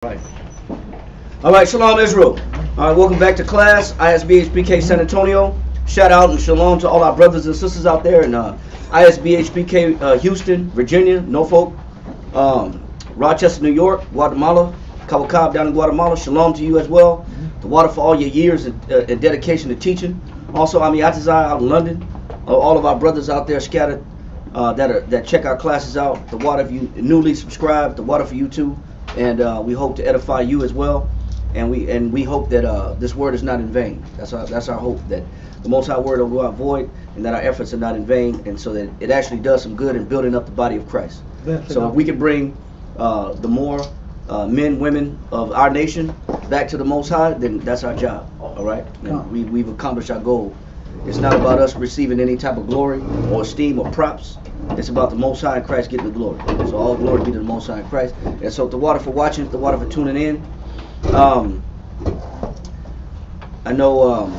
Right. All right, Shalom Israel. All right, welcome back to class, isbhpk San Antonio. Shout out and shalom to all our brothers and sisters out there in isbhpk Houston, Virginia, Norfolk, Rochester, New York, Guatemala, Cabo Cab down in Guatemala. Shalom to you as well. The water for all your years and dedication to teaching. Also, Ami Atazai out in London. All of our brothers out there scattered that check our classes out. The water, if you newly subscribed, the water for you too. And we hope to edify you as well, and we hope that this word is not in vain. That's our hope, that the Most High word will go out void, and that our efforts are not in vain, and so that it actually does some good in building up the body of Christ. So if we can bring the more men, women of our nation back to the Most High, then that's our job. All right, and we've accomplished our goal. It's not about us receiving any type of glory or esteem or props. It's about the Most High and Christ getting the glory. So all glory be to the Most High and Christ. And so the water for watching, the water for tuning in. I know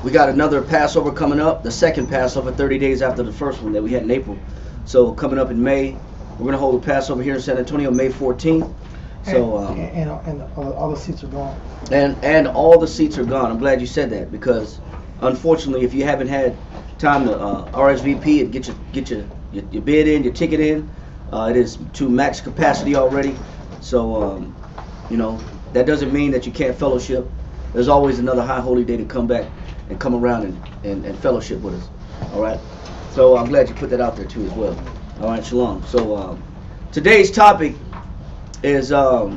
we got another Passover coming up, the second Passover, 30 days after the first one that we had in April. So coming up in May, we're going to hold a Passover here in San Antonio, May 14th. So and all the seats are gone. And all the seats are gone. I'm glad you said that, because unfortunately, if you haven't had time to RSVP and get your bid in, your ticket in, it is to max capacity already. So that doesn't mean that you can't fellowship. There's always another high holy day to come back and come around and fellowship with us. All right. So I'm glad you put that out there too as well. All right, shalom. So today's topic is go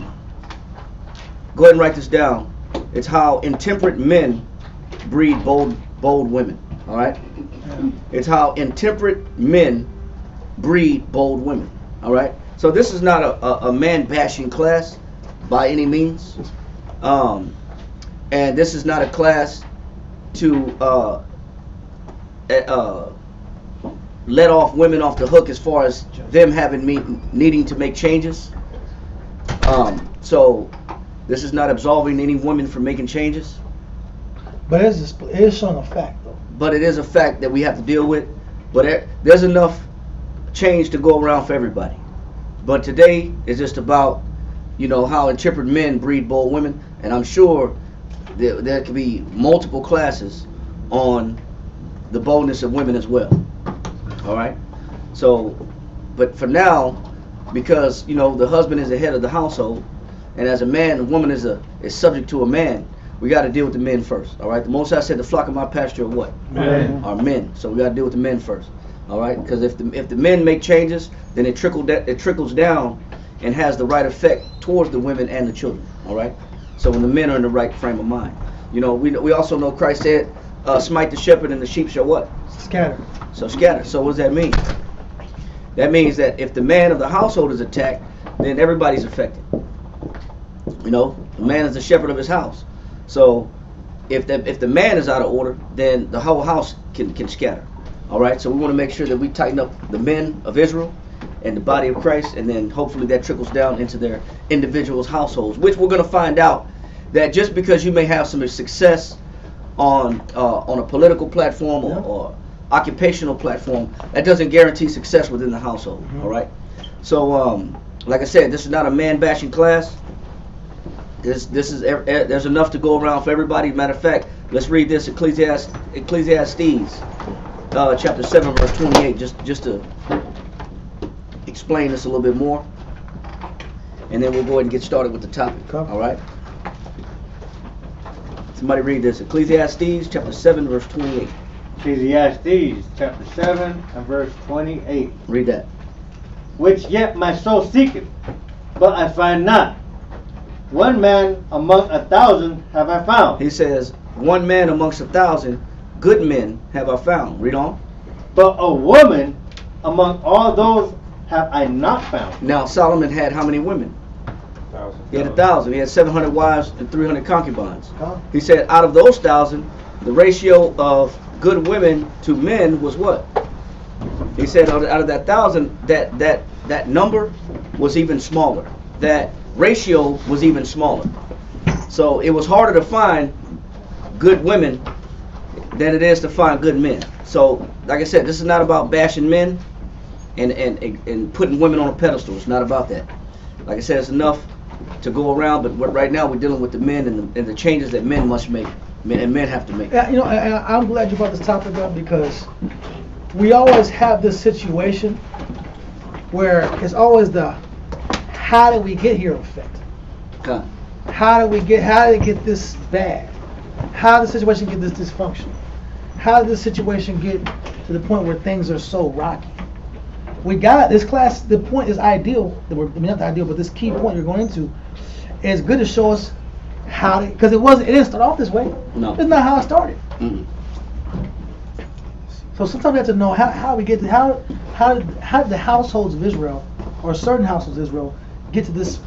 ahead and write this down. It's how intemperate men breed bold women. All right. It's how intemperate men breed bold women. All right. So this is not a man bashing class by any means, and this is not a class to let off women off the hook as far as them needing to make changes. So this is not absolving any women from making changes. But it is showing a fact, though. But it is a fact that we have to deal with. But there's enough change to go around for everybody. But today is just about, how intemperate men breed bold women. And I'm sure there could be multiple classes on the boldness of women as well. All right? So, but for now, because, the husband is the head of the household, and as a man, the woman is subject to a man, we got to deal with the men first. All right? The Most High said the flock of my pasture are what? Men. Are men. So we got to deal with the men first. All right? Because if the men make changes, then it trickles down and has the right effect towards the women and the children. All right? So when the men are in the right frame of mind. We also know Christ said, smite the shepherd and the sheep shall what? Scatter. So scatter. So what does that mean? That means that if the man of the household is attacked, then everybody's affected. The man is the shepherd of his house. So if the man is out of order, then the whole house can scatter. All right. So we want to make sure that we tighten up the men of Israel and the body of Christ, and then hopefully that trickles down into their individuals' households. Which we're going to find out that just because you may have some success on a political platform or occupational platform, that doesn't guarantee success within the household. All right. So like I said, this is not a man bashing class. There's enough to go around for everybody. Matter of fact, let's read this Ecclesiastes chapter 7 verse 28 just to explain this a little bit more, and then we'll go ahead and get started with the topic. All right. Somebody read this Ecclesiastes chapter 7 verse 28. Ecclesiastes chapter 7 and verse 28. Read that. Which yet my soul seeketh, but I find not. One man among 1,000 have I found. He says, one man amongst 1,000 good men have I found. Read on. But a woman among all those have I not found. Now Solomon had how many women? 1,000. He had 1,000. He had 700 wives and 300 concubines. He said out of those 1,000, the ratio of good women to men was what? He said out of that 1,000, that number was even smaller. That ratio was even smaller. So it was harder to find good women than it is to find good men. So like I said, this is not about bashing men and putting women on a pedestal. It's not about that. Like I said, it's enough to go around. But right now we're dealing with the men and the changes that men must make, men have to make. Yeah, you know, and I'm glad you brought this topic up because we always have this situation where it's always the how did we get here effect. Okay. How did it get this bad? How did the situation get this dysfunctional? How did this situation get to the point where things are so rocky? We got this class. The point is ideal. Not the ideal, but this key point you're going into is good to show us how, because it didn't start off this way. No, it's not how it started. Mm-mm. So sometimes we have to know how we get to how did the households of Israel or certain households of Israel get to this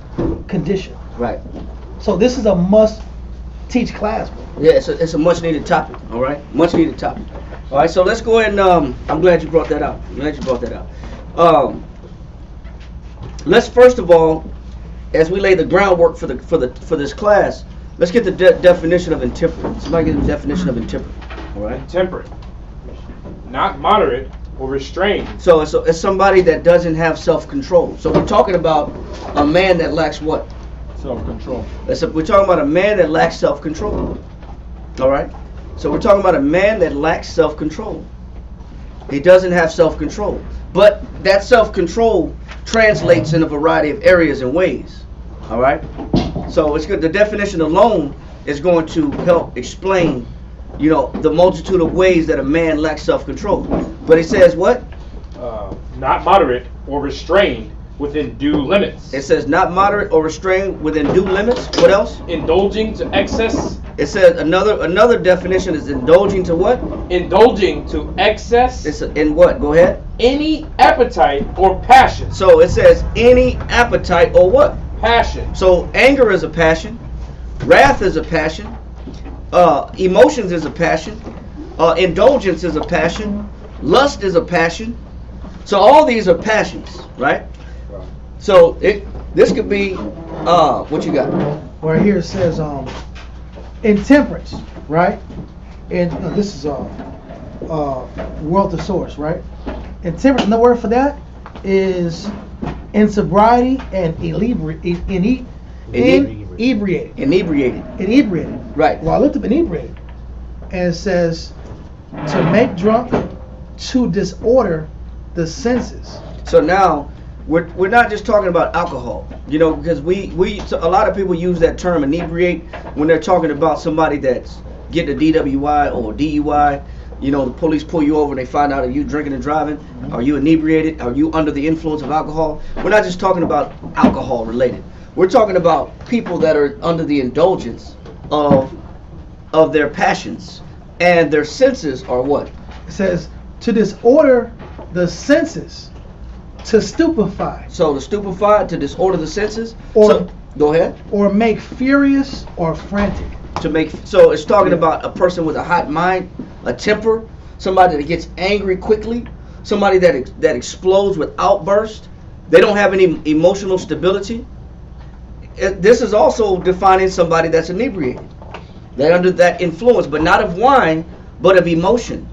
condition. Right. So this is a must-teach class. Yeah, it's a much-needed topic. All right, much-needed topic. All right, so let's go ahead and I'm glad you brought that out. Let's first of all, as we lay the groundwork for this class, let's get the definition of intemperate. Somebody get the definition of intemperate. All right. Intemperate, not moderate or restrained. So it's somebody that doesn't have self-control. So we're talking about a man that lacks what? Self-control. We're talking about a man that lacks self-control. All right. So we're talking about a man that lacks self-control. He doesn't have self-control. But that self-control translates in a variety of areas and ways. All right? So it's good. The definition alone is going to help explain, the multitude of ways that a man lacks self-control. But it says what? Not moderate or restrained within due limits. It says not moderate or restrained within due limits. What else? Indulging to excess. It says another definition is indulging to what? Indulging to excess. It's in what? Go ahead. Any appetite or passion. So it says any appetite or what? Passion. So anger is a passion. Wrath is a passion. Emotions is a passion. Indulgence is a passion. Lust is a passion. So all these are passions, right? So this could be what you got? Where here it says intemperance, right? And this is world thesaurus, right? Intemperance, and the word for that is insobriety and inebriated. Inebriated. Right. Well, I looked up inebriated, and it says to make drunk, to disorder the senses. So now we're not just talking about alcohol, because a lot of people use that term inebriate when they're talking about somebody that's getting a DWI or DUI. The police pull you over and they find out are you drinking and driving? Are you inebriated? Are you under the influence of alcohol? We're not just talking about alcohol related. We're talking about people that are under the indulgence of their passions, and their senses are what? It says to disorder the senses, to stupefy. So to stupefy, to disorder the senses. Or go ahead. Or make furious or frantic. So it's talking about a person with a hot mind, a temper, somebody that gets angry quickly, somebody that explodes with outbursts. They don't have any emotional stability. This is also defining somebody that's inebriated. They're under that influence, but not of wine, but of emotion.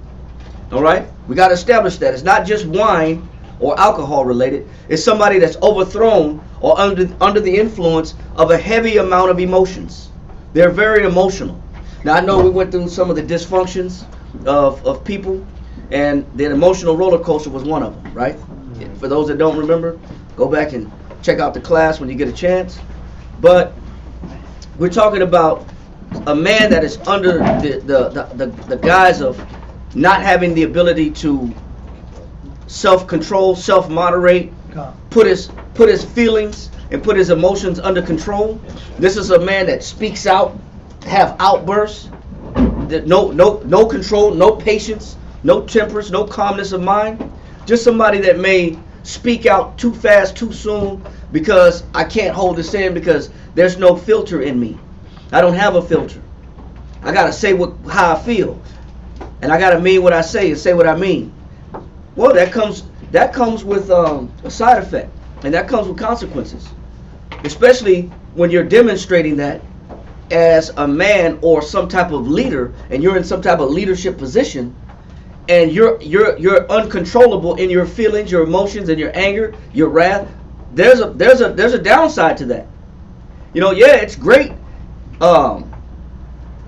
All right? We got to establish that. It's not just wine or alcohol related. It's somebody that's overthrown or under the influence of a heavy amount of emotions. They're very emotional. Now, I know we went through some of the dysfunctions of people, and the emotional roller coaster was one of them, right? For those that don't remember, go back and check out the class when you get a chance. But we're talking about a man that is under the guise of not having the ability to self-control, self-moderate, put his feelings and put his emotions under control. This is a man that speaks out, have outbursts, that no control, no patience, no temperance, no calmness of mind. Just somebody that may speak out too fast, too soon, because I can't hold this in because there's no filter in me. I don't have a filter. I gotta say how I feel, and I gotta mean what I say and say what I mean. Well, that comes with a side effect, and that comes with consequences, especially when you're demonstrating that as a man or some type of leader, and you're in some type of leadership position, and you're uncontrollable in your feelings, your emotions, and your anger, your wrath. There's a downside to that. You know, yeah, it's great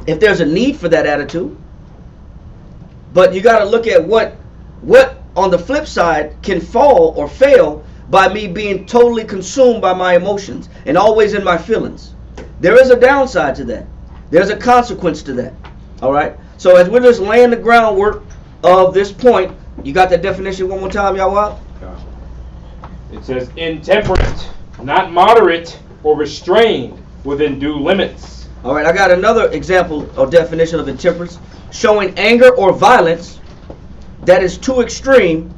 if there's a need for that attitude. But you got to look at what on the flip side can fall or fail by me being totally consumed by my emotions and always in my feelings. There is a downside to that. There's a consequence to that. All right. So as we're just laying the groundwork of this point, you got that definition one more time, y'all? It says intemperate, not moderate or restrained within due limits. All right. I got another example or definition of intemperance: showing anger or violence that is too extreme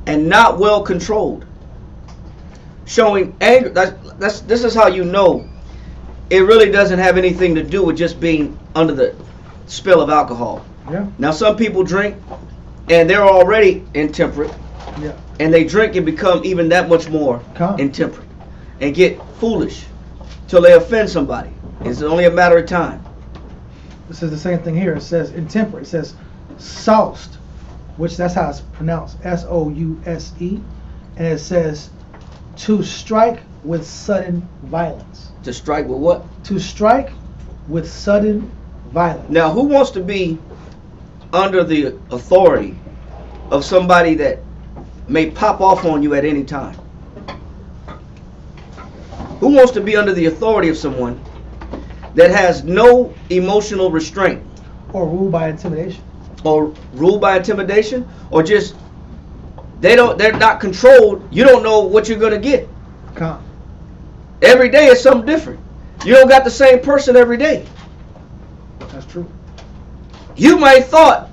and not well controlled. Showing anger. This is how you know it really doesn't have anything to do with just being under the spell of alcohol. Yeah. Now some people drink and they're already intemperate. Yeah. And they drink and become even that much more Calm. intemperate and get foolish till they offend somebody. It's only a matter of time. This is the same thing here. It says intemperate. It says soused, which that's how it's pronounced, S-O-U-S-E. And it says to strike with sudden violence. To strike with what? To strike with sudden violence. Now, who wants to be under the authority of somebody that may pop off on you at any time? Who wants to be under the authority of someone that has no emotional restraint? Or ruled by intimidation. Or ruled by intimidation? Or just they're not controlled. You don't know what you're gonna get. Calm. Every day is something different. You don't got the same person every day. That's true. You might have thought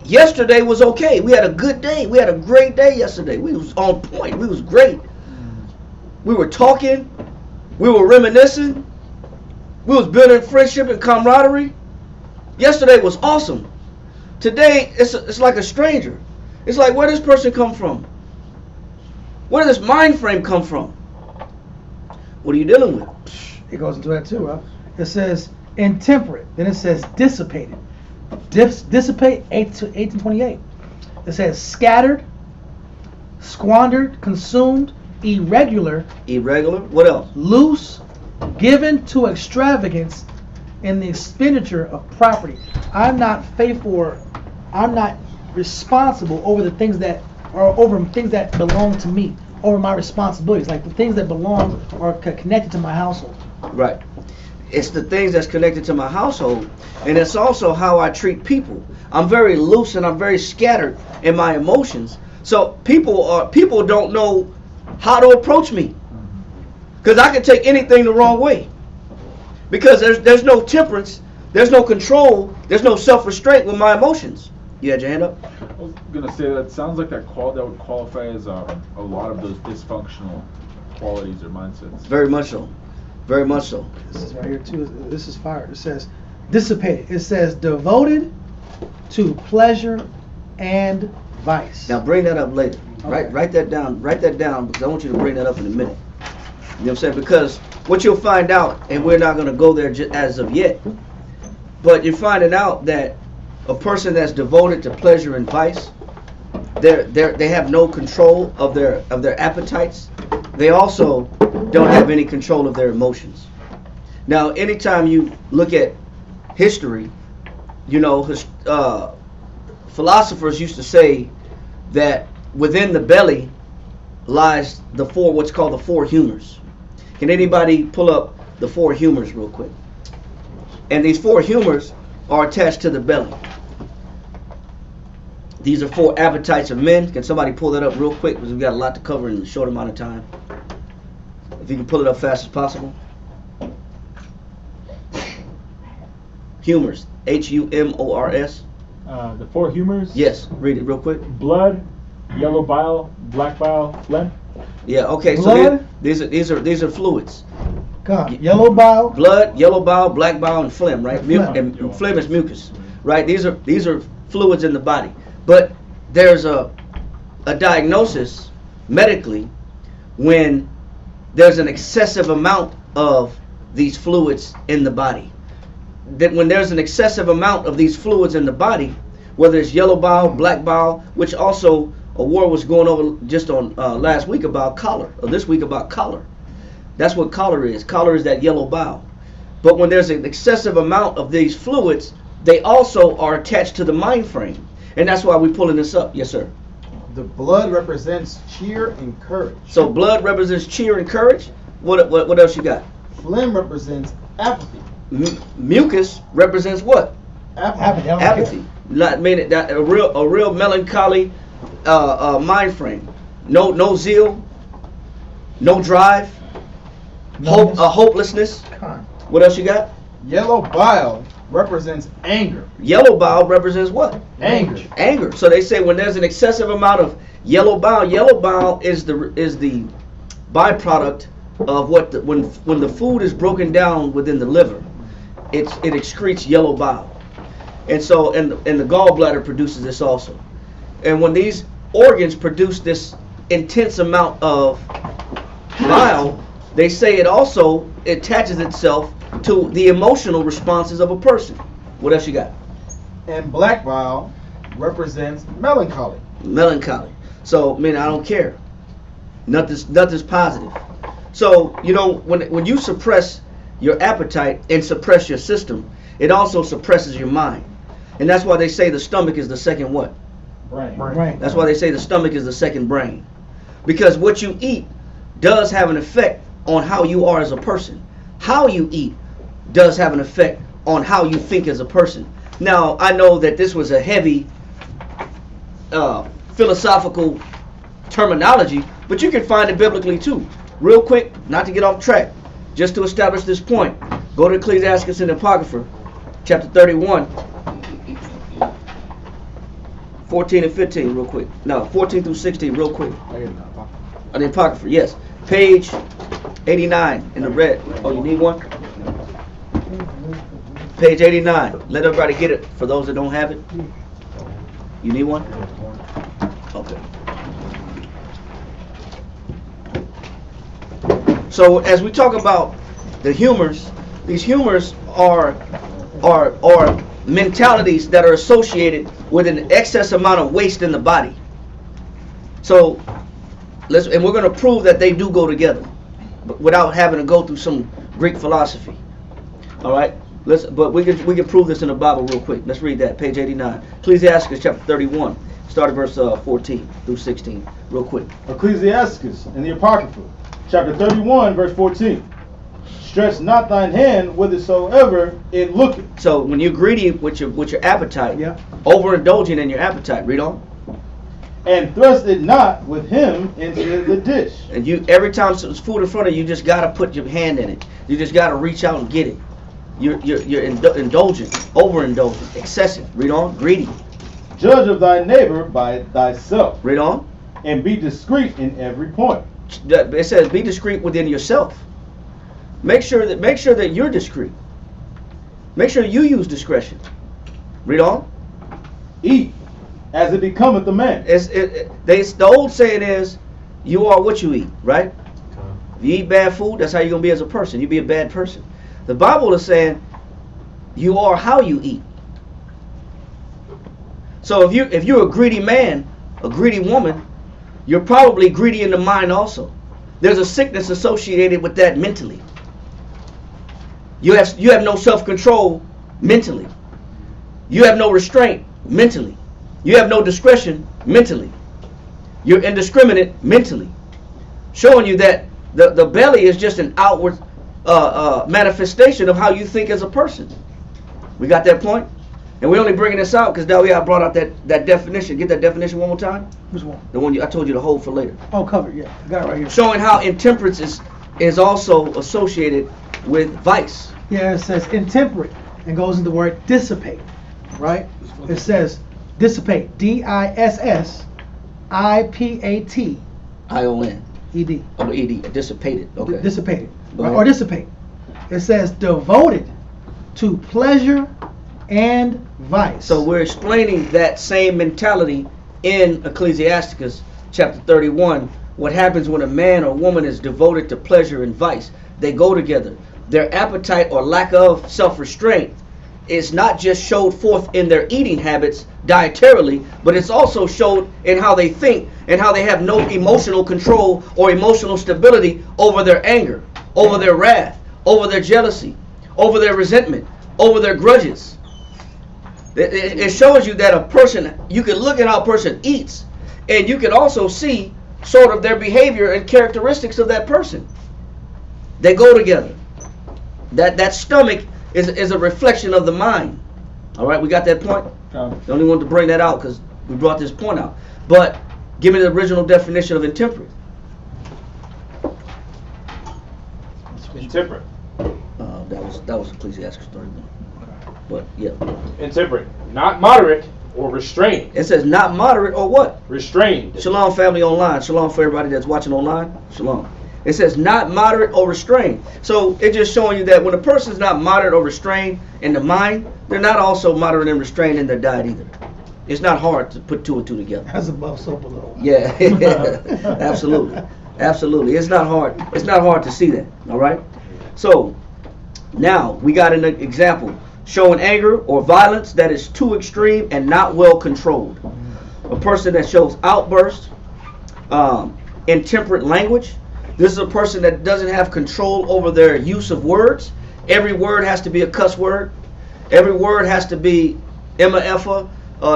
yesterday was okay. We had a good day. We had a great day yesterday. We was on point. We was great. We were talking. We were reminiscing. We was building friendship and camaraderie. Yesterday was awesome. Today it's like a stranger. It's like, where does this person come from? Where does this mind frame come from? What are you dealing with? It goes into that too, huh? It says intemperate. Then it says dissipated. Dissipate, 1828. It says scattered, squandered, consumed, irregular. Irregular. What else? Loose, given to extravagance in the expenditure of property. I'm not faithful, or I'm not responsible over the things that are over things that belong to me, over my responsibilities, like the things that belong or connected to my household. Right. It's the things that's connected to my household, and it's also how I treat people. I'm very loose and I'm very scattered in my emotions. So people don't know how to approach me, because I can take anything the wrong way. Because there's no temperance, there's no control, there's no self-restraint with my emotions. You had your hand up? I was gonna say that sounds like that would qualify as a lot of those dysfunctional qualities or mindsets. Very much so. Very much so. This is right here too. This is fire. It says dissipated. It says devoted to pleasure and vice. Now bring that up later. Okay. Write that down. Write that down, because I want you to bring that up in a minute. You know what I'm saying? Because what you'll find out, and we're not going to go there as of yet, but you're finding out that a person that's devoted to pleasure and vice, they have no control of their appetites. They also don't have any control of their emotions. Now, anytime you look at history, you know, philosophers used to say that within the belly lies what's called the four humors. Can anybody pull up the four humors real quick? And these four humors are attached to the belly. These are four appetites of men. Can somebody pull that up real quick, because we've got a lot to cover in a short amount of time. If you can pull it up fast as possible. Humors. H-U-M-O-R-S. The four humors. Yes, read it real quick. Blood, yellow bile, black bile, phlegm. Yeah, okay, Blood? so these are fluids. God, yellow bile. Blood, yellow bile, black bile, and phlegm, right? Phlegm. And phlegm is mucus, right? These are fluids in the body. But there's a diagnosis medically when there's an excessive amount of these fluids in the body. That when there's an excessive amount of these fluids in the body, whether it's yellow bile, black bile, which also a war was going over just on last week about cholera, or this week about cholera. That's what choler is. Choler is that yellow bile. But when there's an excessive amount of these fluids, they also are attached to the mind frame. And that's why we're pulling this up. Yes, sir. The blood represents cheer and courage. So blood represents cheer and courage. What else you got? Phlegm represents apathy. Mucus represents what? Apathy. Apathy. Meaning that a real melancholy mind frame. No zeal, no drive, hopelessness. What else you got? Yellow bile represents anger. Yellow bile represents what? Anger. Anger. So they say when there's an excessive amount of yellow bile is the byproduct of when the food is broken down within the liver, it excretes yellow bile. And so and the gallbladder produces this also. And when these organs produce this intense amount of bile, they say it also attaches itself to the emotional responses of a person. What else you got? And black bile represents melancholy. Melancholy. So, I don't care. Nothing's positive. So, when you suppress your appetite and suppress your system, it also suppresses your mind. And that's why they say the stomach is the second what? Brain. That's why they say the stomach is the second brain. Because what you eat does have an effect on how you are as a person. How you eat does have an effect on how you think as a person. Now, I know that this was a heavy philosophical terminology, but you can find it biblically too. Real quick, not to get off track, just to establish this point, go to Ecclesiastes and Apocrypha, chapter 31, 14 and 15 real quick. No, 14 through 16 real quick. The Apocrypha, yes. Page 89 in the red. Oh, you need one? Page 89. Let everybody get it for those that don't have it. You need one? Okay. So as we talk about the humors, these humors are mentalities that are associated with an excess amount of waste in the body. So and we're going to prove that they do go together, but without having to go through some Greek philosophy. All right. But we can prove this in the Bible real quick. Let's read that, page 89. Ecclesiastes chapter 31, start at verse 14 through 16, real quick. Ecclesiastes in the Apocrypha, chapter 31, verse 14. Stretch not thine hand whithersoever it looketh. So when you're greedy with your appetite, overindulging in your appetite, read on. And thrust it not with him into the dish. And every time there's food in front of you, you just got to put your hand in it. You just got to reach out and get it. You're indulgent, overindulgent, excessive. Read on. Greedy. Judge of thy neighbor by thyself. Read on. And be discreet in every point. It says be discreet within yourself. Make sure that you're discreet. Make sure you use discretion. Read on. Eat as it becometh a man. The old saying is, you are what you eat, right? If you eat bad food, that's how you're going to be as a person. You'll be a bad person. The Bible is saying, you are how you eat. So if you're a greedy man, a greedy woman, you're probably greedy in the mind also. There's a sickness associated with that mentally. You have no self-control mentally. You have no restraint mentally. You have no discretion mentally. You're indiscriminate mentally. Showing you that the belly is just an outward manifestation of how you think as a person. We got that point? And we're only bringing this out because Dalia brought out that definition. Get that definition one more time? Which one? The one I told you to hold for later. Oh, covered, yeah. I got it right here. Showing how intemperance is also associated with vice. Yeah, it says intemperate and goes into the word dissipate, right? It says dissipate, D-I-S-S-I-P-A-T. I-O-N. E-D. Oh, E-D. Dissipated. Okay. Dissipated. Go Right? ahead. Or dissipate. It says devoted to pleasure and vice. So we're explaining that same mentality in Ecclesiastes chapter 31. What happens when a man or woman is devoted to pleasure and vice? They go together. Their appetite or lack of self-restraint it's not just showed forth in their eating habits dietarily, but it's also showed in how they think and how they have no emotional control or emotional stability over their anger, over their wrath, over their jealousy, over their resentment, over their grudges. It shows you that a person, you can look at how a person eats, and you can also see sort of their behavior and characteristics of that person. They go together. That stomach is a reflection of the mind. All right, we got that point? I only wanted to bring that out because we brought this point out. But give me the original definition of intemperate. Intemperate. That was Ecclesiastes 31. But yeah. Intemperate. Not moderate or restrained. It says not moderate or what? Restrained. Shalom family online. Shalom for everybody that's watching online. Shalom. It says not moderate or restrained. So it's just showing you that when a person's not moderate or restrained in the mind, they're not also moderate and restrained in their diet either. It's not hard to put two and two together. That's above so below. Yeah, absolutely, absolutely. It's not hard. It's not hard to see that. All right. So now we got an example showing anger or violence that is too extreme and not well controlled. A person that shows outbursts, intemperate language. This is a person that doesn't have control over their use of words. Every word has to be a cuss word. Every word has to be Emma Effa.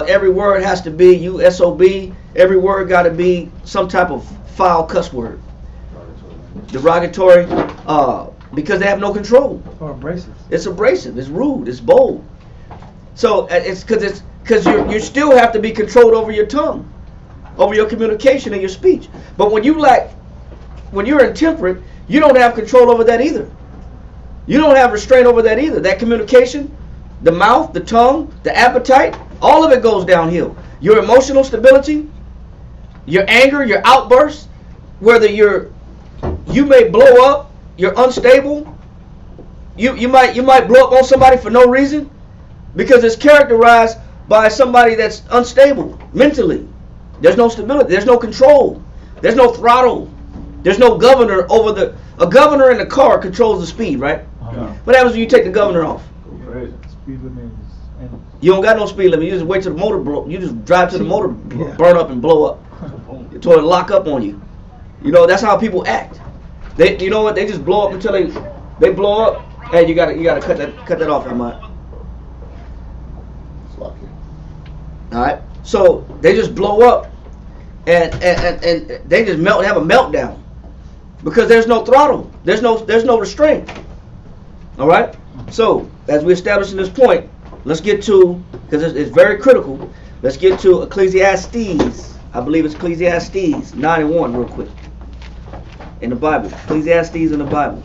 Every word has to be USOB. Every word got to be some type of foul cuss word. Derogatory, because they have no control. Or abrasive. It's abrasive. It's rude. It's bold. So it's because you still have to be controlled over your tongue, over your communication and your speech. But when you're intemperate, you don't have control over that either. You don't have restraint over that either. That communication, the mouth, the tongue, the appetite, all of it goes downhill. Your emotional stability, your anger, your outbursts, whether you may blow up, you're unstable, you might blow up on somebody for no reason because it's characterized by somebody that's unstable mentally. There's no stability, there's no control, there's no throttle. There's no governor over a governor in the car controls the speed, right? What happens when you take the governor off? Speed limit is You don't got no speed limit. You just wait till the motor blow. You just drive till the motor burn up and blow up. Until it lock up on you. You know, that's how people act. You know what? They just blow up until they blow up. Hey, you gotta cut that off, Ahmad. All right. So they just blow up and they just have a meltdown. Because there's no throttle, there's no restraint. All right. So as we establish in this point, let's get to, because it's very critical. Let's get to Ecclesiastes. I believe it's Ecclesiastes 9:1 real quick in the Bible. Ecclesiastes in the Bible.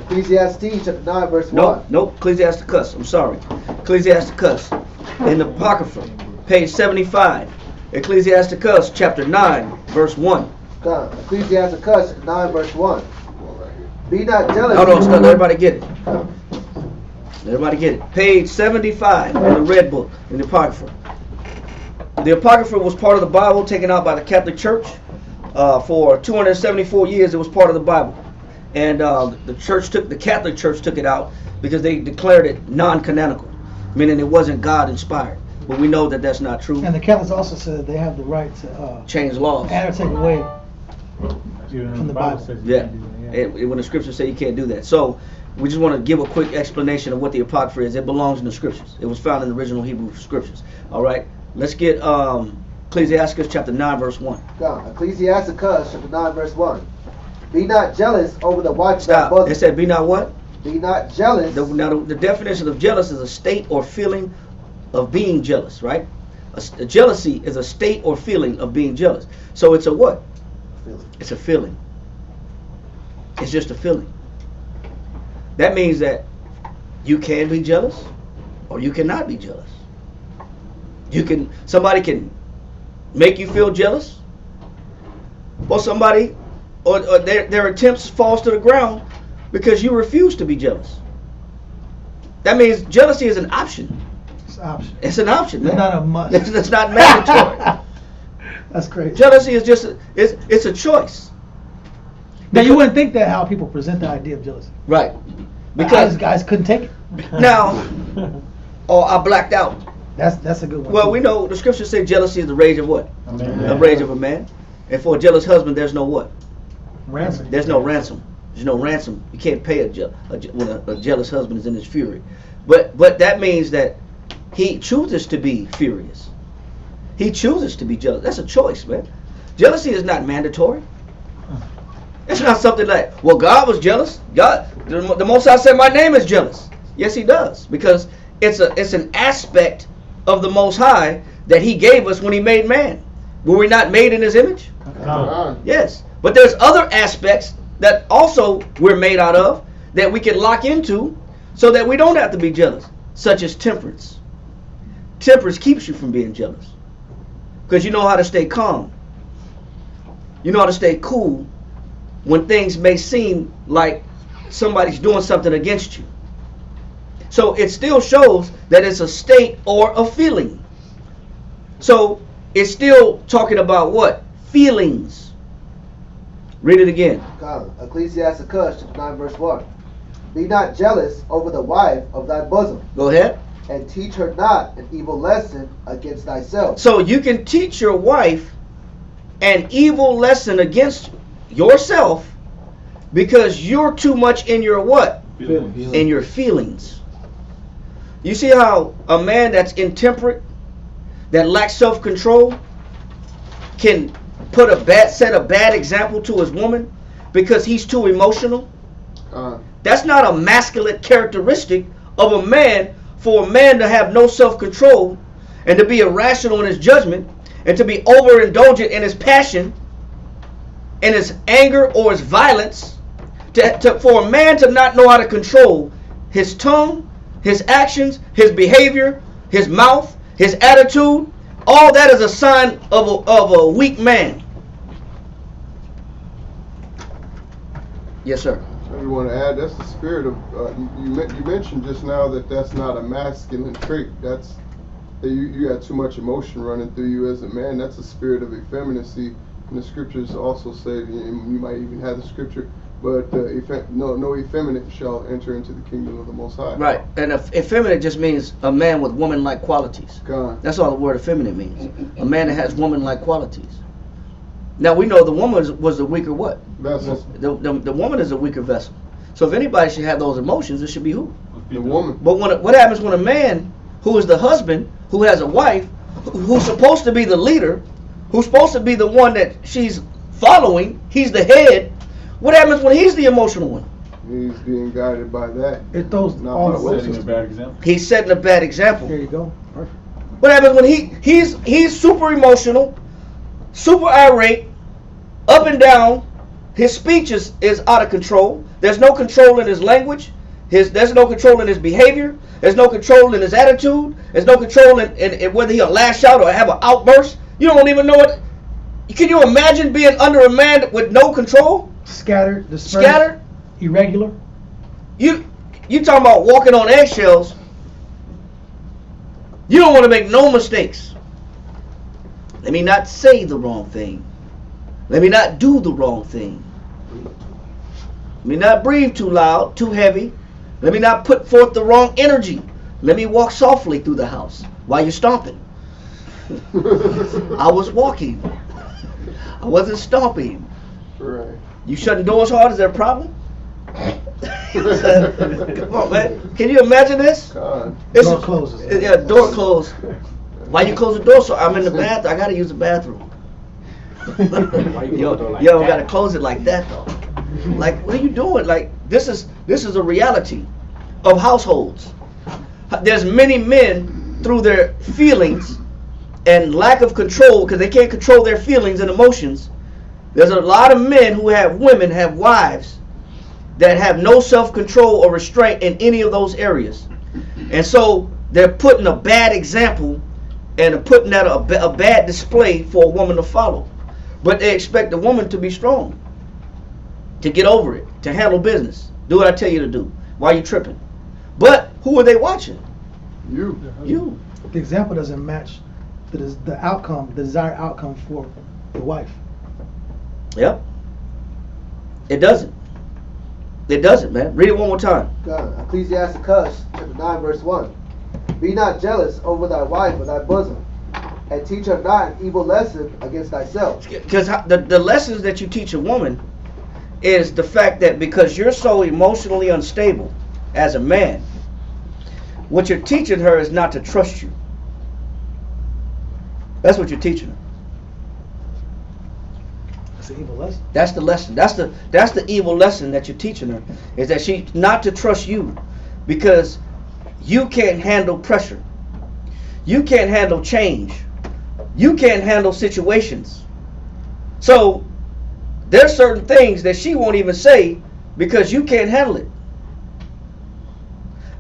Ecclesiastes chapter 9 verse 1. Nope. Ecclesiasticus. I'm sorry. Ecclesiasticus in the Apocrypha, page 75. Ecclesiasticus chapter 9 verse 1. Ecclesiasticus 9 verse 1. Be not jealous. Hold on, stop. Everybody get it. Everybody get it. Page 75 in the Red Book, in the Apocrypha. The Apocrypha was part of the Bible taken out by the Catholic Church. For 274 years it was part of the Bible. And the Catholic Church took it out because they declared it non-canonical, meaning it wasn't God-inspired. But we know that that's not true. And the Catholics also said they have the right to change laws. add or take away from the Bible. Yeah. And when the scriptures say you can't do that. So we just want to give a quick explanation of what the Apocrypha is. It belongs in the scriptures. It was found in the original Hebrew scriptures. All right. Let's get Ecclesiastes chapter 9 verse 1. Ecclesiasticus chapter 9 verse 1. Be not jealous over the watch of Stop. thy bosom. It said be not what? Be not jealous. Now the definition of jealous is a state or feeling of being jealous, right? A jealousy is a state or feeling of being jealous. So it's a what? It's a feeling. It's just a feeling. That means that you can be jealous or you cannot be jealous. Somebody can make you feel jealous, or their attempts falls to the ground because you refuse to be jealous. That means jealousy is an option. It's an option. It's an option. It's not a must. It's not mandatory. That's crazy. Jealousy is just it's a choice. Now you wouldn't think that how people present the idea of jealousy. Right. Because guys couldn't take it. Now, Or I blacked out. That's a good one. Well, too. we know the scriptures say jealousy is the rage of what? The rage of a man. And for a jealous husband, there's no what? Ransom. There's no ransom. There's no ransom. You can't pay when a jealous husband is in his fury. But that means that he chooses to be furious. He chooses to be jealous. That's a choice, man. Jealousy is not mandatory. It's not something like, well, God was jealous. God, the Most High said, my name is jealous. Yes, He does, because it's an aspect of the Most High that He gave us when He made man. Were we not made in His image? Yes, but there's other aspects that also we're made out of that we can lock into, so that we don't have to be jealous, such as temperance. Temperance keeps you from being jealous, because you know how to stay calm. You know how to stay cool when things may seem like somebody's doing something against you. So it still shows that it's a state or a feeling. So it's still talking about what? Feelings. Read it again. Ecclesiasticus chapter 9 verse 1. Be not jealous over the wife of thy bosom, Go ahead. and teach her not an evil lesson against thyself. So you can teach your wife an evil lesson against yourself because you're too much in your what? In your feelings. You see how a man that's intemperate, that lacks self-control, can put set a bad example to his woman because he's too emotional? That's not a masculine characteristic of a man, for a man to have no self-control and to be irrational in his judgment and to be overindulgent in his passion, in his anger or his violence, for a man to not know how to control his tongue, his actions, his behavior, his mouth, his attitude, all that is a sign of a weak man. Yes, sir. I just want to add, that's the spirit of, you mentioned just now that that's not a masculine trait. That's, that you got too much emotion running through you as a man. That's a spirit of effeminacy. And the scriptures also say, and you might even have the scripture, but no effeminate shall enter into the kingdom of the Most High. Right, and effeminate just means a man with woman-like qualities. God. That's all the word effeminate means. A man that has woman-like qualities. Now we know the woman was the weaker what? Vessel. The woman is a weaker vessel. So if anybody should have those emotions, it should be who? The woman. But what happens when a man who is the husband, who has a wife, who's supposed to be the leader, who's supposed to be the one that she's following, he's the head, what happens when he's the emotional one? He's being guided by that. It throws Not all by the what way. Setting a bad example. He's setting a bad example. There you go. Perfect. What happens when he's super emotional, super irate, up and down, his speech is out of control. There's no control in his language. There's no control in his behavior. There's no control in his attitude. There's no control in whether he'll lash out or have an outburst. You don't even know it. Can you imagine being under a man with no control? Scattered, dispersed, Scattered? irregular. You talking about walking on eggshells. You don't want to make no mistakes. Let me not say the wrong thing. Let me not do the wrong thing. Let me not breathe too loud, too heavy. Let me not put forth the wrong energy. Let me walk softly through the house while you're stomping. I was walking. I wasn't stomping. Right. You shutting doors hard? Is there a problem? Come on, man. Can you imagine this? God. Door closes. Yeah, door closed. Why you close the door? So I'm in the bathroom. I gotta use the bathroom. You don't gotta close it like that though. Like, what are you doing? Like, this is a reality of households. There's many men through their feelings and lack of control, because they can't control their feelings and emotions. There's a lot of men who have wives that have no self-control or restraint in any of those areas. And so they're putting a bad example and putting out a bad display for a woman to follow. But they expect the woman to be strong, to get over it, to handle business, do what I tell you to do. Why are you tripping? But who are they watching? You. The example doesn't match the outcome, the desired outcome for the wife. Yep. It doesn't. It doesn't, man. Read it one more time. Ecclesiasticus chapter 9 verse 1. Be not jealous over thy wife of thy bosom, and teach her not an evil lesson against thyself. Because the lessons that you teach a woman is the fact that because you're so emotionally unstable as a man, what you're teaching her is not to trust you. That's what you're teaching her. That's an evil lesson. That's the lesson. That's the evil lesson that you're teaching her, is that she not to trust you, because you can't handle pressure. You can't handle change. You can't handle situations. So there's certain things that she won't even say because you can't handle it.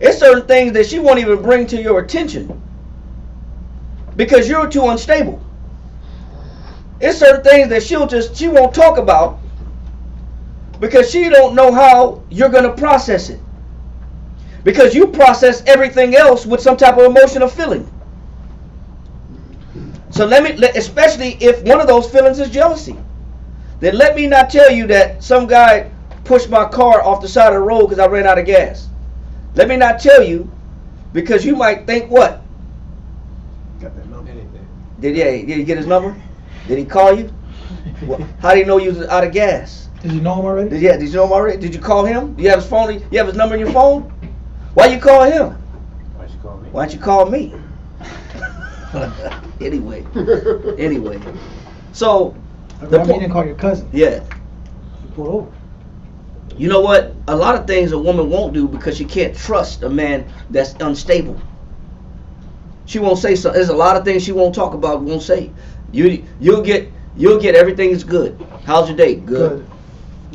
It's certain things that she won't even bring to your attention because you're too unstable. It's certain things that she won't talk about because she don't know how you're going to process it. Because you process everything else with some type of emotional feeling. So especially if one of those feelings is jealousy, then let me not tell you that some guy pushed my car off the side of the road because I ran out of gas. Let me not tell you, because you might think what? Got that number. Did he get his number? Did he call you? How do you know you was out of gas? Did you know him already? Did you know him already? Did you call him? Do you have his phone? You have his number in your phone? Why you call him? Why'd you call me? Why'd you call me? Anyway. So You didn't call your cousin. yeah. You pulled over. You know what? A lot of things a woman won't do because she can't trust a man that's unstable. She won't say so. There's a lot of things she won't talk about, won't say. You'll get everything is good. How's your day? Good.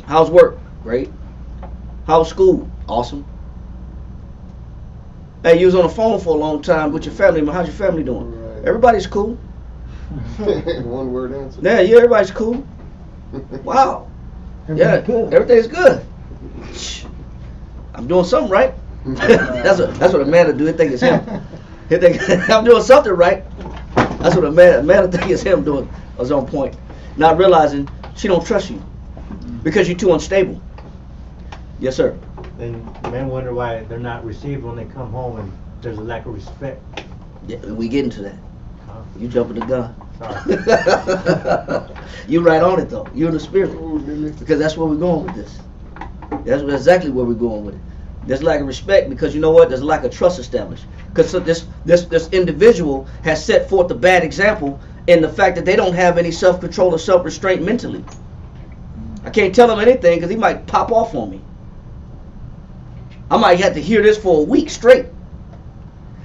How's work? Great. How's school? Awesome. Hey, you was on the phone for a long time with your family. How's your family doing? Right. Everybody's cool. One word answer. Yeah, everybody's cool. Wow. Everything's good. Everything's good. Shh. I'm doing something right. that's what a man will do. He think it's him. He think I'm doing something right. That's what a man will think it's him doing. I was on point. Not realizing she don't trust you because you're too unstable. Yes, sir. Then men wonder why they're not received when they come home, and there's a lack of respect. Yeah, we get into that. You jumping the gun. Sorry. You right on it though. You're in the spirit. Oh, Lily. Because that's where we're going with this. That's exactly where we're going with it. There's lack of respect because you know what? There's a lack of trust established. Because this individual has set forth a bad example in the fact that they don't have any self-control or self-restraint mentally. I can't tell him anything because he might pop off on me. I might have to hear this for a week straight.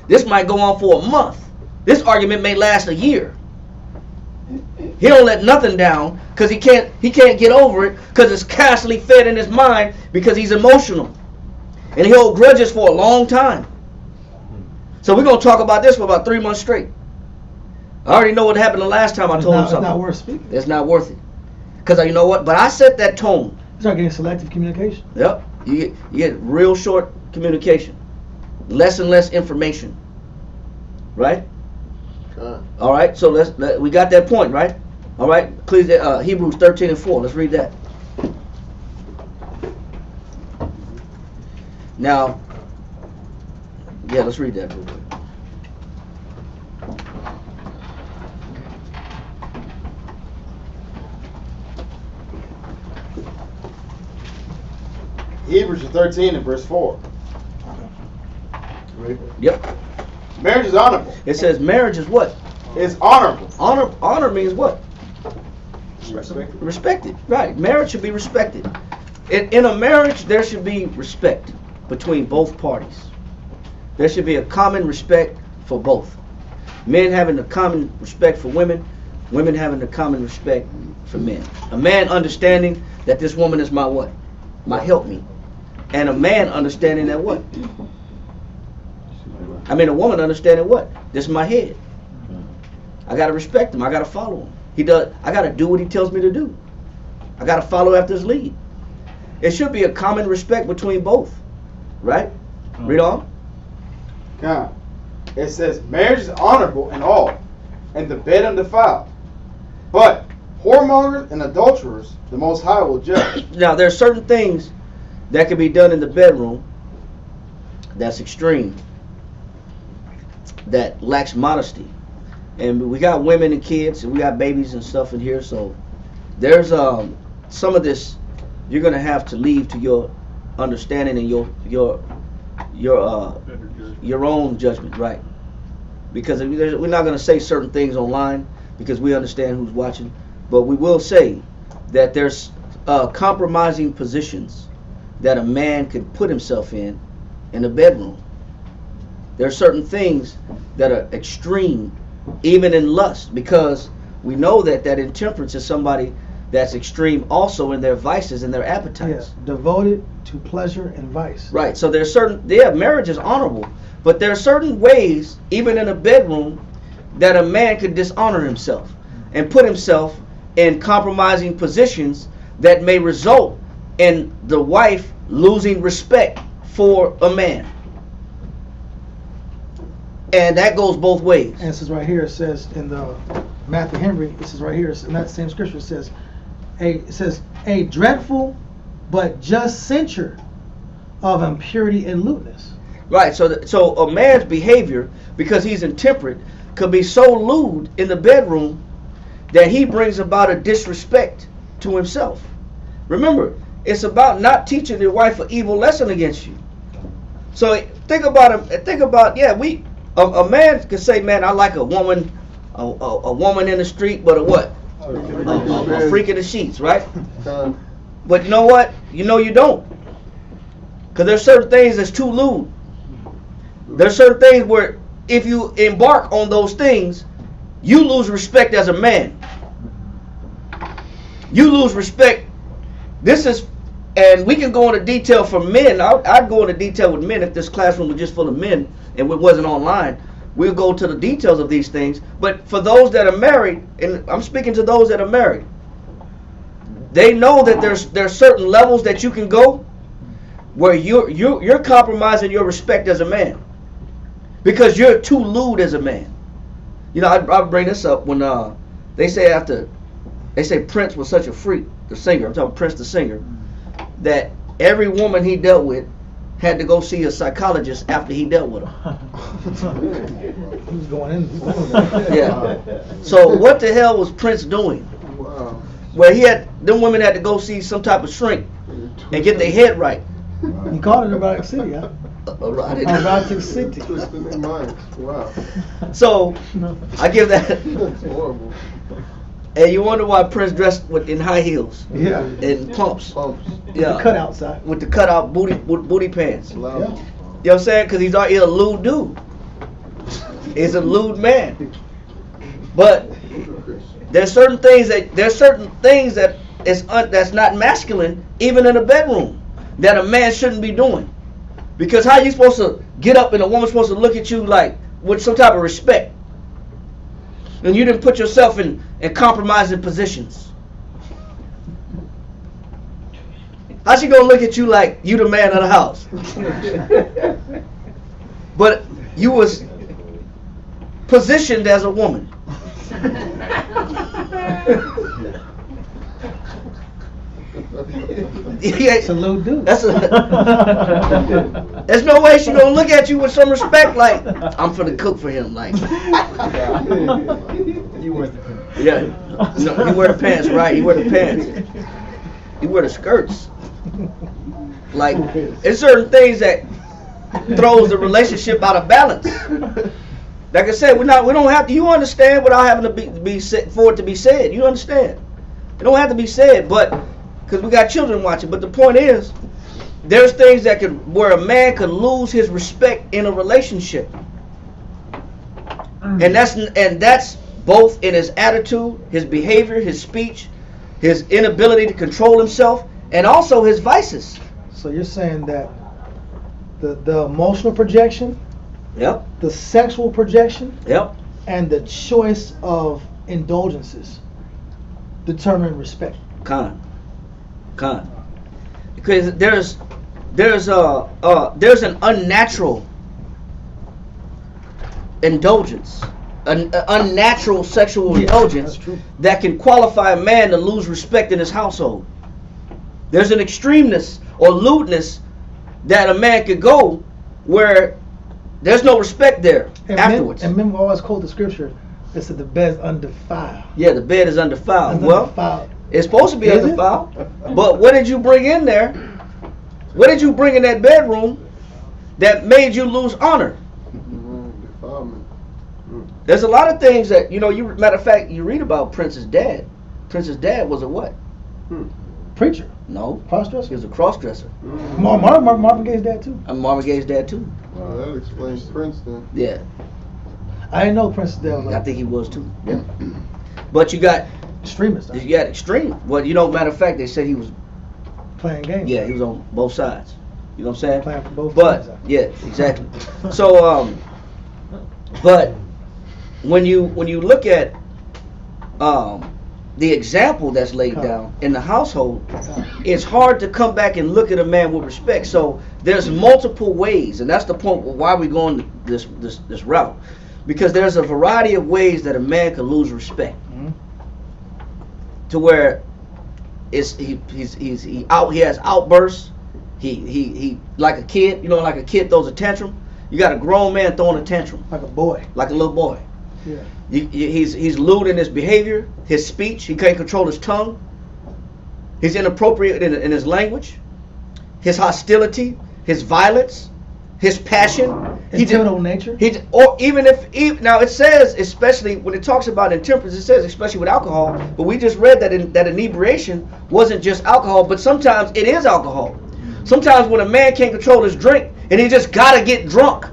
This might go on for a month. This argument may last a year. He don't let nothing down because he can't get over it because it's constantly fed in his mind because he's emotional. And he'll hold grudges for a long time. So we're going to talk about this for about 3 months straight. I already know what happened the last time I told him something. It's not worth speaking. It's not worth it. Because you know what? But I set that tone. You start getting selective communication. Yep. You get real short communication. Less and less information. Right? All right. So we got that point, right? All right. Hebrews 13:4. Let's read that. Now, yeah, let's read that real quick. Hebrews 13 and verse 4. Yep. Marriage is honorable. It says marriage is what? It's honorable. Honor means what? Respect. Respected. Right. Marriage should be respected. In a marriage, there should be respect between both parties. There should be a common respect for both. Men having a common respect for women, women having a common respect for men. A man understanding that this woman is my what? My helpmeet. And a man understanding that what? A woman understanding what? This is my head. I gotta respect him. I gotta follow him. I gotta do what he tells me to do. I gotta follow after his lead. It should be a common respect between both. Right? Read on. God. It says marriage is honorable in all, and the bed undefiled. But whoremongers and adulterers, the Most High will judge. Now, there are certain things that can be done in the bedroom that's extreme. that lacks modesty. And we got women and kids, and we got babies and stuff in here, so there's some of this you're gonna have to leave to your understanding and your own judgment, right? Because we're not gonna say certain things online because we understand who's watching, but we will say that there's compromising positions that a man could put himself in the bedroom. There are certain things that are extreme, even in lust, because we know that intemperance is somebody that's extreme also in their vices and their appetites. Yeah, devoted to pleasure and vice. Right. So there's certain, marriage is honorable, but there are certain ways, even in a bedroom, that a man could dishonor himself and put himself in compromising positions that may result in the wife losing respect for a man. And that goes both ways. And it says right here, it says in the Matthew Henry, it says right here, in that same scripture, it says a dreadful but just censure of impurity and lewdness. Right. So a man's behavior, because he's intemperate, could be so lewd in the bedroom that he brings about a disrespect to himself. Remember, it's about not teaching your wife an evil lesson against you. So think about a man could say, man, I like a woman in the street, but a what? A freak in the sheets, right? But you know what? You know you don't. Because there's certain things that's too lewd. There's certain things where if you embark on those things, you lose respect as a man. You lose respect. And we can go into detail for men. I'd go into detail with men if this classroom was just full of men and it wasn't online. We'll go to the details of these things. But for those that are married, and I'm speaking to those that are married, they know that there's certain levels that you can go where you're compromising your respect as a man because you're too lewd as a man. You know, I bring this up when they say Prince was such a freak, the singer. I'm talking Prince the singer, that every woman he dealt with had to go see a psychologist after he dealt with her. He was going in. Yeah. So what the hell was Prince doing? Wow. Where them women had to go see some type of shrink and get their head right. He called it erotic city, huh? Erotic city. Twisting their minds. Wow. So I give that. That's horrible. And you wonder why Prince dressed in high heels. Yeah. And pumps. Yeah. The cutout side. With the cutout booty pants. Loud. Yeah. You know what I'm saying? Because he's a lewd dude. He's a lewd man. But there's certain things that's not masculine, even in a bedroom, that a man shouldn't be doing. Because how are you supposed to get up and a woman's supposed to look at you like with some type of respect? And you didn't put yourself in compromising positions. How's she gonna look at you like you the man of the house? But you was positioned as a woman. It's a little dude. There's no way she gonna look at you with some respect like I'm finna cook for him. Like You wear the pants. yeah, no, he wear the pants, right? He wear the pants. He wear the skirts. Like it's certain things that throws the relationship out of balance. Like I said, we don't have to. You understand without having to be said for it to be said. You understand? It don't have to be said, but because we got children watching. But the point is, there's things where a man could lose his respect in a relationship, and that's both in his attitude, his behavior, his speech, his inability to control himself, and also his vices. So you're saying that the emotional projection, Yep. the sexual projection, Yep. and the choice of indulgences determine respect. Con. Because there's an unnatural indulgence, an unnatural sexual indulgence that's true. that can qualify a man to lose respect in his household. There's an extremeness or lewdness that a man could go where there's no respect there afterwards. And remember, I always quote the scripture that said the bed's undefiled. Yeah, the bed is undefiled. It's Well, undefiled. it's supposed to be Is it? undefiled. But what did you bring in there? What did you bring in that bedroom that made you lose honor? Defilement. There's a lot of things that, you know, matter of fact, you read about Prince's dad. Prince's dad was a what? Preacher. No. He Cross-dresser. was a cross-dresser. Marvin Gaye's dad too. And Marvin Gaye's dad too. Wow, that explains Prince then. Yeah. I didn't know Prince's dad was I like think he was too. Yeah. But you got extremist. you got extreme. Well, you know, matter of fact, they said he was. Playing games. Yeah, he was on both sides. You know what I'm saying? Playing for both But sides. yeah, exactly. So but when you look at the example that's laid down in the household, it's hard to come back and look at a man with respect. So there's multiple ways, and that's the point why we're going this route, because there's a variety of ways that a man can lose respect, to where he has outbursts. He like a kid, you know, like a kid throws a tantrum. You got a grown man throwing a tantrum, Like a boy. like a little boy. Yeah. He's lewd in his behavior, his speech. He can't control his tongue. He's inappropriate in his language, his hostility, his violence, his passion. Intimidating nature. Now it says, especially when it talks about intemperance, it says especially with alcohol. But we just read that inebriation wasn't just alcohol, but sometimes it is alcohol. Sometimes when a man can't control his drink and he just gotta get drunk,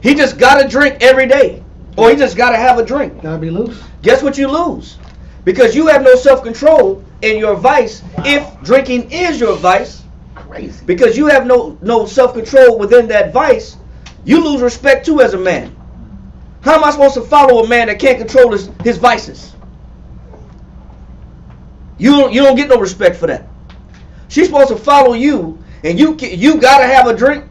he just gotta drink every day, or he just gotta have a drink. Gotta be loose. Guess what you lose? Because you have no self-control in your vice. If drinking is your vice, Crazy. because you have no self-control within that vice, you lose respect too as a man. How am I supposed to follow a man that can't control his vices? You don't get no respect for that. She's supposed to follow you, and you gotta have a drink.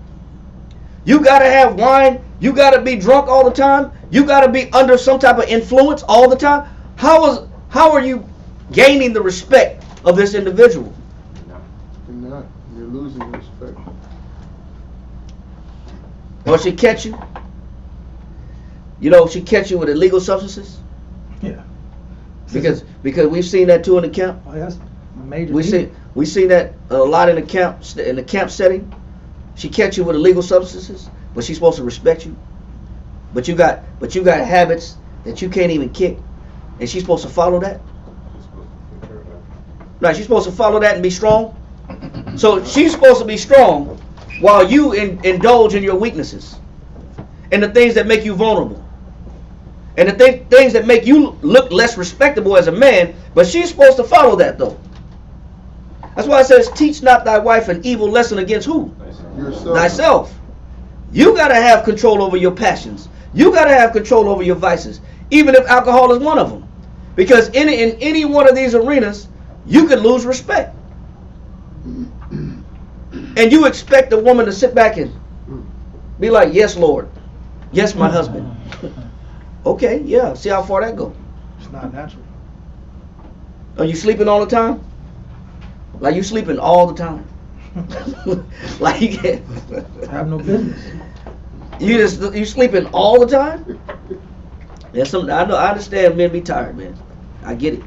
You gotta have wine. You gotta be drunk all the time. You gotta be under some type of influence all the time. How are you gaining the respect of this individual? You're not. You're losing respect. Or she catch you. You know, she catch you with illegal substances. Yeah. Because we've seen that too in the camp. Oh, that's major. We seen that a lot in the camp setting. She catch you with illegal substances, but she's supposed to respect you. But you got habits that you can't even kick, and she's supposed to follow that. Right? She's supposed to follow that and be strong. So she's supposed to be strong while you indulge in your weaknesses and the things that make you vulnerable and the things that make you look less respectable as a man. But she's supposed to follow that though. That's why it says, teach not thy wife an evil lesson against who? Yourself. Thyself. You got to have control over your passions. You got to have control over your vices, even if alcohol is one of them. Because in any one of these arenas, you can lose respect. And you expect a woman to sit back and be like, yes, Lord. Yes, my husband. Okay, yeah, see how far that goes. It's not natural. Are you sleeping all the time? Like you sleeping all the time. Like you can't. I have no business. You sleeping all the time? There's something I know. I understand men be tired, man. I get it.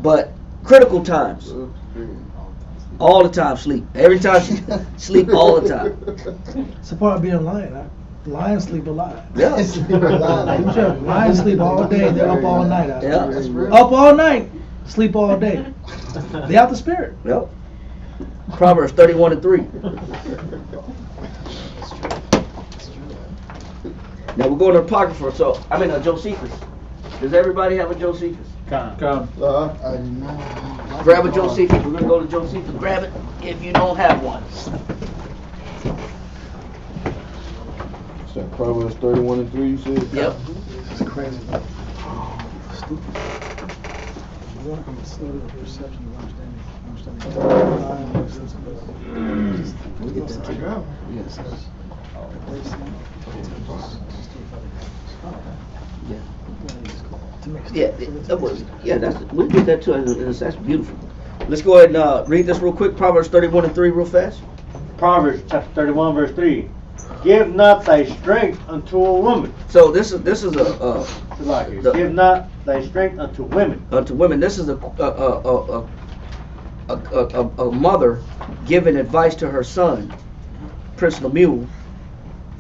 But critical times, all the time sleep. Every time sleep all the time. It's a part of being a lion. Huh? Lions sleep a lot. Yeah. Lions sleep all day. They're up all night. Huh? Yeah. Up all night. Sleep all day. They out the spirit. Yep. Proverbs 31:3. Now we're going to Apocrypha. So Josephus. Does everybody have a Josephus? Come. Grab a Josephus. We're going to go to Josephus. Grab it if you don't have one. So Proverbs 31:3, you said? Yep. This is crazy. Stupid. Perception of We'll get that to you. Yes. We'll get that to you. That's beautiful. Let's go ahead and read this real quick. Proverbs 31:3 real fast. Proverbs chapter 31 verse 3. give not thy strength unto a woman. So this is Give not thy strength unto women. unto women. This is a mother giving advice to her son, Prince Lemuel,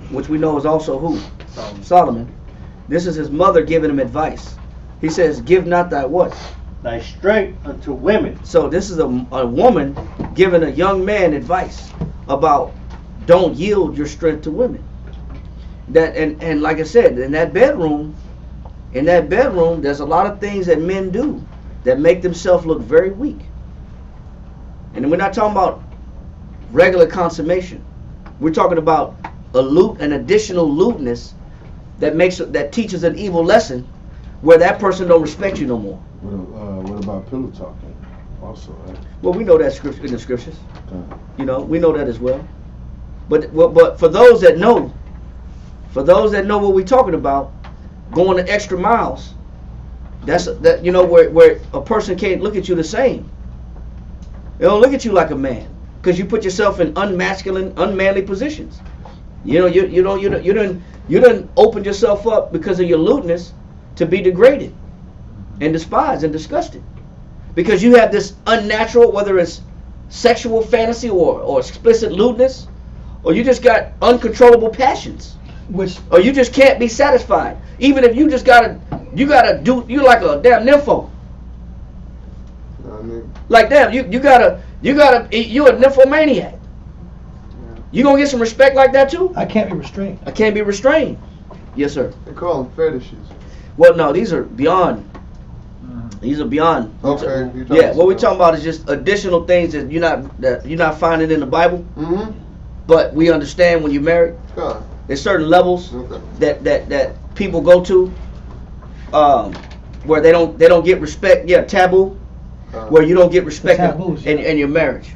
which we know is also who? Solomon. This is his mother giving him advice. He says, give not thy what? Thy strength unto women. So this is a woman giving a young man advice about don't yield your strength to women. That and like I said, in that bedroom, there's a lot of things that men do that make themselves look very weak. And we're not talking about regular consummation. We're talking about an additional lewdness that teaches an evil lesson where that person don't respect you no more. What about pillow talking? Also, right? Well, we know that in the scriptures. Okay. You know, we know that as well. But for those that know what we're talking about, going the extra miles, where a person can't look at you the same. They don't look at you like a man because you put yourself in unmanly positions. You know, you done opened yourself up because of your lewdness to be degraded and despised and disgusted because you have this unnatural, whether it's sexual fantasy or explicit lewdness, or you just got uncontrollable passions, or you just can't be satisfied. Even if you just you're like a damn nympho. Like damn, you're a nymphomaniac. You gonna get some respect like that too? I can't be restrained. I can't be restrained. Yes, sir. They call them fetishes. Well, no, these are beyond. These are beyond. Okay. Yeah, what we're talking about is just additional things that you're not finding in the Bible. Mm-hmm. But we understand when you're married. God. There's certain levels that people go to where they don't get respect. Yeah, taboo. Where you don't get respect in your marriage.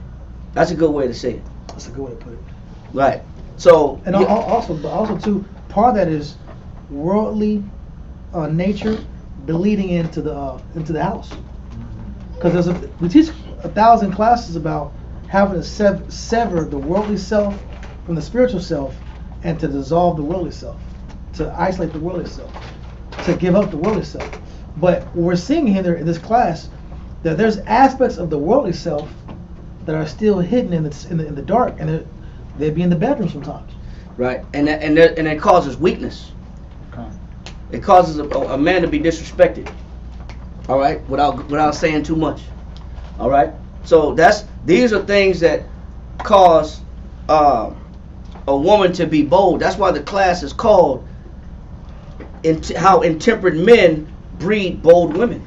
That's a good way to say it. That's a good way to put it. Right. So. And also too, part of that is worldly nature bleeding into the house. Because we teach 1,000 classes about having to sever the worldly self from the spiritual self, and to dissolve the worldly self, to isolate the worldly self, to give up the worldly self. But we're seeing here in this class that there's aspects of the worldly self that are still hidden in the dark, and they'd be in the bedroom sometimes. Right, and it causes weakness. It causes a man to be disrespected. All right, without saying too much. All right, so these are things that cause a woman to be bold. That's why the class is called "How Intemperate Men Breed Bold Women,"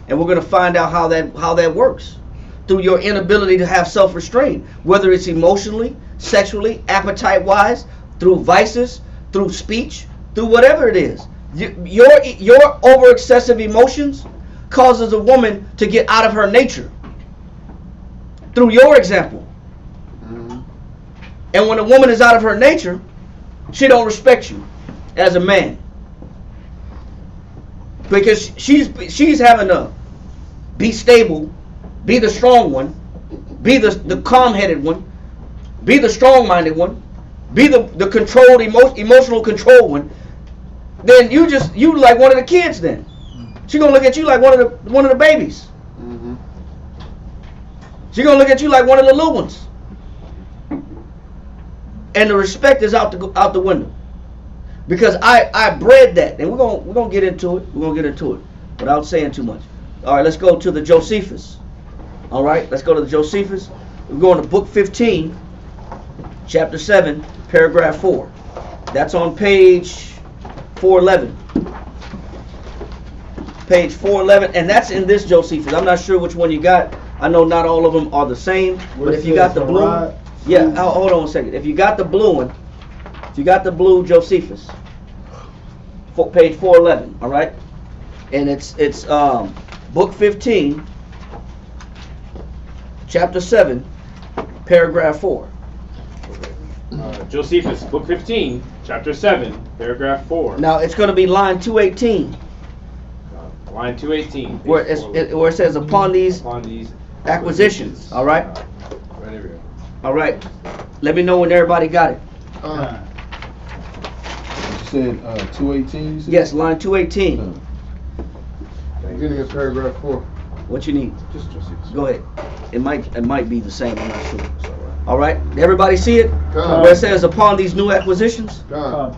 and we're going to find out how that works through your inability to have self-restraint, whether it's emotionally, sexually, appetite-wise, through vices, through speech, through whatever it is. Your over excessive emotions causes a woman to get out of her nature through your example. Mm-hmm. And when a woman is out of her nature, she don't respect you as a man, because she's having to be stable, be the strong one, be the calm-headed one, be the strong-minded one, be the controlled, emotional control one. Then you like one of the kids. Then she gonna look at you like one of the babies. Mm-hmm. She gonna look at you like one of the little ones, and the respect is out the window. Because I bred that, and we're gonna get into it. We're gonna get into it without saying too much. All right, let's go to the Josephus. All right, let's go to the Josephus. We're going to book 15, chapter 7, paragraph 4. That's on page 411. Page 411, and that's in this Josephus. I'm not sure which one you got. I know not all of them are the same, but if you got the blue, yeah. Hold on a second. If you got the blue one, if you got the blue Josephus, page 411. All right, and it's book 15, chapter 7, paragraph 4. Josephus, book 15, chapter 7, paragraph 4. Now it's going to be line 218. Line 218. Where it says upon these acquisitions. All right. Right over here. All right. Let me know when everybody got it. said 218. You said? Yes, line 218. No. Beginning of paragraph 4. What you need? Just Go ahead. It might be the same. I'm not sure. All right. Everybody see it? Come. Where it says upon these new acquisitions. Gone.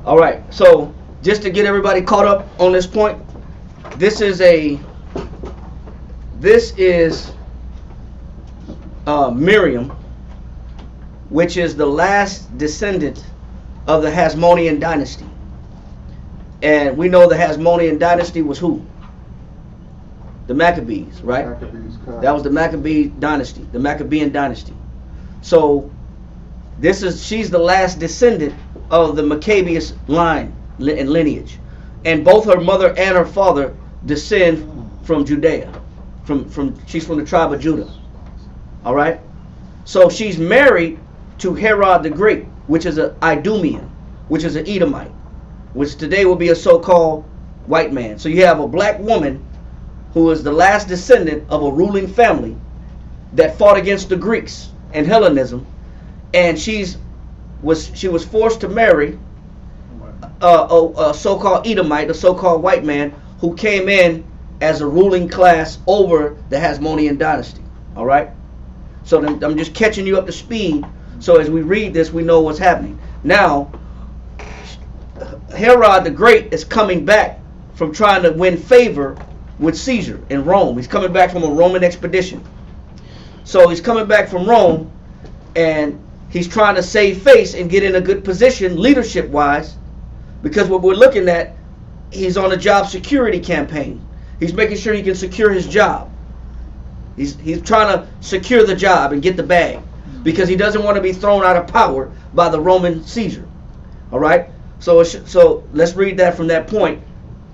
All right. So just to get everybody caught up on this point, this is Miriam, which is the last descendant of the Hasmonean dynasty. And we know the Hasmonean dynasty was who? The Maccabees, right? Maccabees, come. That was the Maccabee dynasty, the Maccabean dynasty. So she's the last descendant of the Maccabeus line and lineage. And both her mother and her father descend from Judea. She's from the tribe of Judah. All right? So she's married to Herod the Great, which is an Idumean, which is an Edomite, which today will be a so-called white man. So you have a black woman who is the last descendant of a ruling family that fought against the Greeks and Hellenism, and she was forced to marry a so-called Edomite, a so-called white man who came in as a ruling class over the Hasmonean dynasty. All right? So I'm just catching you up to speed, so as we read this, we know what's happening. Now, Herod the Great is coming back from trying to win favor with Caesar in Rome. He's coming back from a Roman expedition. So he's coming back from Rome, and he's trying to save face and get in a good position leadership-wise, because what we're looking at, he's on a job security campaign. He's making sure he can secure his job. He's trying to secure the job and get the bag, because he doesn't want to be thrown out of power by the Roman Caesar. All right? So let's read that from that point,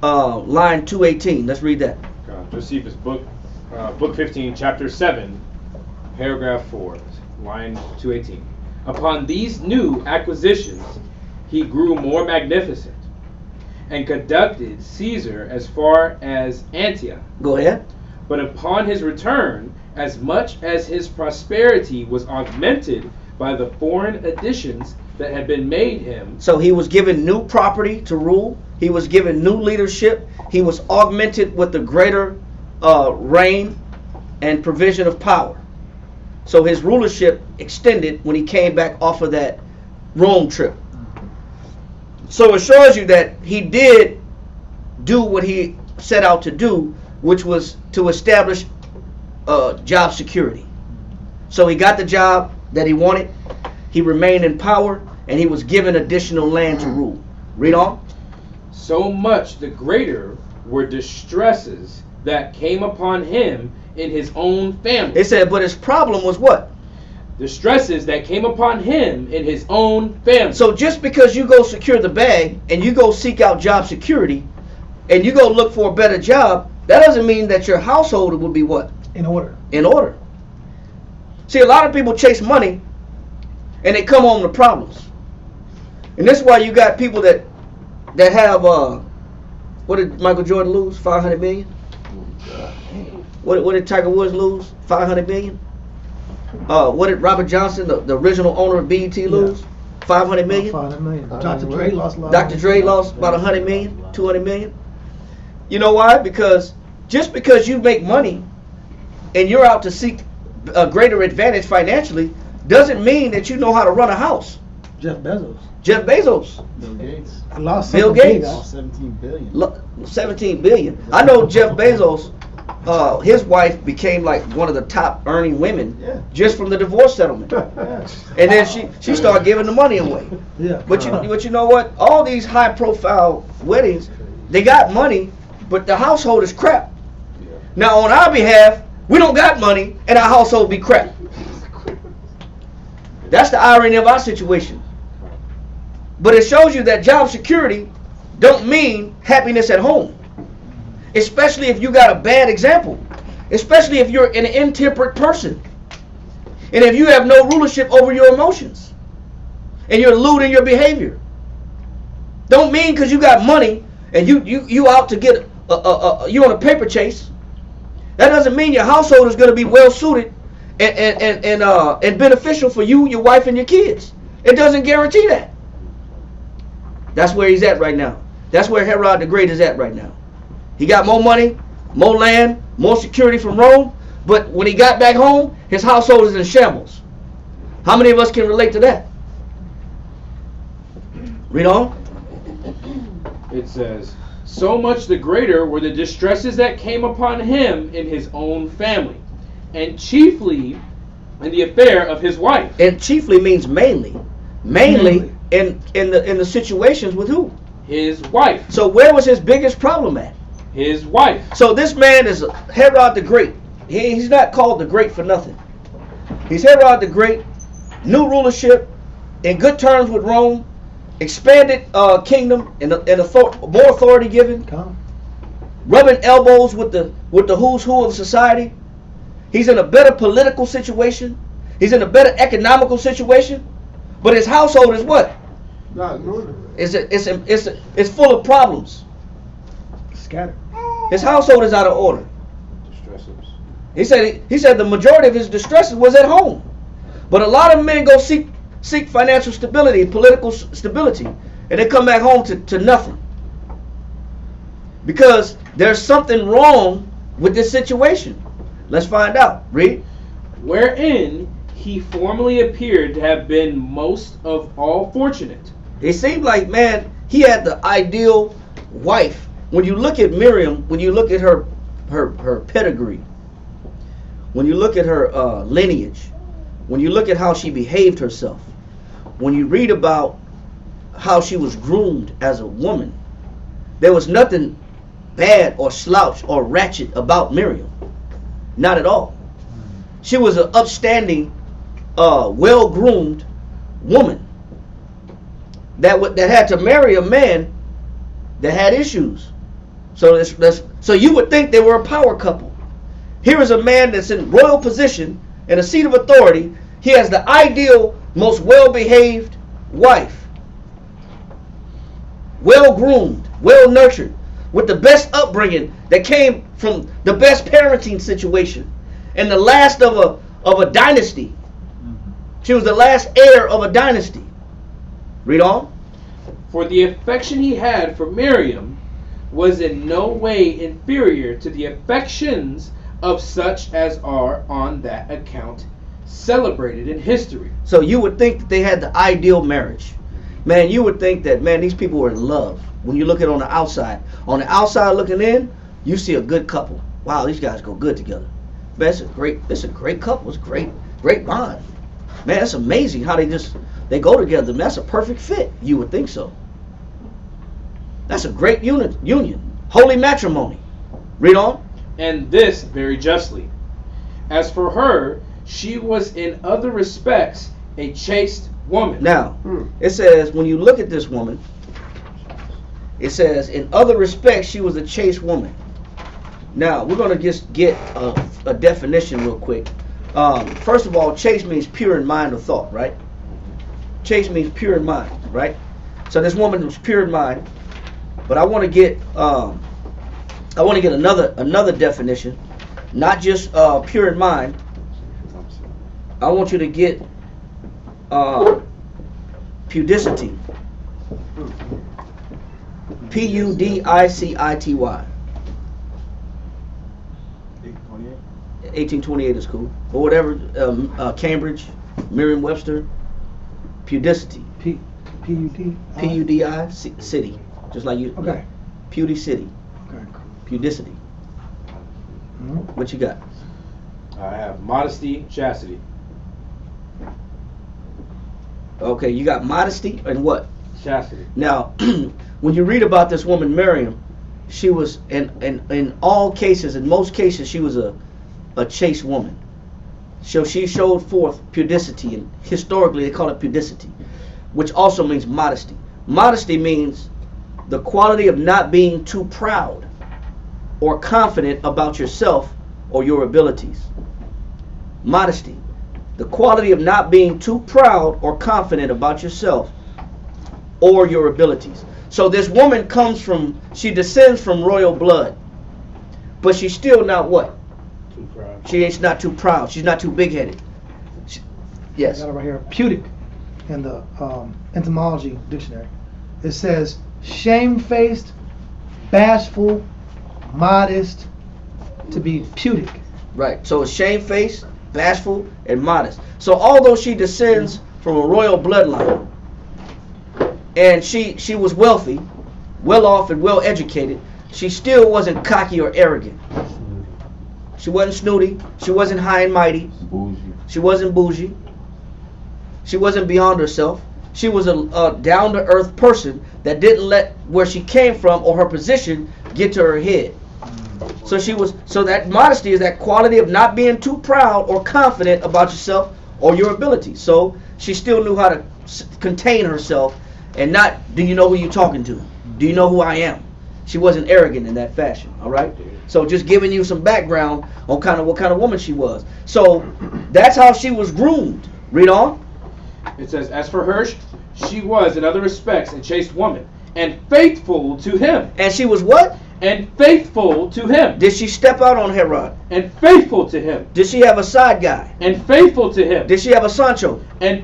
line 218. Let's read that. Josephus, book 15, chapter 7, paragraph 4, line 218. Upon these new acquisitions, he grew more magnificent and conducted Caesar as far as Antioch. Go ahead. But upon his return, as much as his prosperity was augmented by the foreign additions that had been made him. So he was given new property to rule. He was given new leadership. He was augmented with the greater reign and provision of power. So his rulership extended when he came back off of that Rome trip. So it shows you that he did do what he set out to do, which was to establish job security. So he got the job that he wanted. He remained in power, and he was given additional land to rule. Read on. So much the greater were distresses that came upon him in his own family. It said, but his problem was what? Distresses that came upon him in his own family. So just because you go secure the bag and you go seek out job security and you go look for a better job, that doesn't mean that your household would be what? In order. In order. See, a lot of people chase money and they come home to problems. And that's why you got people that have what did Michael Jordan lose? 500 million? What did Tiger Woods lose? 500 million? What did Robert Johnson, the original owner of BET, lose? 500 million? 500 million. Dr. Dre lost a lot. Dr. Dre lost about 100 million, 200 million. You know why? Because just because you make money and you're out to seek a greater advantage financially doesn't mean that you know how to run a house. Jeff Bezos. Jeff Bezos. Bill Gates. I lost Bill something Gates. big. 17 billion. 17 billion. I know Jeff Bezos, his wife became like one of the top earning women just from the divorce settlement. And then she started giving the money away. Yeah. But you know what? All these high profile weddings, they got money, but the household is crap. Now on our behalf, we don't got money and our household be crap. That's the irony of our situation. But it shows you that job security don't mean happiness at home. Especially if you got a bad example. Especially if you're an intemperate person. And if you have no rulership over your emotions. And you're lewd in your behavior. Don't mean because you got money and you out to get you on a paper chase. That doesn't mean your household is going to be well suited and beneficial for you, your wife, and your kids. It doesn't guarantee that. That's where he's at right now. That's where Herod the Great is at right now. He got more money, more land, more security from Rome, but when he got back home, his household is in shambles. How many of us can relate to that? Read on. It says, so much the greater were the distresses that came upon him in his own family, and chiefly in the affair of his wife. And chiefly means mainly. Mainly in the situations with who? His wife. So where was his biggest problem at? His wife. So this man is Herod the Great. He's not called the Great for nothing. He's Herod the Great, new rulership, in good terms with Rome, expanded kingdom, and more authority given. Rubbing elbows with the who's who of society. He's in a better political situation. He's in a better economical situation. But his household is what? Not in order. It's full of problems. Scattered. His household is out of order. Distresses. He said the majority of his distresses was at home. But a lot of men go seek financial stability, political stability, and they come back home to nothing. Because there's something wrong with this situation. Let's find out. Read. Wherein he formerly appeared to have been most of all fortunate. It seemed like, man, he had the ideal wife. When you look at Miriam, when you look at her pedigree, when you look at her lineage, when you look at how she behaved herself, when you read about how she was groomed as a woman, there was nothing bad or slouch or ratchet about Miriam. Not at all. She was an upstanding, well-groomed woman that had to marry a man that had issues. So you would think they were a power couple. Here is a man that's in royal position, in a seat of authority. He has the ideal, most well-behaved wife. Well-groomed, well-nurtured, with the best upbringing that came from the best parenting situation. And the last of a dynasty. She was the last heir of a dynasty. Read on. For the affection he had for Miriam was in no way inferior to the affections of such as are on that account celebrated in history. So you would think that they had the ideal marriage. Man, you would think that, man, these people were in love. When you look at it on the outside. On the outside looking in, you see a good couple. Wow, these guys go good together. Man, it's a great couple. It's a great bond. Man, it's amazing how they go together. Man, that's a perfect fit. You would think so. That's a great union. Holy matrimony. Read on. And this very justly. As for her, she was in other respects a chaste woman. Now, it says, when you look at this woman, it says, in other respects, she was a chaste woman. Now, we're going to just get a definition real quick. First of all, chaste means pure in mind or thought, right? Chaste means pure in mind, right? So this woman was pure in mind. But I want to get another definition, not just pure in mind. I want you to get pudicity. Pudicity. 1828 is cool. Or whatever, Cambridge, Merriam-Webster, pudicity. P-U-D? P-U-D-I, city. Just like you. Okay. Pudicity. Okay. Pudicity. What you got? I have modesty, chastity. Okay, you got modesty and what? Chastity. Now, when you read about this woman Miriam, she was in all cases, in most cases, she was a chaste woman. So she showed forth pudicity, and historically they call it pudicity, which also means modesty. Modesty means the quality of not being too proud or confident about yourself or your abilities. Modesty. The quality of not being too proud or confident about yourself or your abilities. So this woman she descends from royal blood. But she's still not what? Too proud. She ain't not too proud. She's not too big-headed. Yes. I got it right here. Pudic in the etymology dictionary. It says shamefaced, bashful, modest, to be pudic. Right. So it's shamefaced, bashful, and modest. So although she descends from a royal bloodline, and she was wealthy, well off, and well educated, she still wasn't cocky or arrogant. She wasn't snooty. She wasn't high and mighty. She wasn't bougie. She wasn't beyond herself. She was a down-to-earth person that didn't let where she came from or her position get to her head. So that modesty is that quality of not being too proud or confident about yourself or your ability. So she still knew how to contain herself and not, do you know who you're talking to? Do you know who I am? She wasn't arrogant in that fashion, all right? So just giving you some background on kind of what kind of woman she was. So that's how she was groomed. Read on. It says, as for her, she was in other respects a chaste woman, and faithful to him. And she was what? And faithful to him. Did she step out on Herod? And faithful to him. Did she have a side guy? And faithful to him. Did she have a Sancho? And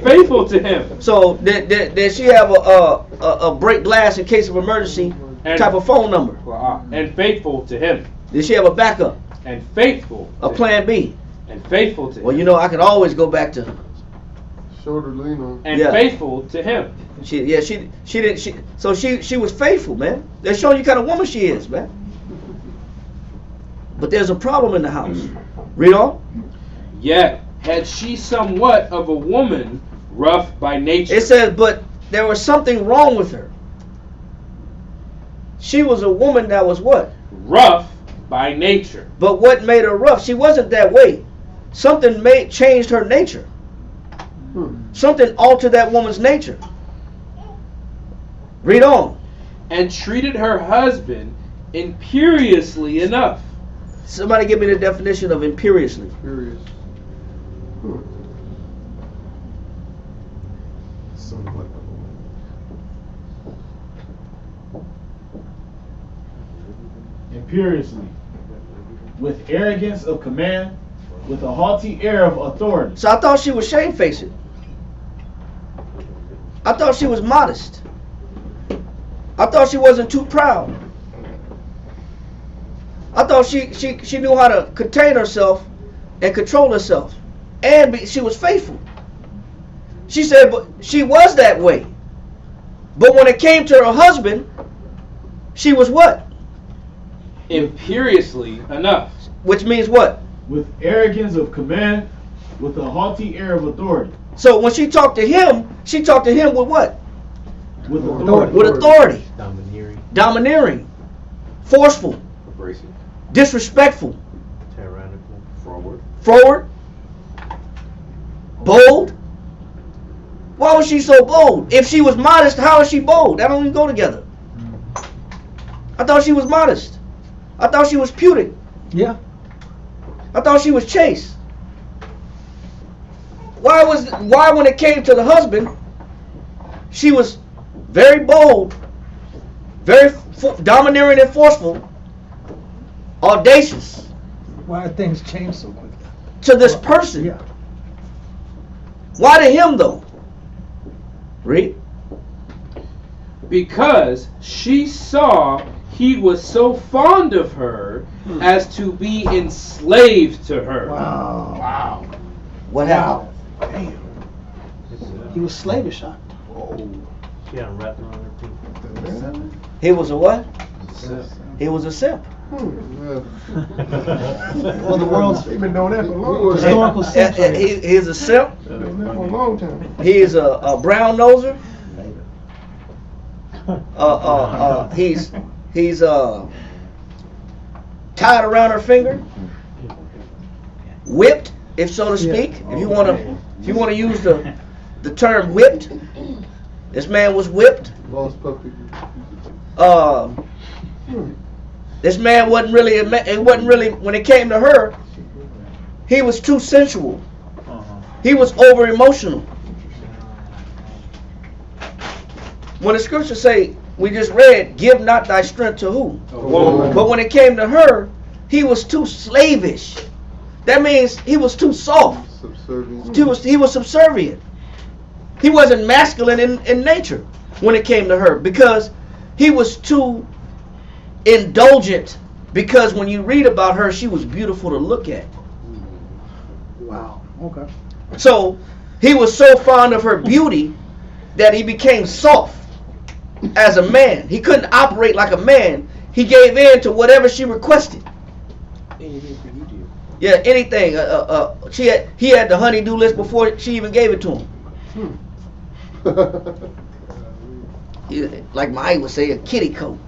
faithful to him. So did she have a break glass in case of emergency type of phone number? And faithful to him. Did she have a backup? And faithful. A plan B? And faithful to him. Well, you know, I could always go back to shoulder lean on. And faithful to him. She was faithful, man. They're showing you kind of woman she is, man. But there's a problem in the house. Read on. Yet had she somewhat of a woman rough by nature. It says, but there was something wrong with her. She was a woman that was what? Rough by nature. But what made her rough? She wasn't that way. Something changed her nature. Something altered that woman's nature. Read on. And treated her husband imperiously enough. Somebody give me the definition of imperiously. Imperious. Somewhat. Imperiously, with arrogance of command, with a haughty air of authority. So I thought she was shamefaced. I thought she was modest. I thought she wasn't too proud. I thought she knew how to contain herself and control herself. And she was faithful. She said, but she was that way. But when it came to her husband, she was what? Imperiously enough. Which means what? With arrogance of command, with a haughty air of authority. So when she talked to him with what? With authority. With authority. Domineering. Forceful. Abrasive. Disrespectful. Tyrannical. Forward. Bold. Why was she so bold? If she was modest, how is she bold? That don't even go together. I thought she was modest. I thought she was pudic. Yeah. I thought she was chaste. Why when it came to the husband, she was very bold, very domineering and forceful, audacious. Why did things change so quickly? To this person. Yeah. Why to him though? Read. Because she saw he was so fond of her as to be enslaved to her. Wow. What happened? Damn. He was slavish, huh? She had him wrapping on her feet. He was a what? He was a simp. Well, Well, the world's they've been doing that for a long time. historical sense. He's a simp. They've been doing that for a long time. He is a brown noser. He's tied around her finger, whipped, if so to speak. If you want to use the term whipped, this man was whipped. Lost puppy. This man wasn't really. When it came to her, he was too sensual. He was over emotional. When the scriptures say, we just read, give not thy strength to who? A woman. But when it came to her, he was too slavish. That means he was too soft. Subservient. He was subservient. He wasn't masculine in nature when it came to her because he was too indulgent. Because when you read about her, she was beautiful to look at. Wow. Okay. So he was so fond of her beauty that he became soft as a man. He couldn't operate like a man. He gave in to whatever she requested. Yeah, anything. He had the honey-do list before she even gave it to him. Like my aunt would say, a kitty coat.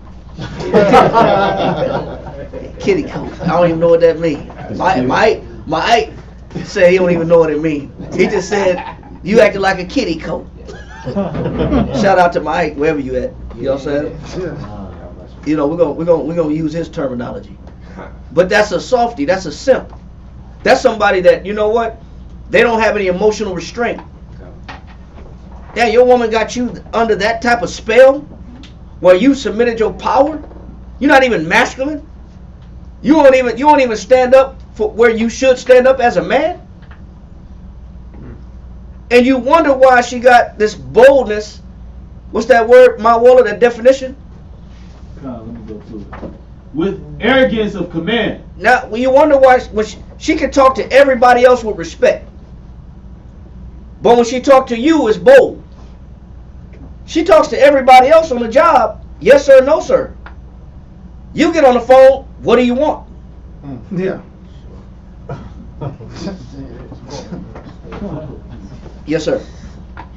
Kitty coat. I don't even know what that means. My aunt said he don't even know what it means. He just said, you acted like a kitty coat. Shout out to my aunt, wherever you at. You know what I'm saying? You know, we're gonna use his terminology. But that's a softie, that's a simp. That's somebody that, you know what? They don't have any emotional restraint. Yeah, your woman got you under that type of spell where you submitted your power. You're not even masculine. You won't even stand up for where you should stand up as a man. And you wonder why she got this boldness. What's that word, my Waller, that definition? Let me go to it. With arrogance of command. Now, when you wonder why when she can talk to everybody else with respect. But when she talks to you, it's bold. She talks to everybody else on the job, yes sir, no sir. You get on the phone, what do you want? Yeah. Yes sir.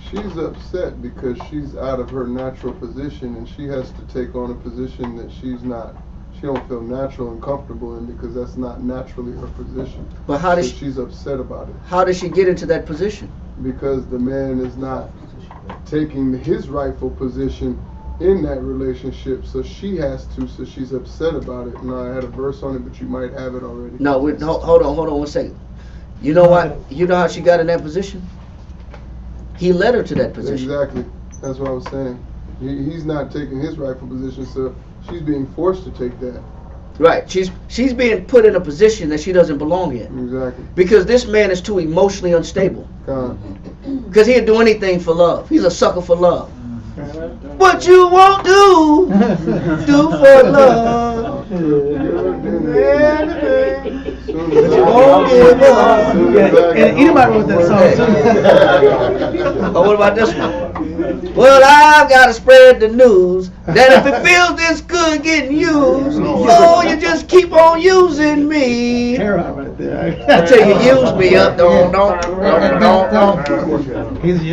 She's upset because she's out of her natural position and she has to take on a position that she don't feel natural and comfortable in because that's not naturally her position. But how does she's upset about it? How does she get into that position? Because the man is not taking his rightful position in that relationship, so she has to, so she's upset about it. And I had a verse on it, but you might have it already. No, hold on 1 second. You know what? You know how she got in that position? He led her to that position. Exactly. That's what I was saying. He's not taking his rightful position, so she's being forced to take that. Right. She's being put in a position that she doesn't belong in. Exactly. Because this man is too emotionally unstable. Because he'll do anything for love. He's a sucker for love. What you won't do, do for love. And anybody wrote that song too. Oh, what about this one? Well, I've got to spread the news that if it feels this good getting used, oh, you just keep on using me. Right there. Until you use me up, don't.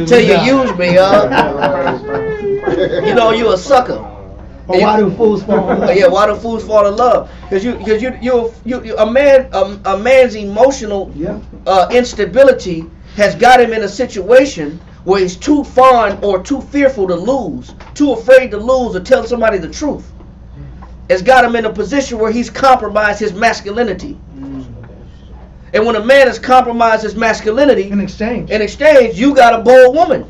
Till you use me up. You know you a sucker. Or why do fools fall in love? Yeah, why do fools fall in love? Because a man's emotional instability has got him in a situation where he's too fond or too fearful to lose, too afraid to lose or tell somebody the truth. It's got him in a position where he's compromised his masculinity. And when a man has compromised his masculinity, in exchange, you got a bold woman.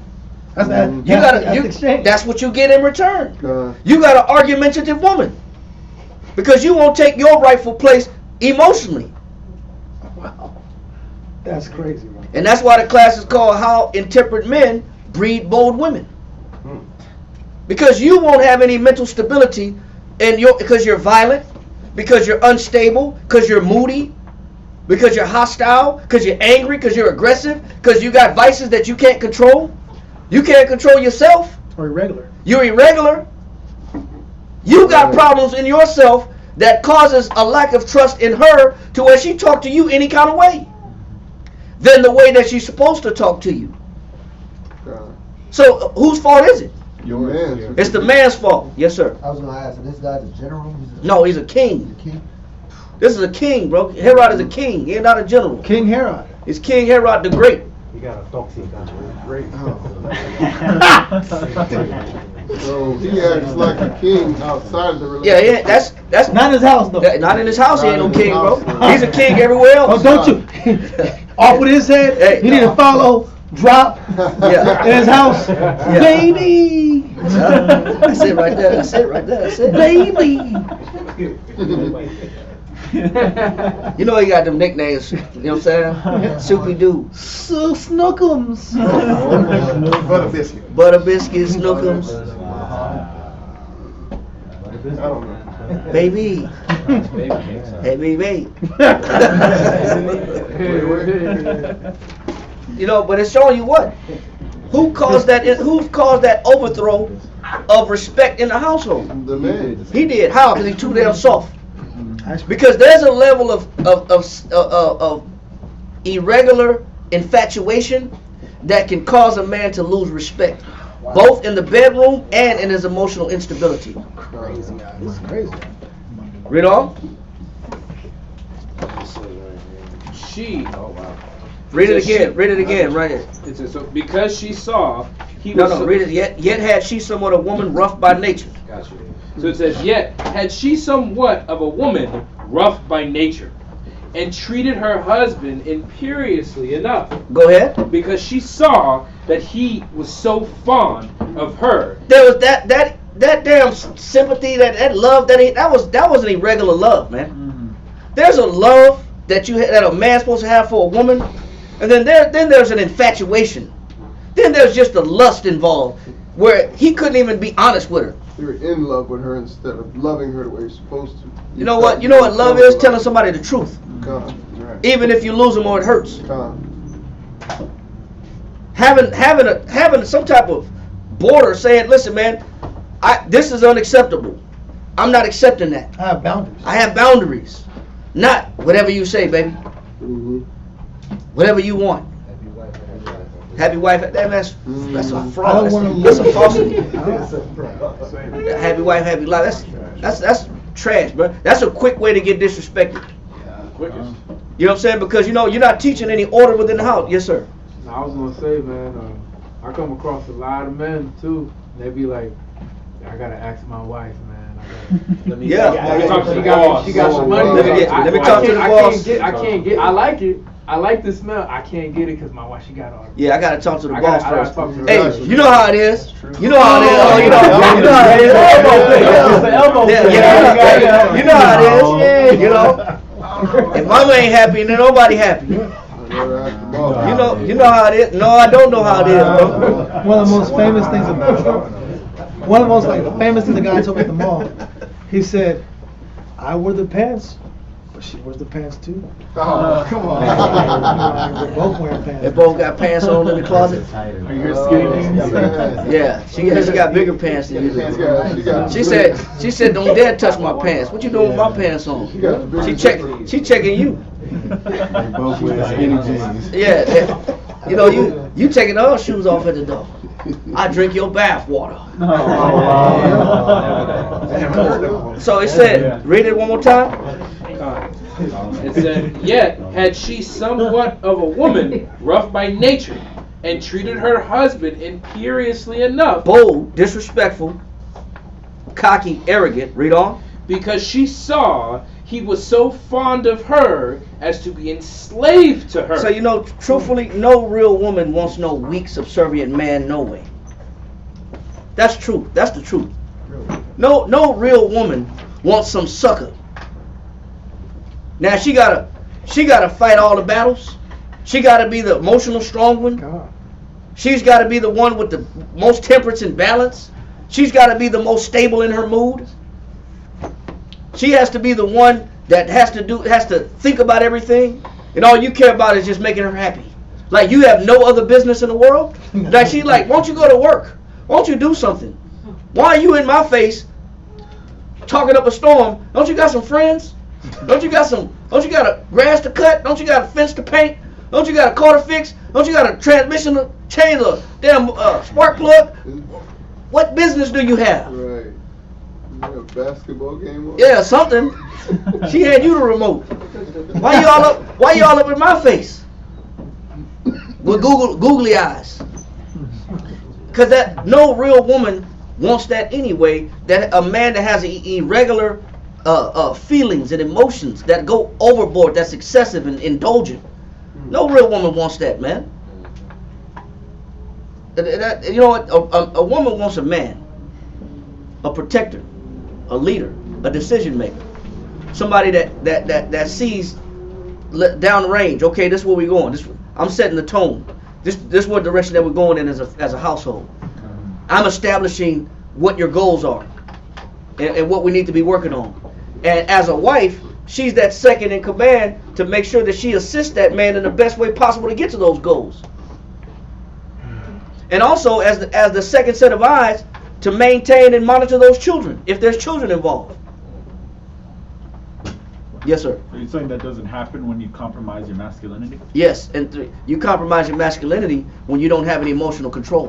That's what you get in return. You got an argumentative woman because you won't take your rightful place emotionally. Wow, that's crazy, man. And that's why the class is called "How Intemperate Men Breed Bold Women." Because you won't have any mental stability, because you're violent, because you're unstable, because you're moody, because you're hostile, because you're angry, because you're aggressive, because you got vices that you can't control. You can't control yourself. Or irregular. You're irregular. You got problems in yourself that causes a lack of trust in her to where she talk to you any kind of way than the way that she's supposed to talk to you. So whose fault is it? Your man's. It's the man's fault. Yes, sir. I was going to ask, so this guy's a general? No, he's a king. This is a king, bro. Herod is a king. He's not a general. King Herod. It's King Herod the Great. You got a toxic great. So he acts like a king outside of the relationship. Yeah, that's not in his house though. Not in his house. He ain't no king, bro. He's a king everywhere else. Oh, don't you? Off with his head. Hey, he need to follow. Drop. Yeah. In his house. Yeah. Baby. That's it right there. That's it right there. That's it. Baby. You know he got them nicknames. You know what I'm saying? Soupy Doo. Snookums. Butter biscuit. Butter biscuits, Snookums. I don't know. Baby. Hey, baby. You know, but it's showing you what? Who caused that overthrow of respect in the household? The man. He did. How? Because he's too damn soft. Because there's a level of irregular infatuation that can cause a man to lose respect, both in the bedroom and in his emotional instability. Crazy. This is crazy. Read on. Read it again. Read it again. Right here. It says, so because she saw he No, was. no. Read it. Yet had she somewhat a woman rough by nature. Gotcha. So it says, yet had she somewhat of a woman rough by nature, and treated her husband imperiously enough. Go ahead. Because she saw that he was so fond of her. There was that damn sympathy, that love, that was an irregular love, man. Mm-hmm. There's a love that a man's supposed to have for a woman, and then there's an infatuation. Then there's just a lust involved, where he couldn't even be honest with her. You're in love with her instead of loving her the way you're supposed to. You know what? You know what love is? Telling somebody the truth, Right. even if you lose them or it hurts. Con. Having some type of border saying, listen, man, this is unacceptable. I'm not accepting that. I have boundaries. I have boundaries. Not whatever you say, baby. Mm-hmm. Whatever you want. Happy wife. That's a fraud. I don't wanna That's a lose. falsity. Happy wife, happy life. That's trash, bro. That's a quick way to get disrespected. Quickest. You know what I'm saying? Because you're not teaching any order within the house. Yes, sir. I was gonna say, man, I come across a lot of men too. They be like, I gotta ask my wife, man. Yeah. She got some money. Let me talk to the boss. I can't get. I like it. I like the smell. I can't get it because my wife, she got all. Yeah, I gotta talk to the I boss gotta first. talk to her. Hey, you know how it is. You know how it is. Oh, you know how it is. Yeah, you know how it is. You know, if mama ain't happy, then nobody happy. You know how it is. No, I don't know how it is, bro. One of the most famous things the guy told me at the mall. He said, I wear the pants, but she wears the pants too. Oh, come on. We're both wearing pants. They both got pants on in the closet. Are you skinny? Yeah, she got bigger pants than you do. She said, don't dare touch my pants. What you doing with my pants on? She checking you. They both wear skinny jeans. Yeah. You know, you taking all shoes off at the door. I drink your bath water. So it said, read it one more time. It said, yet had she somewhat of a woman rough by nature, and treated her husband imperiously enough. Bold, disrespectful, cocky, arrogant. Read on. Because she saw he was so fond of her as to be enslaved to her. So you know, truthfully, no real woman wants no weak, subservient man. No way. That's true. That's the truth. No real woman wants some sucker. Now she gotta fight all the battles. She gotta be the emotional strong one. She's gotta be the one with the most temperance and balance. She's gotta be the most stable in her mood. She has to be the one that has to think about everything, and all you care about is just making her happy. Like you have no other business in the world. Like she's like, won't you go to work? Won't you do something? Why are you in my face talking up a storm? Don't you got some friends? Don't you got a grass to cut? Don't you got a fence to paint? Don't you got a car to fix? Don't you got a transmission to change, a damn spark plug? What business do you have? Right. You have a basketball game on? Yeah, something. She had you the remote. Why y'all up in my face? With googly eyes. Cause that no real woman wants that anyway. That a man that has irregular feelings and emotions that go overboard, that's excessive and indulgent. No real woman wants that, man. You know what? A woman wants a man, a protector, a leader, a decision maker. somebody that sees down the range. Okay, this is where we're going. I'm setting the tone. This is what direction that we're going in as a household. I'm establishing what your goals are and what we need to be working on. And as a wife, she's that second in command to make sure that she assists that man in the best way possible to get to those goals. And also as the second set of eyes to maintain and monitor those children if there's children involved. Yes, sir. Are you saying that doesn't happen when you compromise your masculinity? Yes, and you compromise your masculinity when you don't have any emotional control.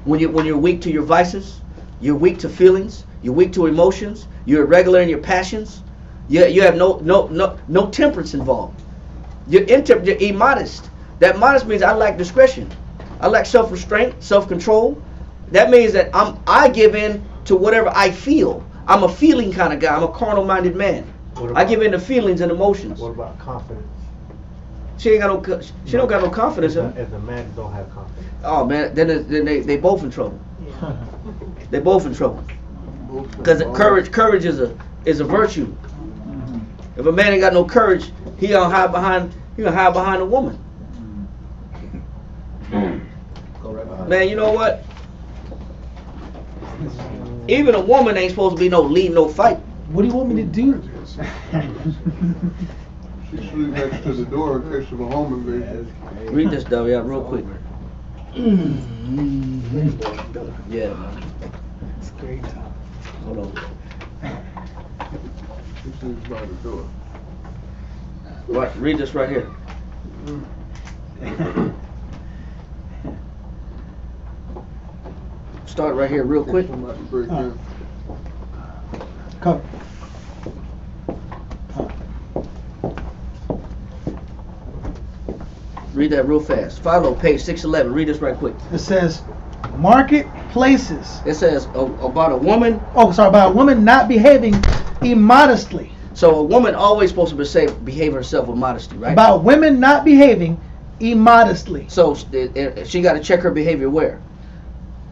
When you're weak to your vices, you're weak to feelings, you're weak to emotions, you're irregular in your passions, you have no temperance involved. You're immodest. That modest means I lack discretion. I lack self-restraint, self-control. That means that I give in to whatever I feel. I'm a feeling kind of guy. I'm a carnal-minded man. I give in to feelings and emotions. What about confidence? She don't got no confidence in her. If the man don't have confidence. Oh man, then they both in trouble. They both in trouble. Because courage is a virtue. If a man ain't got no courage, he gonna hide behind a woman. Man, you know what? Even a woman ain't supposed to be leading no fight. What do you want me to do? She sleep next to the door in case of a home invasion. Read this, W, real quick. Yeah, man. It's great time. Hold on. She sleeps by the door. Right, read this right here. Start right here, real quick. I'm about to break in. Come. Read that real fast. Follow page 611. Read this right quick. It says, marketplaces. It says about a woman. About a woman not behaving immodestly. So a woman always supposed to behave herself with modesty, right? About women not behaving immodestly. So she got to check her behavior where?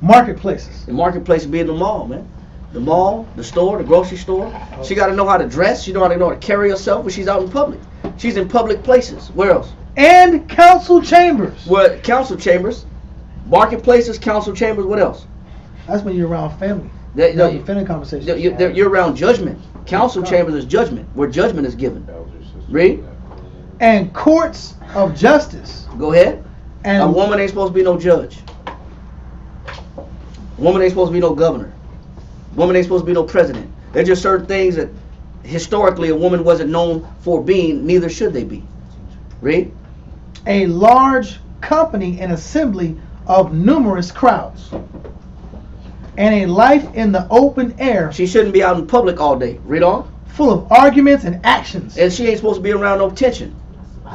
Marketplaces. The marketplace would be in the mall, man. The mall, the store, the grocery store. She got to know how to dress. She got to know how to carry herself when she's out in public. She's in public places. Where else? And council chambers. Well, council chambers, marketplaces, council chambers. What else? That's when you're around family. You're family conversations. You're around judgment. Council chambers is judgment, where judgment is given. Read. And courts of justice. Go ahead. And a woman ain't supposed to be no judge. A woman ain't supposed to be no governor. A woman ain't supposed to be no president. There's just certain things that historically a woman wasn't known for being, neither should they be. Read. A large company and assembly of numerous crowds. And a life in the open air. She shouldn't be out in public all day. Read on. Full of arguments and actions. And she ain't supposed to be around no tension.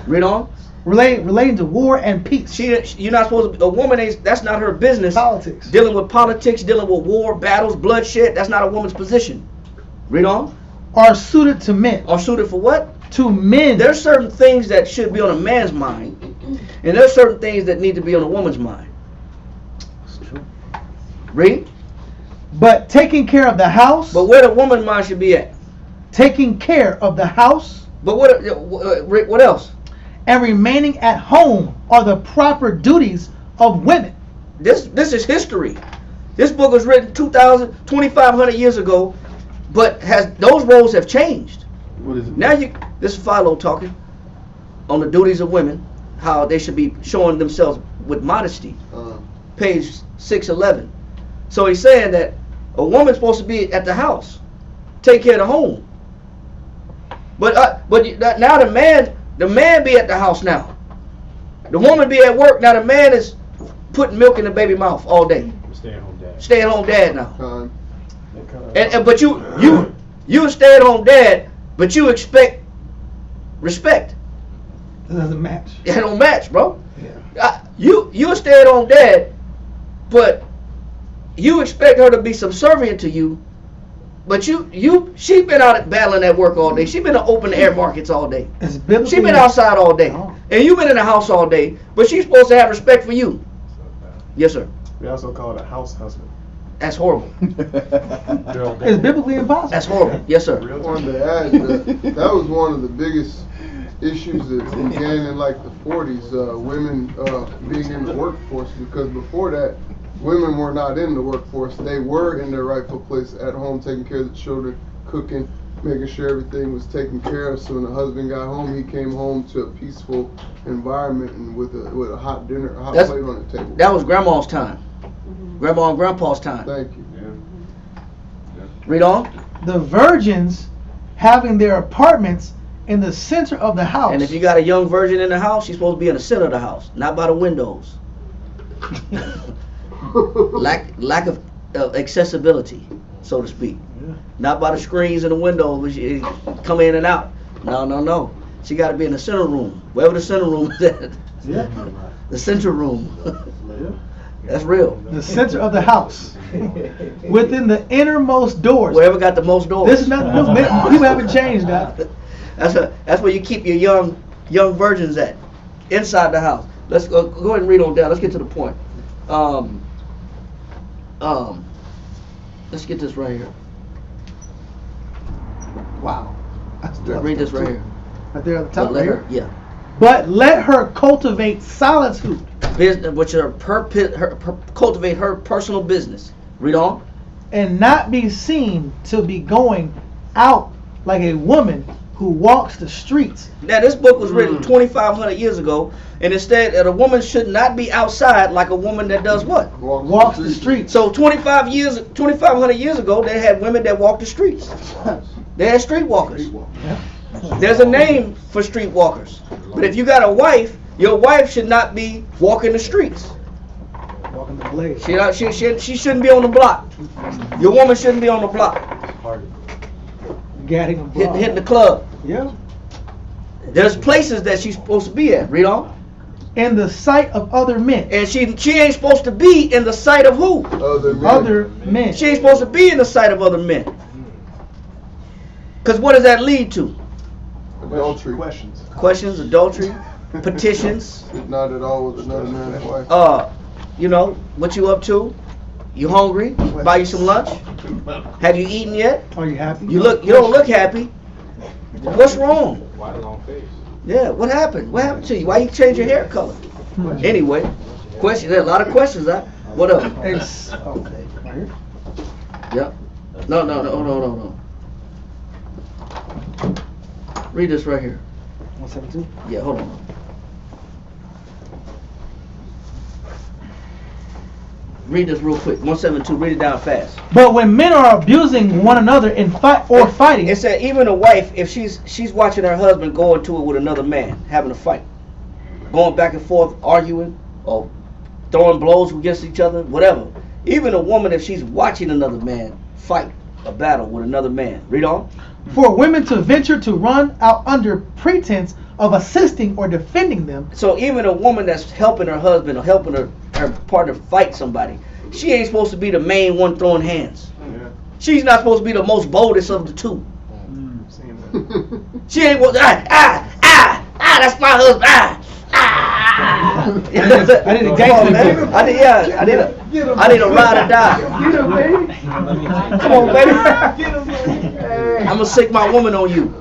Read on. Relating to war and peace. You're not supposed to be, a woman ain't, that's not her business. Politics. Dealing with politics, dealing with war, battles, bloodshed, that's not a woman's position. Read on. Are suited to men. Are suited for what? To men. There's certain things that should be on a man's mind, and there's certain things that need to be on a woman's mind. That's true. Read. But taking care of the house. But where the woman's mind should be at? Taking care of the house. But what else? And remaining at home are the proper duties of women. This is history. This book was written 2,500 years ago, but those roles have changed. What is it? Now this is Philo talking on the duties of women, how they should be showing themselves with modesty. Page 611. So he's saying that a woman's supposed to be at the house, take care of the home. But now the man be at the house now. The woman be at work now. The man is putting milk in the baby mouth all day. Stay-at-home dad. Stay-at-home dad now. But you a stay-at-home dad, but you expect respect. That doesn't match. It don't match, bro. Yeah. You a stay-at-home dad, but you expect her to be subservient to you. But she been out battling at work all day. She been in open air markets all day. She been outside all day. And you been in the house all day. But she's supposed to have respect for you. Yes, sir. We also call it a house husband. That's horrible. It's biblically impossible. That's horrible. Yes, sir. I wanted to add that was one of the biggest issues that began in like the 40s, women being in the workforce, because before that, women were not in the workforce. They were in their rightful place at home, taking care of the children, cooking, making sure everything was taken care of. So when the husband got home, he came home to a peaceful environment and with a hot dinner, a hot plate on the table. That was grandma's time. Grandma and grandpa's time. Thank you. Read on. The virgins having their apartments in the center of the house. And if you got a young virgin in the house, she's supposed to be in the center of the house, not by the windows. lack of accessibility, so to speak. Not by the screens and the windows which come in and out. No. She got to be in the center room, wherever the center room is at. Yeah. The center room. That's real. The center of the house, within the innermost doors. Wherever got the most doors. This is not the most. People haven't changed that. That's where you keep your young virgins at, inside the house. Let's go ahead and read on down. Let's get to the point. Let's get this right here. Wow. Read this right here. Right there at the top. Let her, yeah. But let her cultivate solitude. Which are cultivate her personal business. Read on. And not be seen to be going out like a woman who walks the streets. Now this book was written 2,500 years ago, and instead that a woman should not be outside like a woman that does what? Walks the streets. So 2,500 years ago, they had women that walked the streets. They had street walkers. There's a name for street walkers. But if you got a wife, your wife should not be walking the streets. Walking the blade. She shouldn't be on the block. Your woman shouldn't be on the block. Hitting the club. Yeah. There's places that she's supposed to be at. Read on. In the sight of other men. And she ain't supposed to be in the sight of who? Other men. She ain't supposed to be in the sight of other men. Because what does that lead to? Adultery. Questions, adultery, petitions. Not at all with another man's wife. You know, what you up to? You hungry? Buy you some lunch? Have you eaten yet? Are you happy? You don't look happy. What's wrong? Why the long face? Yeah, what happened? What happened to you? Why you change your hair color? Anyway, questions. There's a lot of questions. What up? Okay. Right here. Yep. No. Read this right here. 172. Yeah, hold on. Read this real quick. 172. Read it down fast. But when men are abusing one another in fighting, it said even a wife, if she's watching her husband go into it with another man, having a fight, going back and forth, arguing, or throwing blows against each other, whatever. Even a woman, if she's watching another man fight a battle with another man. Read on. For women to venture to run out under pretense of assisting or defending them. So even a woman that's helping her husband or helping her partner fight somebody, she ain't supposed to be the main one throwing hands. Yeah. She's not supposed to be the most boldest of the two. She ain't that's my husband. I need a gangster, man. I need a ride or die. Come on, baby. I'm gonna sick my woman on you.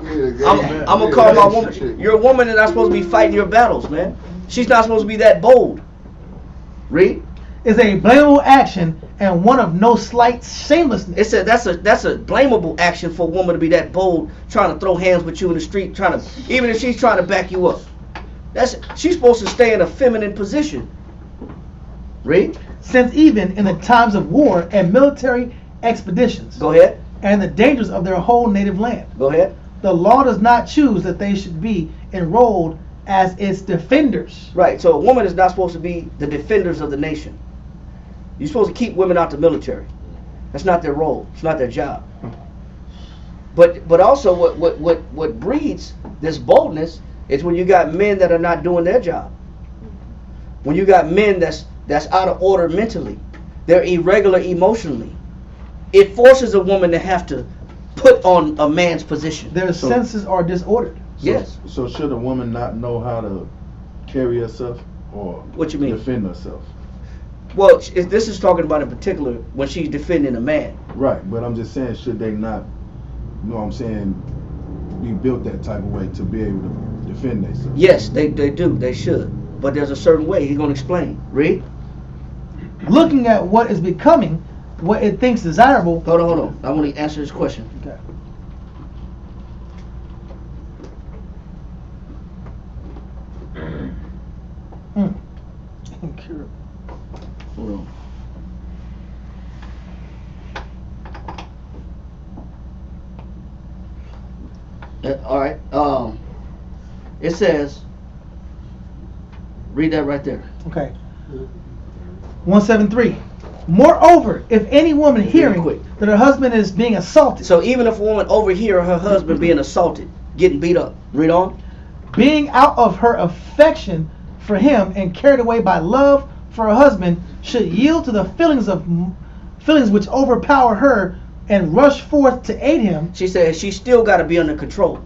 I'm gonna call my woman. You're a woman and not supposed to be fighting your battles, man. She's not supposed to be that bold. Read. Is a blamable action and one of no slight shamelessness. It said that's a blamable action for a woman to be that bold, trying to throw hands with you in the street, even if she's trying to back you up. She's supposed to stay in a feminine position. Read. Since even in the times of war and military expeditions. Go ahead. And the dangers of their whole native land. Go ahead. The law does not choose that they should be enrolled as its defenders. Right. So a woman is not supposed to be the defenders of the nation. You're supposed to keep women out the military. That's not their role. It's not their job. But also what breeds this boldness is when you got men that are not doing their job. When you got men that's out of order mentally, they're irregular emotionally. It forces a woman to have to put on a man's position. Their senses are disordered. Yes. So should a woman not know how to carry herself or what you mean? defend herself? Well, this is talking about in particular when she's defending a man. Right, but I'm just saying, should they not, you know what I'm saying, be built that type of way to be able to defend themselves? Yes, they do. They should. But there's a certain way. He's going to explain. Read. Looking at what is becoming, what it thinks desirable. Hold on. I want to answer this question. Okay. Incurable. Hold on. All right. It says, read that right there. Okay. 173. Moreover, if any woman hearing that her husband is being assaulted. So even if a woman overhear her husband being assaulted, getting beat up, read on. Being out of her affection for him and carried away by love for her husband, should yield to the feelings which overpower her and rush forth to aid him. She says she still got to be under control.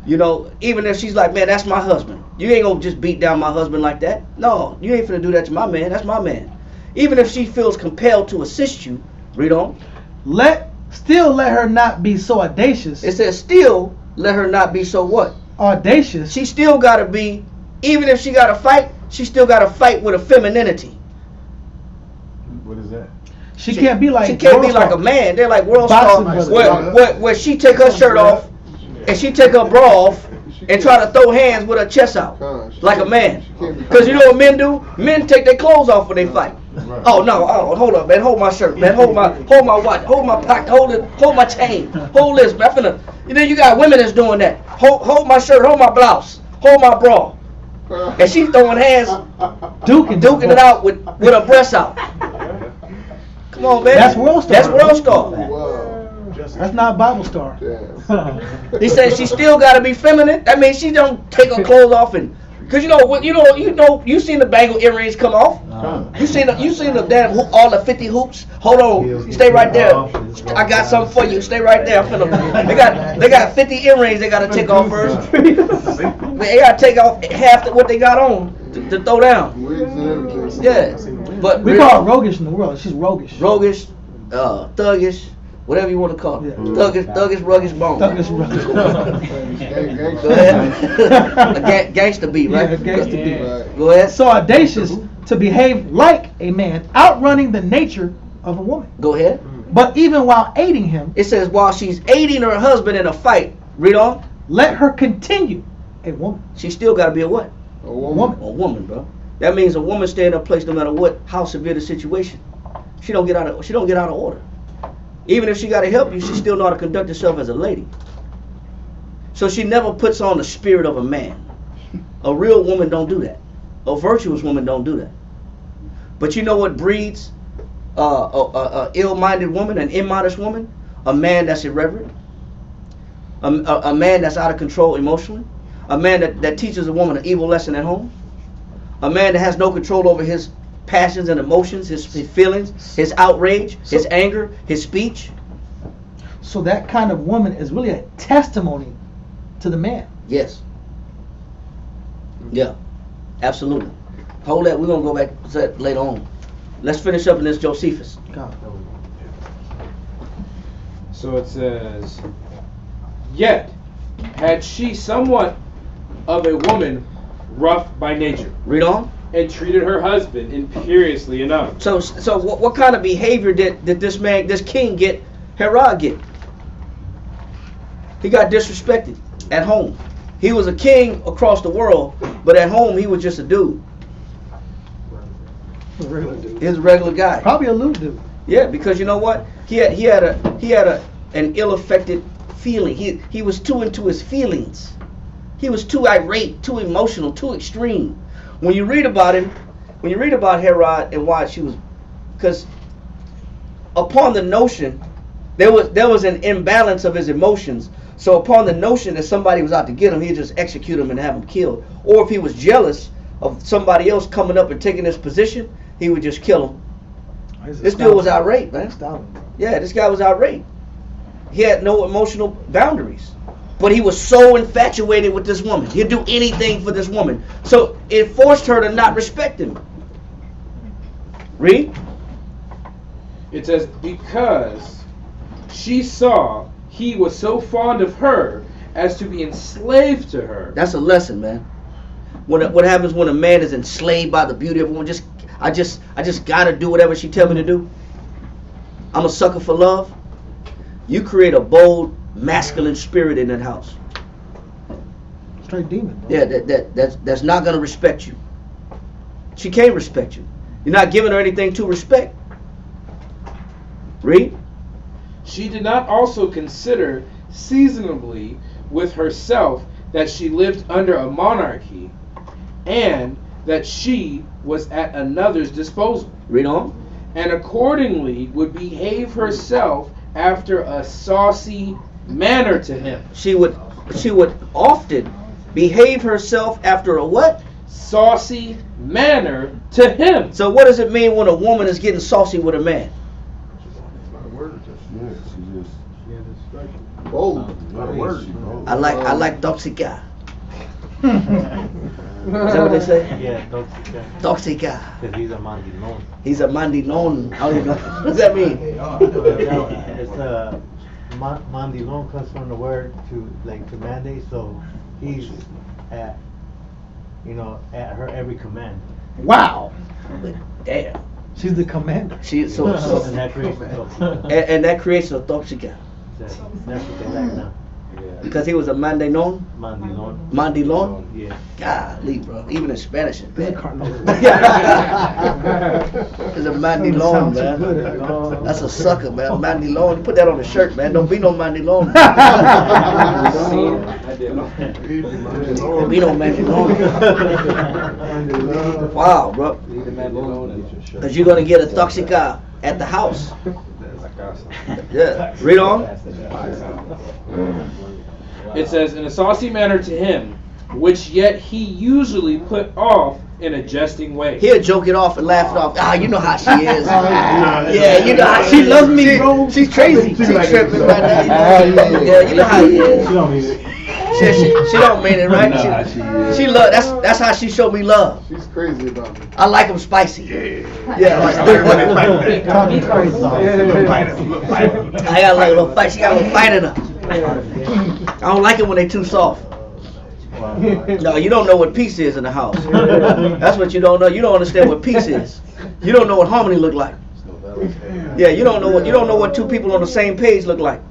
You know, even if she's like, man, that's my husband. You ain't gonna just beat down my husband like that. No, you ain't finna do that to my man. That's my man. Even if she feels compelled to assist you, read on. Still let her not be so audacious. It says still let her not be so what? Audacious. She still got to be, even if she got to fight, she still got to fight with a femininity. What is that? She can't be like. She can't be like a man. They're like world star, where she take her shirt off and she take her bra off and try to throw hands with her chest out like a man. Because you know what men do? Men take their clothes off when they fight. Right. Oh no! Oh, hold up, man! Hold my shirt, man! Hold my watch, hold my pocket, hold my chain, hold this, man! You got women that's doing that. Hold my shirt, hold my blouse, hold my bra, and she throwing hands, duking it out with her breasts out. Come on, man! That's world star. That's world star. Wow. That's not Bible star. He says she still got to be feminine. That means she don't take her clothes off and. Cause you seen the bangle earrings come off. You seen the damn all the 50 hoops. Hold on, stay right there. I got something for you. Stay right there. They got 50 earrings they gotta take off first. They gotta take off half what they got on to throw down. Yeah, but we call it roguish in the world. She's roguish. Roguish, thuggish. Whatever you want to call it. Yeah. Thuggish, ruggish, bone. Thuggish, ruggish. Go ahead. Gangster beat, right? Yeah, gangster beat. Right. Go ahead. So audacious to behave like a man, outrunning the nature of a woman. Go ahead. But even while aiding him. It says while she's aiding her husband in a fight, read on. Let her continue a woman. She still got to be a what? A woman. A woman, bro. That means a woman stay in her place no matter how severe the situation. She don't get out of order. Even if she got to help you, she still know how to conduct herself as a lady. So she never puts on the spirit of a man. A real woman don't do that. A virtuous woman don't do that. But you know what breeds a ill-minded woman, an immodest woman? A man that's irreverent. A man that's out of control emotionally. A man that teaches a woman an evil lesson at home. A man that has no control over his passions and emotions, his feelings, his outrage, his anger, his speech. So that kind of woman is really a testimony to the man. Yes. Yeah. Absolutely. Hold that. We're going to go back to that later on. Let's finish up in this Josephus. So it says, yet had she somewhat of a woman rough by nature. Read on. And treated her husband imperiously enough. So what kind of behavior did this king get, Herod get? He got disrespected at home. He was a king across the world, but at home he was just a dude. He was a regular guy. Probably a lewd dude. Yeah, because you know what? He had an ill-affected feeling. He was too into his feelings. He was too irate, too emotional, too extreme. When you read about him, when you read about Herod and why she was, because upon the notion, there was an imbalance of his emotions. So upon the notion that somebody was out to get him, he'd just execute him and have him killed. Or if he was jealous of somebody else coming up and taking his position, he would just kill him. This dude was irate, man. Yeah, this guy was irate. He had no emotional boundaries. But he was so infatuated with this woman. He'd do anything for this woman. So it forced her to not respect him. Read. It says, because she saw he was so fond of her as to be enslaved to her. That's a lesson, man. What happens when a man is enslaved by the beauty of a woman? I just gotta do whatever she tell me to do. I'm a sucker for love. You create a bold, masculine spirit in that house. Straight demon. Bro. Yeah, that's not gonna respect you. She can't respect you. You're not giving her anything to respect. Read. She did not also consider seasonably with herself that she lived under a monarchy, and that she was at another's disposal. Read on. And accordingly would behave herself after a saucy manner to him. She would often behave herself after a what? Saucy manner to him. So what does it mean when a woman is getting saucy with a man? Bold. I like toxica. Is that what they say? Yeah, toxica. Toxica. Because he's a mandilon. He's a mandilon. I don't even know. What does that mean? It's mandilon comes from the word to mandate. So he's at her every command. Wow. Damn. She's the commander. And that creates a toxica. That's what they like now. Because he was a mandilon. Mandilon. Mandilon. Yeah. Golly, bro. Even in Spanish, it's bad. It's a mandilon, man. That's a sucker, man. Mandilon. Put that on a shirt, man. Don't be no mandilon. Don't be no mandilon. Wow, bro. Because you're going to get a toxica at the house. Yeah. Read on. It says, in a saucy manner to him, which yet he usually put off in a jesting way. He'll joke it off and laugh it off. You know how she is. Yeah, you know how she loves me, bro. She's crazy. She's tripping right now. Yeah, you know how he is. She don't mean it, right? She love. That's how she showed me love. She's crazy about me. I like them spicy. Yeah. I got like a little fight. She got a little fight in her. I don't like it when they too soft. No, you don't know what peace is in the house. That's what you don't know. You don't understand what peace is. You don't know what harmony look like. Yeah, you don't know what two people on the same page look like.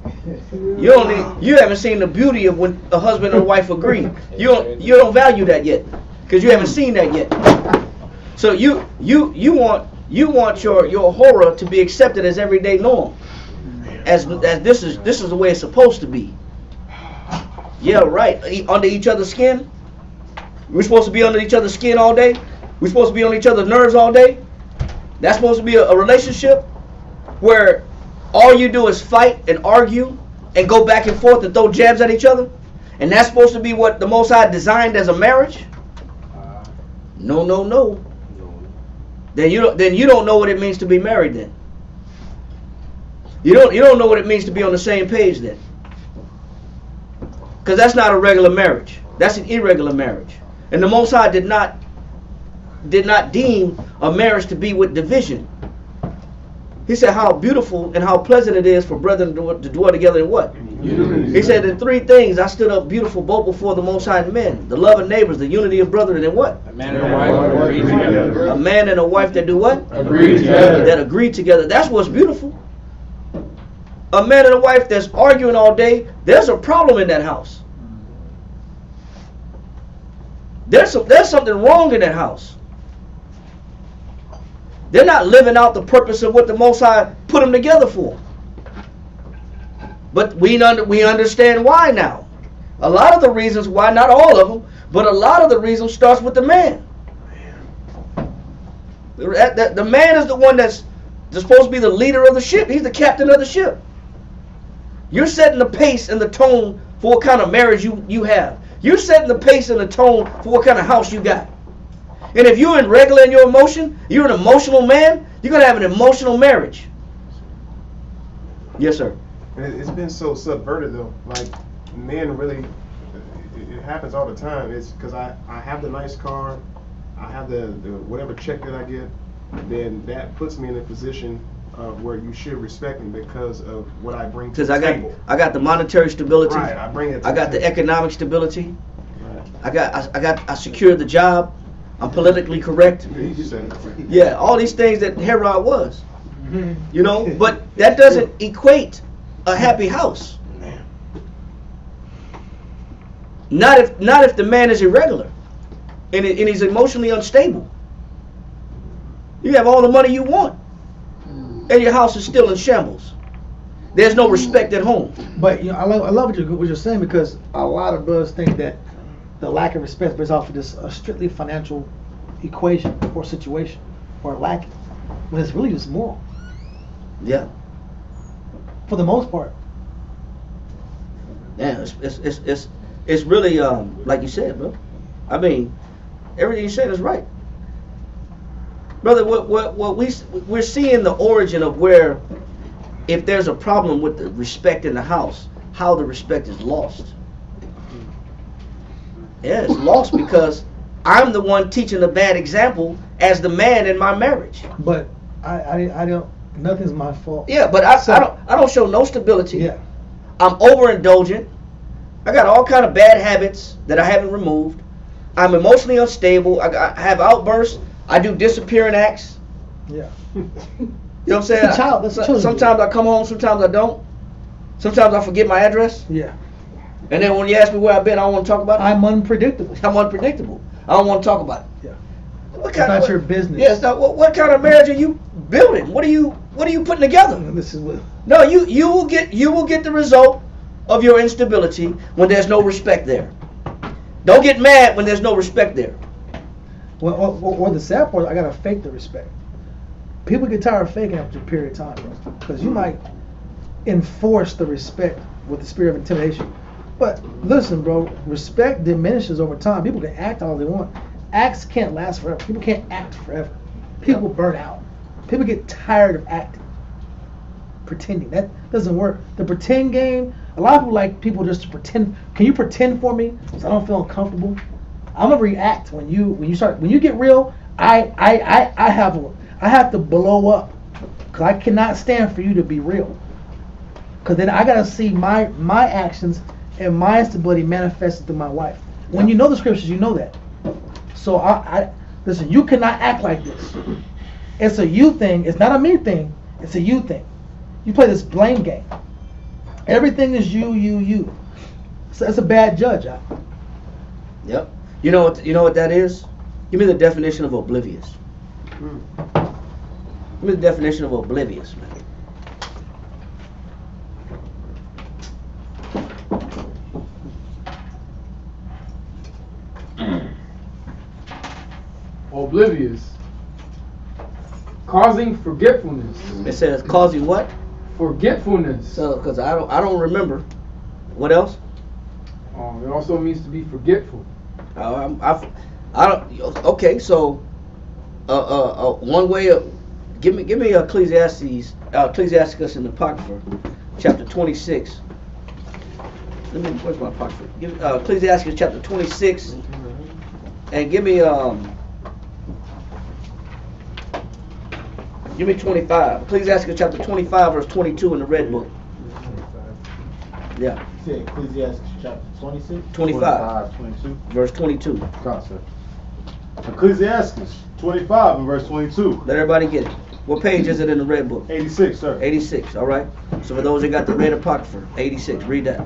You haven't seen the beauty of when a husband and a wife agree. You don't value that yet because you haven't seen that yet. So you want your horror to be accepted as everyday norm. As this is the way it's supposed to be. Yeah, right. Under each other's skin. We're supposed to be under each other's skin all day. We're supposed to be on each other's nerves all day. That's supposed to be a relationship where all you do is fight and argue and go back and forth and throw jabs at each other. And that's supposed to be what the Most High designed as a marriage. No. Then you don't know what it means to be married. Then you don't know what it means to be on the same page. Then, because that's not a regular marriage. That's an irregular marriage. And the Most High did not deem a marriage to be with division. He said how beautiful and how pleasant it is for brethren to dwell together in what? Unity. He said in three things I stood up beautiful both before the Most High and men. The love of neighbors, the unity of brethren, and what? A man and a wife agree together. A man and a wife that do what? Agree together. That agree together. That's what's beautiful. A man and a wife that's arguing all day, there's a problem in that house. There's something wrong in that house. They're not living out the purpose of what the Most High put them together for. But we understand why now. A lot of the reasons why, not all of them, but a lot of the reasons starts with the man. The man is the one that's supposed to be the leader of the ship. He's the captain of the ship. You're setting the pace and the tone for what kind of marriage you have. You're setting the pace and the tone for what kind of house you got. And if you're irregular in your emotion, you're an emotional man, you're going to have an emotional marriage. Yes, sir. It's been so subverted, though. Like, men really, it happens all the time. It's because I have the nice car, I have the whatever check that I get, then that puts me in a position of where you should respect me because of what I bring to Because the table. I got the monetary stability. Right, I bring it to I got the the table. economic stability. Right. I secured the job. I'm politically correct. You said it. Yeah, all these things that Herod was. You know, but that doesn't equate a happy house. Not if the man is irregular and he's emotionally unstable. You have all the money you want, and your house is still in shambles. There's no respect at home. But you know, I love what you're saying, because a lot of brothers think that the lack of respect is based off of this strictly financial equation or situation or lacking, when it's really just moral. Yeah. For the most part. Yeah, it's really like you said, bro. I mean, everything you said is right, brother. What we're seeing the origin of where, if there's a problem with the respect in the house, how the respect is lost. Yeah, it's lost because I'm the one teaching a bad example as the man in my marriage. But I don't. Nothing's my fault. Yeah, but I don't show no stability. Yeah. I'm overindulgent. I got all kind of bad habits that I haven't removed. I'm emotionally unstable. I have outbursts. I do disappearing acts. Yeah. You know what I'm saying? It's a child. That's a children. Sometimes I come home. Sometimes I don't. Sometimes I forget my address. Yeah. And then when you ask me where I've been, I don't want to talk about it. I'm unpredictable. I'm unpredictable. I don't want to talk about it. Yeah. What It's not your business. Yes. Yeah, what kind of marriage are you building? What are you putting together? This is what. No, you will get the result of your instability when there's no respect there. Don't get mad when there's no respect there. Well, or the sad part, I gotta fake the respect. People get tired of faking after a period of time, bro. Because you might enforce the respect with the spirit of intimidation. But listen, bro, respect diminishes over time. People can act all they want. Acts can't last forever. People can't act forever. People burn out. People get tired of acting, pretending. That doesn't work. The pretend game, a lot of people like people just to pretend. Can you pretend for me so I don't feel uncomfortable? I'm gonna react when you get real. I have to blow up, because I cannot stand for you to be real. Because then I gotta see my actions and my instability manifested through my wife. When you know the scriptures, you know that. So I listen. You cannot act like this. It's a you thing. It's not a me thing. It's a you thing. You play this blame game. Everything is you. So it's a bad judge. Yep. You know what that is? Give me the definition of oblivious. Give me the definition of oblivious, man. Oblivious. Causing forgetfulness. It says causing what? Forgetfulness. So, because I don't remember. What else? It also means to be forgetful. I don't. Okay, so one way of give me Ecclesiasticus in the Apocrypha, chapter 26. Where's my Apocrypha? Give Ecclesiasticus chapter 26, and give me 25. Ecclesiasticus chapter 25, verse 22 in the Red Book. Yeah. Say Ecclesiastes chapter 26? 25. 22. Verse 22. Concept. Ecclesiastes 25 and verse 22. Let everybody get it. What page is it in the Red Book? 86, sir. 86, all right. So for those that got the Red Apocrypha, 86, read that.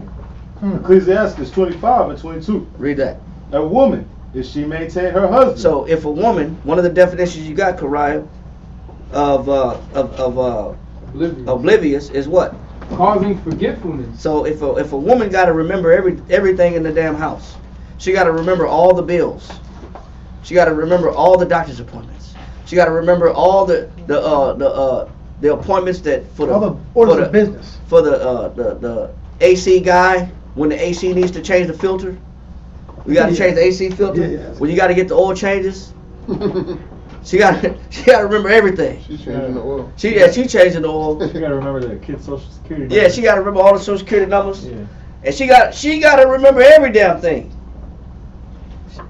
Ecclesiastes 25 and 22. Read that. A woman, if she maintain her husband. So if a woman, one of the definitions you got, Kariah, of oblivious is what? Causing forgetfulness. So if a woman got to remember everything in the damn house, she got to remember all the bills. She got to remember all the doctor's appointments. She got to remember all the appointments that for the all the orders of business for the AC guy when the AC needs to change the filter. We got to change the AC filter. Yeah. When you got to get the oil changes. She got to remember everything. She's changing the oil. She changing the oil. You gotta remember the kid's social security number. Yeah, she got to remember all the social security numbers. Yeah. And she got to remember every damn thing.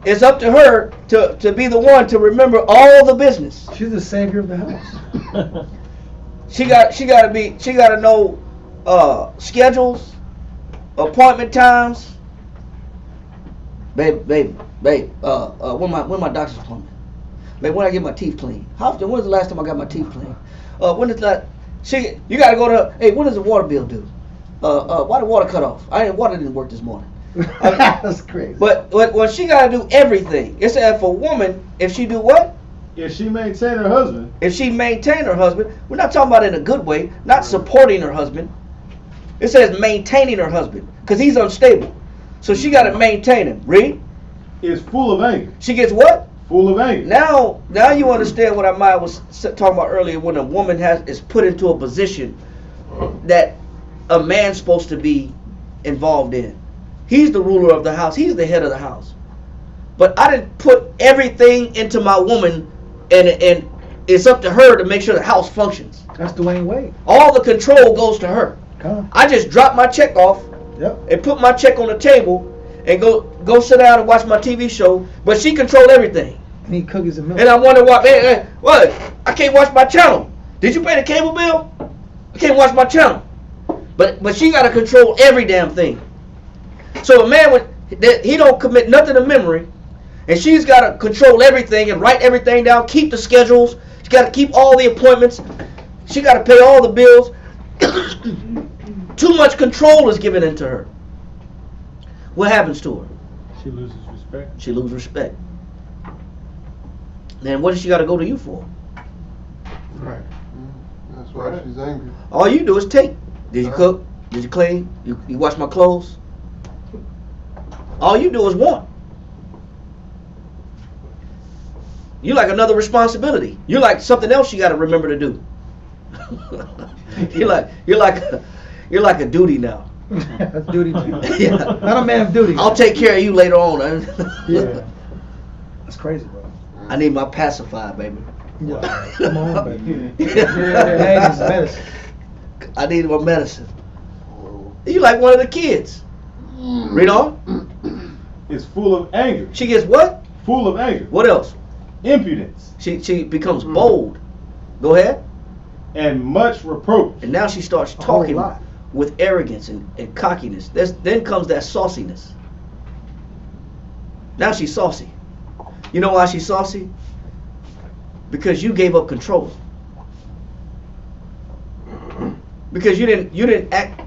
it's up to her to be the one to remember all the business. She's the savior of the house. She got to know schedules, appointment times. Babe, when my doctor's appointment? Babe, when I get my teeth cleaned? How often? When's the last time I got my teeth cleaned? When is that? You got to go to. Hey, when does the water bill due? Why the water cut off? Water didn't work this morning. That's crazy. But when she got to do everything, it said for a woman, if she do what? If she maintain her husband. If she maintain her husband, we're not talking about in a good way, not supporting her husband. It says maintaining her husband because he's unstable. So she got to maintain him. Read. Is full of anger. She gets what? Full of anger. Now you understand what I was talking about earlier when a woman is put into a position that a man's supposed to be involved in. He's the ruler of the house. He's the head of the house. But I didn't put everything into my woman, and it's up to her to make sure the house functions. That's Dwayne Wade. All the control goes to her. I just drop my check off and put my check on the table and go sit down and watch my TV show. But she controlled everything. And he cookies and milk. And I wonder why. What? I can't watch my channel. Did you pay the cable bill? I can't watch my channel. But she got to control every damn thing. So a man he don't commit nothing to memory, and she's got to control everything and write everything down, keep the schedules. She got to keep all the appointments. She got to pay all the bills. Too much control is given into her. What happens to her? She loses respect. She loses respect. Then what does she got to go to you for? Right. That's why she's angry. All you do is take. Did you cook? Did you clean? You wash my clothes? All you do is want. You like another responsibility. You're like something else you got to remember to do. You're like a duty now. That's duty man. Yeah. Not a man of duty. I'll take care of you later on. Yeah. That's crazy, bro. I need my pacifier, baby. Yeah. Come on, baby. Yeah. Medicine. I need my medicine. You like one of the kids. Read on. Is full of anger. She gets what? Full of anger. What else? Impudence. She becomes bold. Go ahead. And much reproach. And now she starts talking with arrogance and cockiness. Then comes that sauciness. Now she's saucy. You know why she's saucy? Because you gave up control. Because you didn't act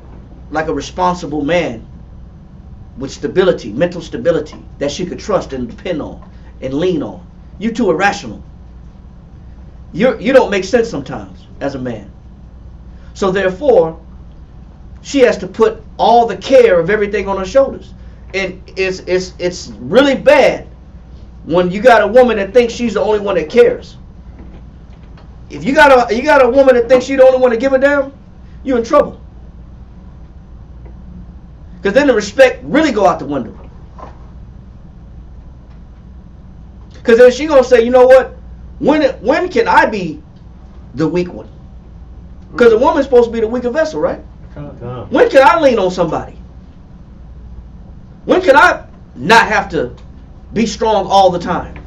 like a responsible man with stability, mental stability that she could trust and depend on and lean on. You're too irrational. You don't make sense sometimes as a man. So therefore, she has to put all the care of everything on her shoulders. And it's really bad when you got a woman that thinks she's the only one that cares. If you got a woman that thinks she's the only one to give a damn, you're in trouble. Because then the respect really go out the window. Because then she's going to say, you know what? When can I be the weak one? Because a woman's supposed to be the weaker vessel, right? When can I lean on somebody? When can I not have to be strong all the time?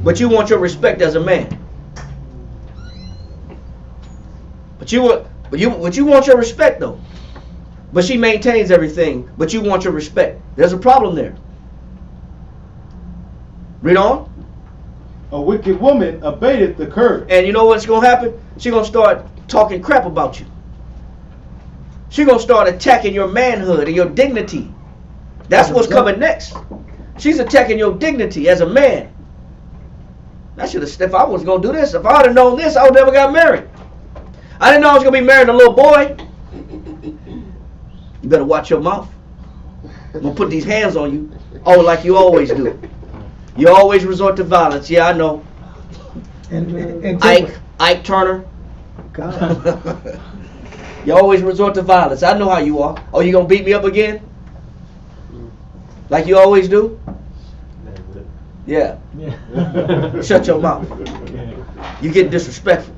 But you want your respect as a man. But you want your respect though. But she maintains everything, but you want your respect. There's a problem there. Read on. A wicked woman abated the curse. And you know what's going to happen? She's going to start talking crap about you. She's going to start attacking your manhood and your dignity. That's what's coming next. She's attacking your dignity as a man. I should have, if I was going to do this, if I would have known this, I would never got married. I didn't know I was going to be married to a little boy. You better watch your mouth. I'm going to put these hands on you. Oh, like you always do. You always resort to violence. Yeah, I know. And Ike Turner. God. You always resort to violence. I know how you are. Oh, you going to beat me up again? Like you always do? Yeah. Shut your mouth. You get disrespectful.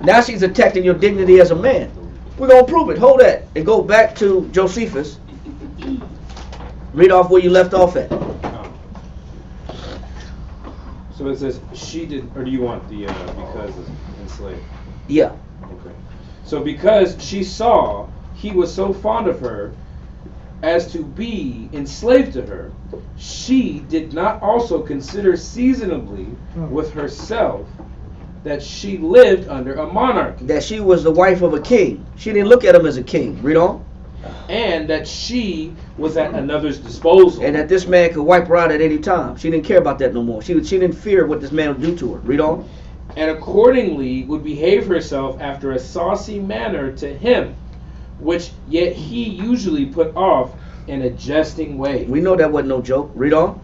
Now she's attacking your dignity as a man. We're going to prove it. Hold that. And go back to Josephus. Read off where you left off at. So it says she did, or do you want the because of enslaved? Yeah. Okay. So because she saw he was so fond of her as to be enslaved to her, she did not also consider seasonably with herself that she lived under a monarchy. That she was the wife of a king. She didn't look at him as a king. Read on. And that she was at another's disposal. And that this man could wipe her out at any time. She didn't care about that no more. She didn't fear what this man would do to her. Read on. And accordingly would behave herself after a saucy manner to him, which yet he usually put off in a jesting way. We know that wasn't no joke. Read on.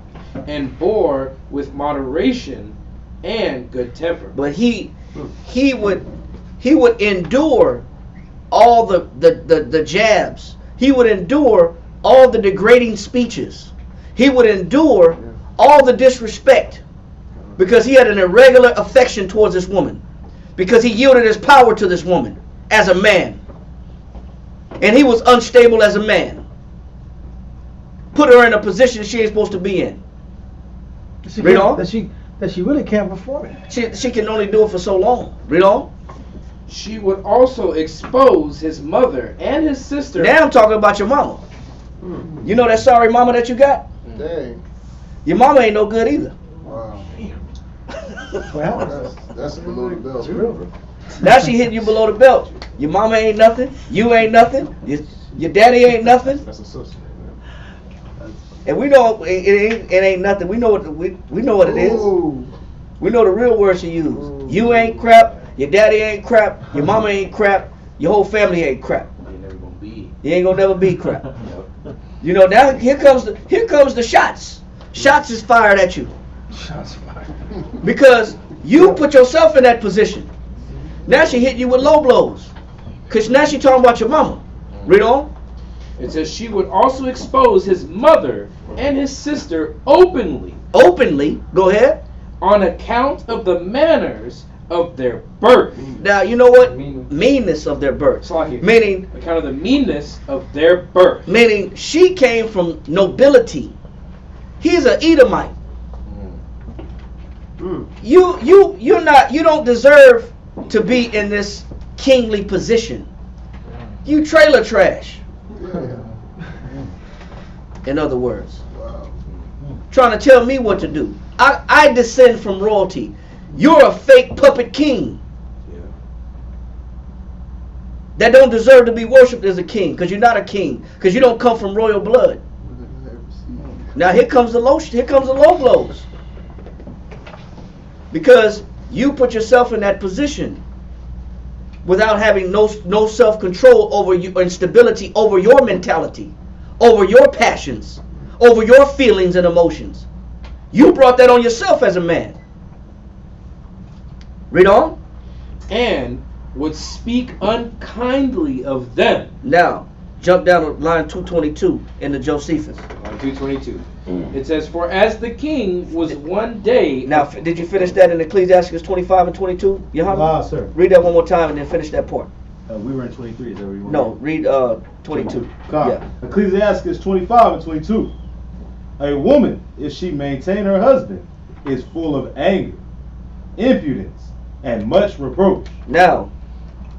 And bore with moderation and good temper. But he would endure all the jabs. He would endure all the degrading speeches. He would endure all the disrespect because he had an irregular affection towards this woman, because he yielded his power to this woman as a man, and he was unstable as a man. Put her in a position she ain't supposed to be in. Read on. That she really can't perform it. She can only do it for so long. Read on. She would also expose his mother and his sister. Now I'm talking about your mama. You know that sorry mama that you got? Dang. Your mama ain't no good either. Wow. Well, That's below the belt. Now she hitting you below the belt. Your mama ain't nothing. You ain't nothing. Your daddy ain't nothing. That's a sister. And we know it ain't nothing. We know what it is. Ooh. We know the real words she used. You ain't crap. Your daddy ain't crap. Your mama ain't crap. Your whole family ain't crap. You ain't never gonna be. You ain't gonna never be crap. You know, now here comes the shots. Shots is fired at you. shots fired. Because you put yourself in that position. Now she hitting you with low blows. Because now she talking about your mama. Read on. It says she would also expose his mother and his sister openly. Openly? Go ahead. On account of the manners of their birth. Now, you know what? Meanness of their birth. Meaning, account of the meanness of their birth. Meaning, she came from nobility. He's an Edomite. You don't deserve to be in this kingly position. You trailer trash. In other words, trying to tell me what to do. I descend from royalty. You're a fake puppet king that don't deserve to be worshipped as a king, because you're not a king, because you don't come from royal blood. Now here comes the low blows, because you put yourself in that position without having no self-control over you, and stability over your mentality, over your passions, over your feelings and emotions. You brought that on yourself as a man. Read on. And would speak unkindly of them. Now, jump down to line 222 in the Josephus. Line 222. It says, for as the king was one day... Now, did you finish that in Ecclesiastes 25 and 22? Sir. Read that one more time and then finish that part. We were in 23. Is that where you want? No, read 22. Yeah. Ecclesiastes 25 and 22. A woman, if she maintain her husband, is full of anger, impudence, and much reproach. Now,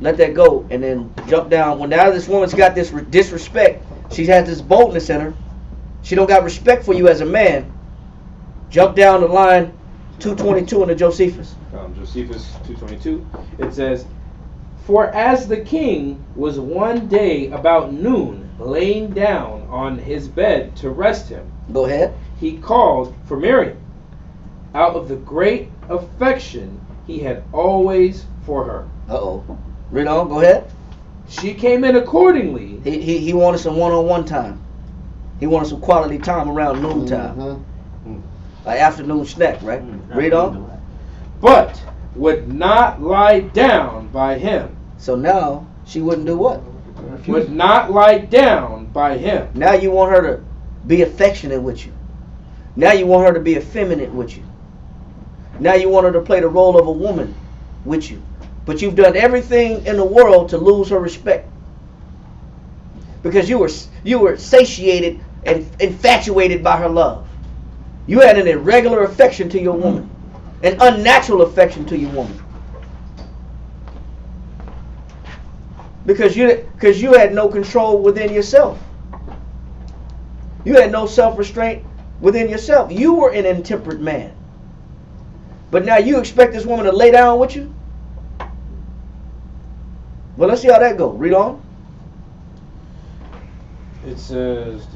let that go and then jump down. Well, now this woman's got this disrespect. She has this boldness in her. She don't got respect for you as a man. Jump down to line 222 in the Josephus. Josephus 222. It says, for as the king was one day about noon laying down on his bed to rest him. Go ahead. He called for Miriam out of the great affection he had always for her. Uh-oh. Read on. Go ahead. She came in accordingly. He wanted some one-on-one time. He wanted some quality time around noontime. Like afternoon snack, right? Read on. But would not lie down by him. So now she wouldn't do what? Would not lie down by him. Now you want her to be affectionate with you. Now you want her to be effeminate with you. Now you want her to play the role of a woman with you. But you've done everything in the world to lose her respect. Because you were satiated and infatuated by her love. You had an irregular affection to your woman. an unnatural affection to your woman. Because you had no control within yourself. You had no self-restraint within yourself. You were an intemperate man. But now you expect this woman to lay down with you? Well, let's see how that goes. Read on. It says,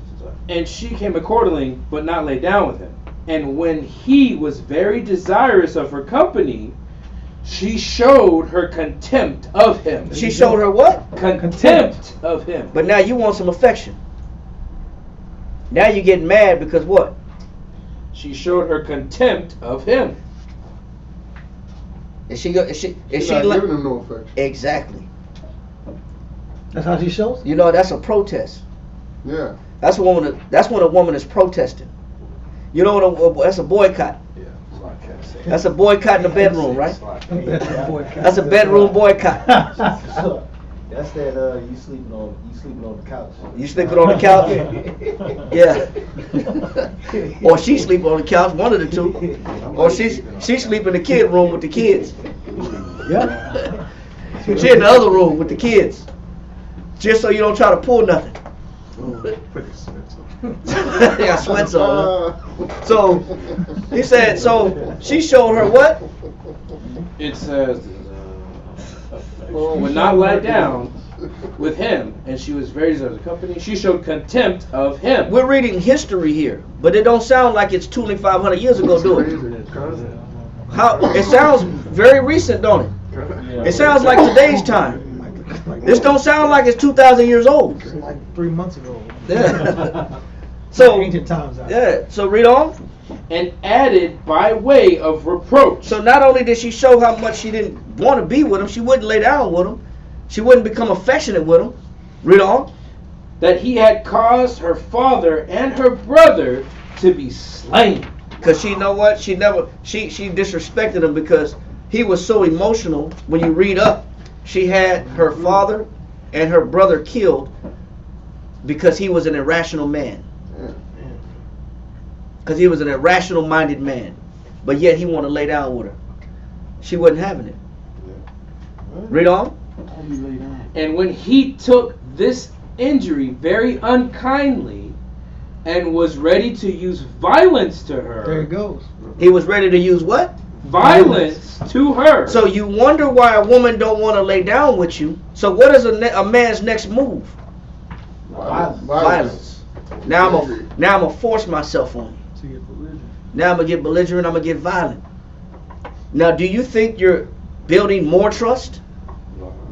and she came accordingly, but not lay down with him. And when he was very desirous of her company, she showed her contempt of him. She showed her what? Contempt of him. But now you want some affection. Now you're getting mad because what? She showed her contempt of him. Is she She's not giving him no affection. Exactly. That's how she shows? You know, that's a protest. Yeah. That's when a woman is protesting. You know what? That's a boycott. Yeah, that's what I can't say. That's a boycott in the bedroom, right? That's a bedroom boycott. That's that you sleeping on the couch. You sleeping on the couch? Yeah. Or she sleeping on the couch, one of the two. Or she sleep in the kid room with the kids. Yeah. She in the other room with the kids. Just so you don't try to pull nothing. Yeah, sweats on. Huh? So he said. So she showed her what? It says, would not lie down with him, and she was very desirous of the company. She showed contempt of him. We're reading history here, but it don't sound like it's 2,500 years ago, do it? How? It sounds very recent, don't it? It sounds like today's time. This don't sound like it's 2,000 years old. Like 3 months ago. Yeah. So ancient times. Yeah. So read on. And added by way of reproach. So not only did she show how much she didn't want to be with him, she wouldn't lay down with him. She wouldn't become affectionate with him. Read on. That he had caused her father and her brother to be slain. Because she know what? She disrespected him because he was so emotional. When you read up, she had her father and her brother killed because he was an irrational man. Because he was an irrational minded man. But yet he wanted to lay down with her. She wasn't having it. Read on. And when he took this injury very unkindly and was ready to use violence to her. There it goes. He was ready to use what? Violence to her. So you wonder why a woman don't want to lay down with you. So what is a man's next move? Violence. Now I'm gonna force myself on you. Now I'm gonna get belligerent. I'm gonna get violent. Now, do you think you're building more trust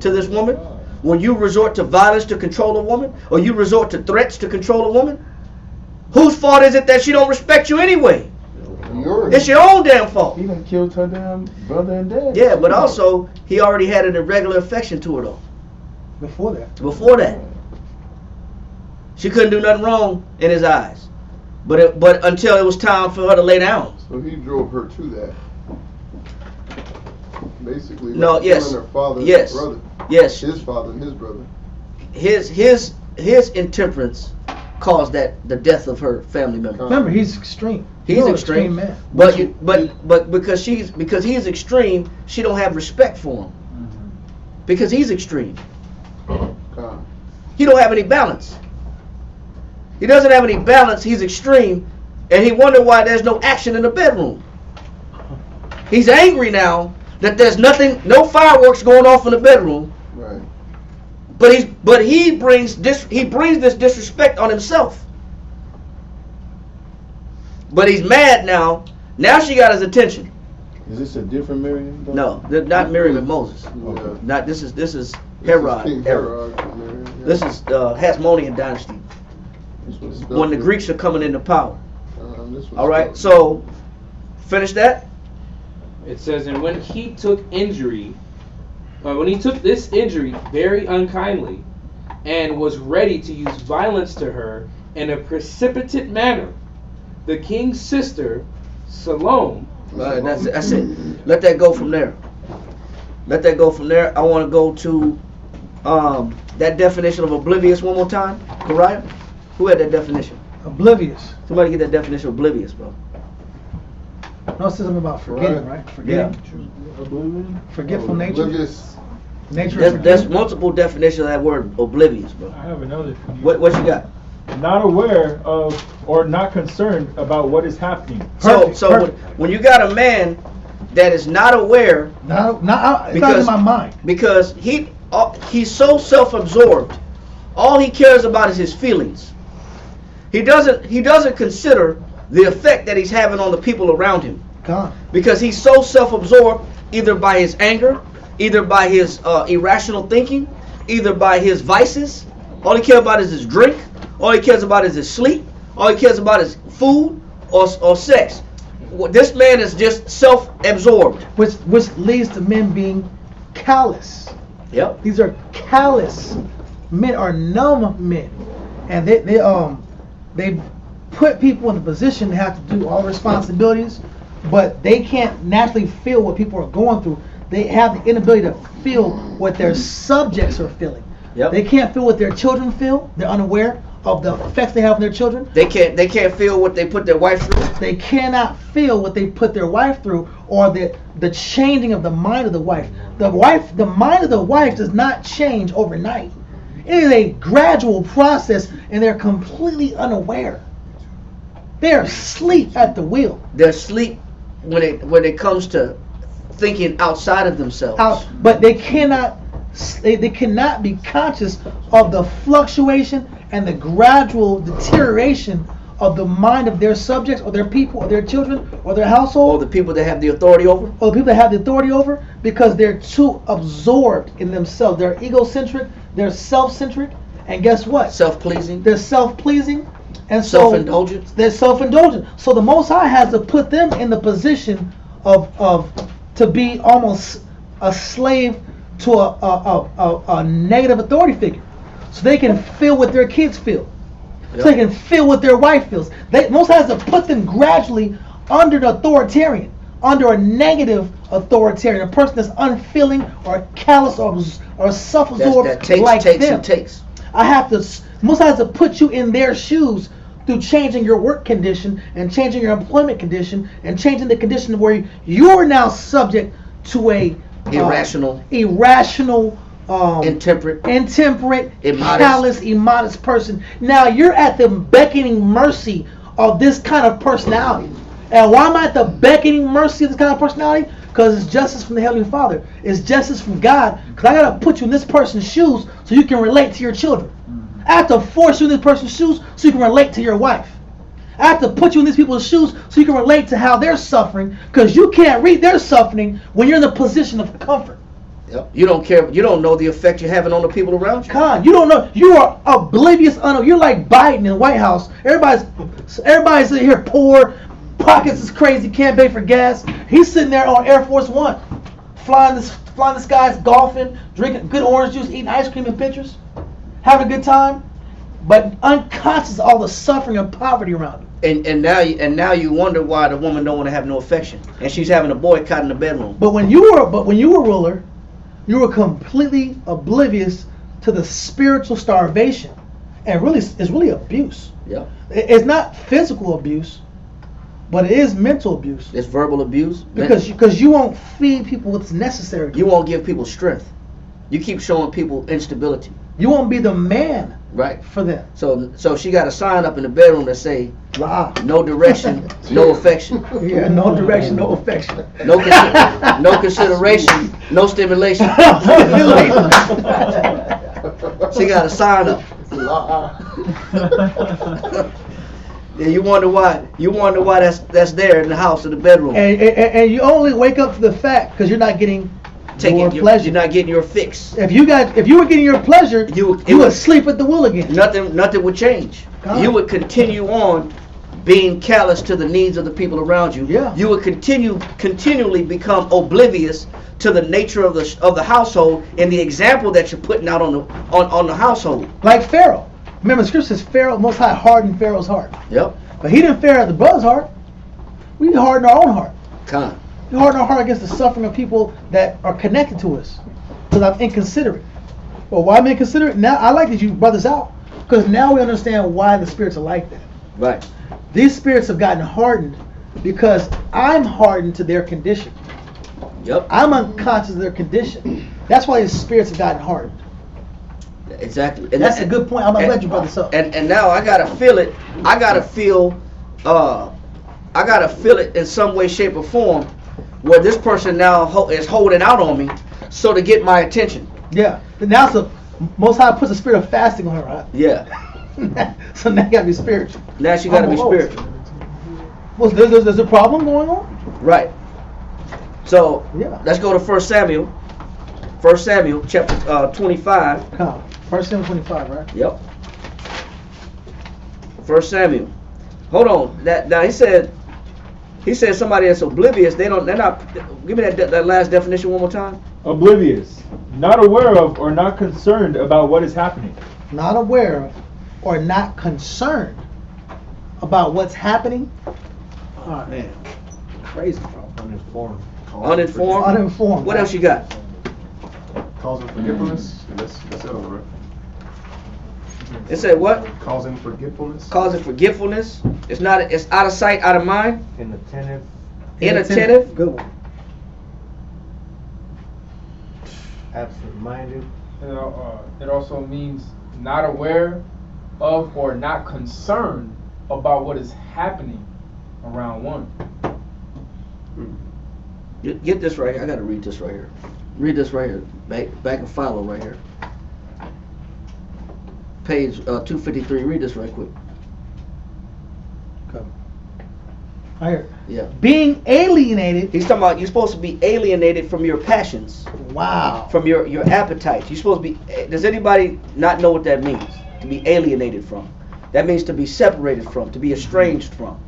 to this woman when you resort to violence to control a woman, or you resort to threats to control a woman? Whose fault is it that she don't respect you anyway? It's your own damn fault. He done killed her damn brother and dad. Yeah, but also he already had an irregular affection to her though. Before that. Before that, she couldn't do nothing wrong in his eyes. But until it was time for her to lay down. So he drove her to that. Basically, No, yes, her father and yes, his brother. Yes. His father and his brother. His intemperance caused the death of her family member. Remember, he's extreme. He's extreme, man. But because he's extreme, she don't have respect for him. Because he's extreme. He don't have any balance. He doesn't have any balance. He's extreme, and he wonder why there's no action in the bedroom. He's angry now that there's no fireworks going off in the bedroom. Right. But he brings this disrespect on himself. But he's mad now. Now she got his attention. Is this a different Miriam? No, not Miriam and Moses. Okay. Not this is Herod. King Herod from Miriam, yeah. This is Hasmonean dynasty. When the Greeks are coming into power. All right. So finish that. It says, and when he took this injury very unkindly, and was ready to use violence to her in a precipitate manner, the king's sister, Salome. Right, that's it. Let that go from there. Let that go from there. I want to go to that definition of oblivious one more time. Kariah? Who had that definition? Oblivious. Somebody get that definition of oblivious, bro. No, it says something about forgetting, right? Forgetting. Forgetful nature. Oblivious. Nature. There's multiple definitions of that word oblivious, bro. I have another. What you got? Not aware of or not concerned about what is happening. So when you got a man that is not aware, it's not in my mind. Because he's so self-absorbed, all he cares about is his feelings. He doesn't consider the effect that he's having on the people around him. God. Because he's so self-absorbed, either by his anger, either by his irrational thinking, either by his vices. All he cares about is his drink. All he cares about is his sleep. All he cares about is food or sex. This man is just self-absorbed. Which leads to men being callous. Yep. These are callous men, are numb men, and they put people in the position to have to do all responsibilities, but they can't naturally feel what people are going through. They have the inability to feel what their subjects are feeling. Yep. They can't feel what their children feel. They're unaware of the effects they have on their children. They can't feel what they put their wife through. They cannot feel what they put their wife through, or the changing of the mind of the wife. The mind of the wife does not change overnight. It is a gradual process, and they're completely unaware. They're asleep at the wheel. They're asleep when it comes to thinking outside of themselves. But they cannot be conscious of the fluctuation and the gradual deterioration of the mind of their subjects, or their people, or their children, or their household, or the people that have the authority over, because they're too absorbed in themselves. They're egocentric, they're self-centric, and guess what? Self-pleasing. They're self-pleasing, and self-indulgent. They're self-indulgent. So the Most High has to put them in the position of to be almost a slave to a negative authority figure, so they can feel what their kids feel. So they can feel what their wife feels. Most has to put them gradually under the authoritarian, under a negative authoritarian, a person that's unfeeling or callous or self-absorbed like them. Most has to put you in their shoes through changing your work condition and changing your employment condition and changing the condition where you're now subject to a irrational, intemperate, callous, immodest person. Now you're at the beckoning mercy of this kind of personality. And why am I at the beckoning mercy of this kind of personality? Because it's justice from the Heavenly Father. It's justice from God. Because I got to put you in this person's shoes so you can relate to your children. I have to force you in this person's shoes so you can relate to your wife. I have to put you in these people's shoes so you can relate to how they're suffering, because you can't read their suffering when you're in the position of comfort. Yep. You don't care. You don't know the effect you're having on the people around you. God, you don't know. You are oblivious. You're like Biden in the White House. Everybody's sitting here poor. Pockets is crazy. Can't pay for gas. He's sitting there on Air Force One, flying the skies, golfing, drinking good orange juice, eating ice cream in pictures, having a good time, but unconscious of all the suffering and poverty around him. And now you wonder why the woman don't want to have no affection, and she's having a boycott in the bedroom. But when you were ruler, you were completely oblivious to the spiritual starvation, and it's really abuse. Yeah. It's not physical abuse, but it is mental abuse. It's verbal abuse. Because you won't feed people what's necessary. You won't give people strength. You keep showing people instability. You won't be the man. Right. For them. So she got a sign up in the bedroom that say, no direction, no affection. Yeah, no direction, no affection. No consideration, no stimulation. She got a sign up. Yeah, you wonder why that's there in the house, in the bedroom. And you only wake up to the fact because you're not getting your pleasure. You're not getting your fix. If you were getting your pleasure, you would sleep at the wheel again. Nothing would change. God. You would continue on being callous to the needs of the people around you. Yeah. You would continually become oblivious to the nature of the household and the example that you're putting out on the household. Like Pharaoh. Remember, the scripture says Pharaoh, Most High hardened Pharaoh's heart. Yep. But he didn't harden the brother's heart. We harden our own heart. Come. We harden our heart against the suffering of people that are connected to us. Because I'm inconsiderate. Well, why I'm inconsiderate? Now I like that you brought this out, because now we understand why the spirits are like that. Right. These spirits have gotten hardened because I'm hardened to their condition. Yep. I'm unconscious of their condition. That's why his spirits have gotten hardened. Exactly. And that's a good point. I'm glad you brought this up. And now I gotta feel it. I gotta feel it in some way, shape, or form, where this person now is holding out on me, so to get my attention. Yeah. But now the Most High puts a spirit of fasting on her, right? Yeah. So now you gotta be spiritual. Now she gotta be spiritual. Well, there's a problem going on. Right. So Yeah. let's go to 1 Samuel. 1 Samuel chapter 25. Come. 1 Samuel 25, right? Yep. 1 Samuel. Hold on. Now he said somebody that's oblivious. They're not. Give me that last definition one more time. Oblivious, not aware of or not concerned about what is happening. Not aware of or not concerned about what's happening. Oh man, crazy, bro. Uninformed. Uninformed. What else you got? Causing forgetfulness. That's it, right? It said what? Causing forgetfulness. Causing forgetfulness. It's out of sight, out of mind. Inattentive. Inattentive. Good one. Absent-minded. It also means not aware of or not concerned about what is happening around one. Get this right here. I gotta read this right here. Read this right here. Back and follow right here. Page 253. Read this right quick. Come. Right here. Yeah. Being alienated. He's talking about you're supposed to be alienated from your passions. Wow. From your appetites. You're supposed to be. Does anybody not know what that means? To be alienated from. That means to be separated from, to be estranged from,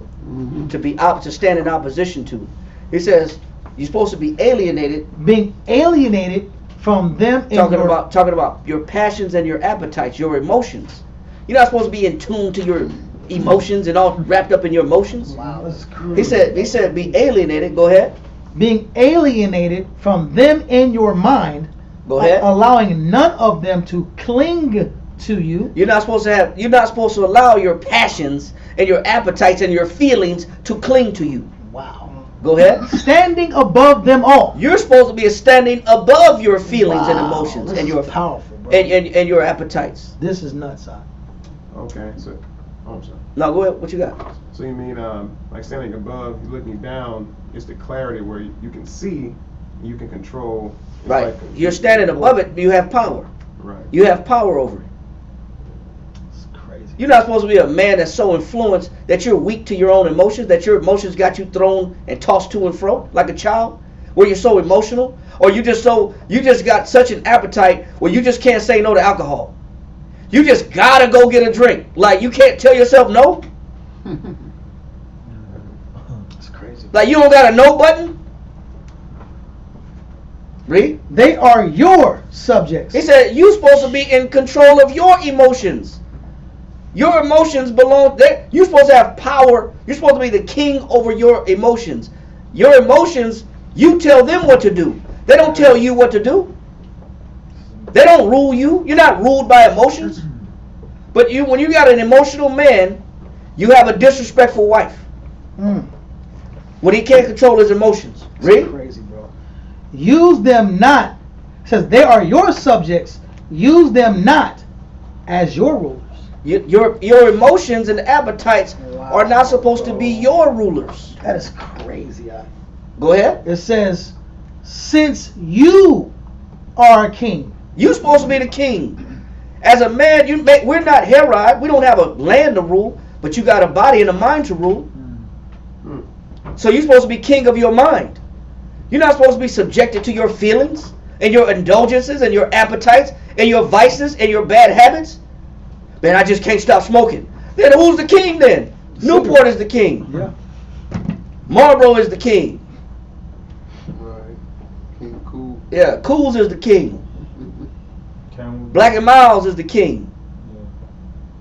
to stand in opposition to. He says you're supposed to be alienated. Being alienated from them. Talking about your passions and your appetites, your emotions. You're not supposed to be in tune to your emotions and all wrapped up in your emotions. Wow, this is crazy. He said be alienated. Go ahead. Being alienated from them in your mind. Go ahead. Allowing none of them to cling to you. You're not supposed to allow your passions and your appetites and your feelings to cling to you. Wow. Go ahead. Standing above them all. You're supposed to be standing above your feelings and emotions and your powerful, bro. and your appetites. This is nuts, huh? Okay, so I'm sorry. No, go ahead. What you got? So you mean like standing above, you're looking down, it's the clarity where you can see, you can control. Right. Like You're standing above it. You have power. Right. You have power over it. It's crazy. You're not supposed to be a man that's so influenced that you're weak to your own emotions, that your emotions got you thrown and tossed to and fro like a child, where you're so emotional, or you just got such an appetite where you just can't say no to alcohol. You just gotta go get a drink. Like you can't tell yourself no. It's crazy. Like you don't got a no button. Read. They are your subjects. He said you're supposed to be in control of your emotions. Your emotions belong there. You're supposed to have power. You're supposed to be the king over your emotions. Your emotions, you tell them what to do. They don't tell you what to do. They don't rule you. You're not ruled by emotions. But when you got an emotional man, you have a disrespectful wife. When he can't control his emotions. Read. Crazy, bro. Use them not. It says they are your subjects. Use them not as your rulers. Your emotions and appetites are not supposed to be your rulers. That is crazy. Go ahead. It says, since you are a king. You're supposed to be the king. As a man, we're not Herod. We don't have a land to rule, but you got a body and a mind to rule. So you're supposed to be king of your mind. You're not supposed to be subjected to your feelings and your indulgences and your appetites and your vices and your bad habits. Man, I just can't stop smoking. Then who's the king then? Newport is the king. Yeah. Marlboro is the king. Right. King Cool. Yeah, Cools is the king. Black and Miles is the king.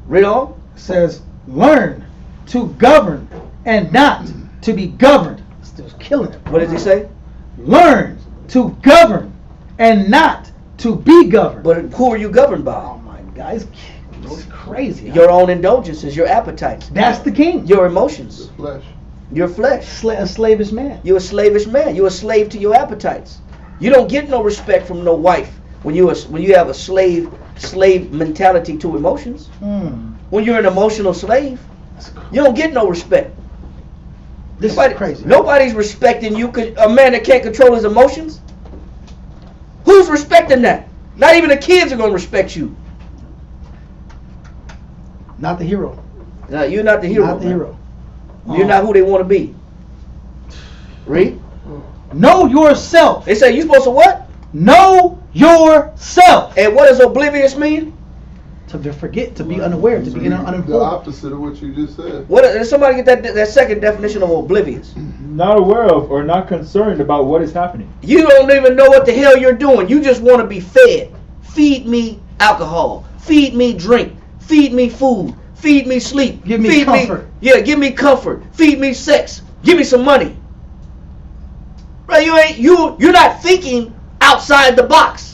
Read on. It says, learn to govern and not to be governed. Still killing it. What does he say? Learn to govern and not to be governed. But who are you governed by? Oh my God, it's crazy. Your own indulgences, your appetites. That's the king. Your emotions. The flesh. Your flesh. A slavish man. You're a slavish man. You're a slave to your appetites. You don't get no respect from no wife when you have a slave mentality to emotions. When you're an emotional slave, you don't get no respect. This is crazy. Nobody's respecting you because a man that can't control his emotions. Who's respecting that? Not even the kids are going to respect you. Not the hero. No, you're not the hero. Not the hero. You're not who they want to be. Read. Know yourself. They say you're supposed to what? Know yourself. And what does oblivious mean? To forget, to be unaware, to be uninformed. The opposite of what you just said. What? Did somebody get that second definition of oblivious? Not aware of or not concerned about what is happening. You don't even know what the hell you're doing. You just want to be fed. Feed me alcohol. Feed me drink. Feed me food. Feed me sleep. Give me Feed comfort. Give me comfort. Feed me sex. Give me some money. Right? You're not thinking outside the box.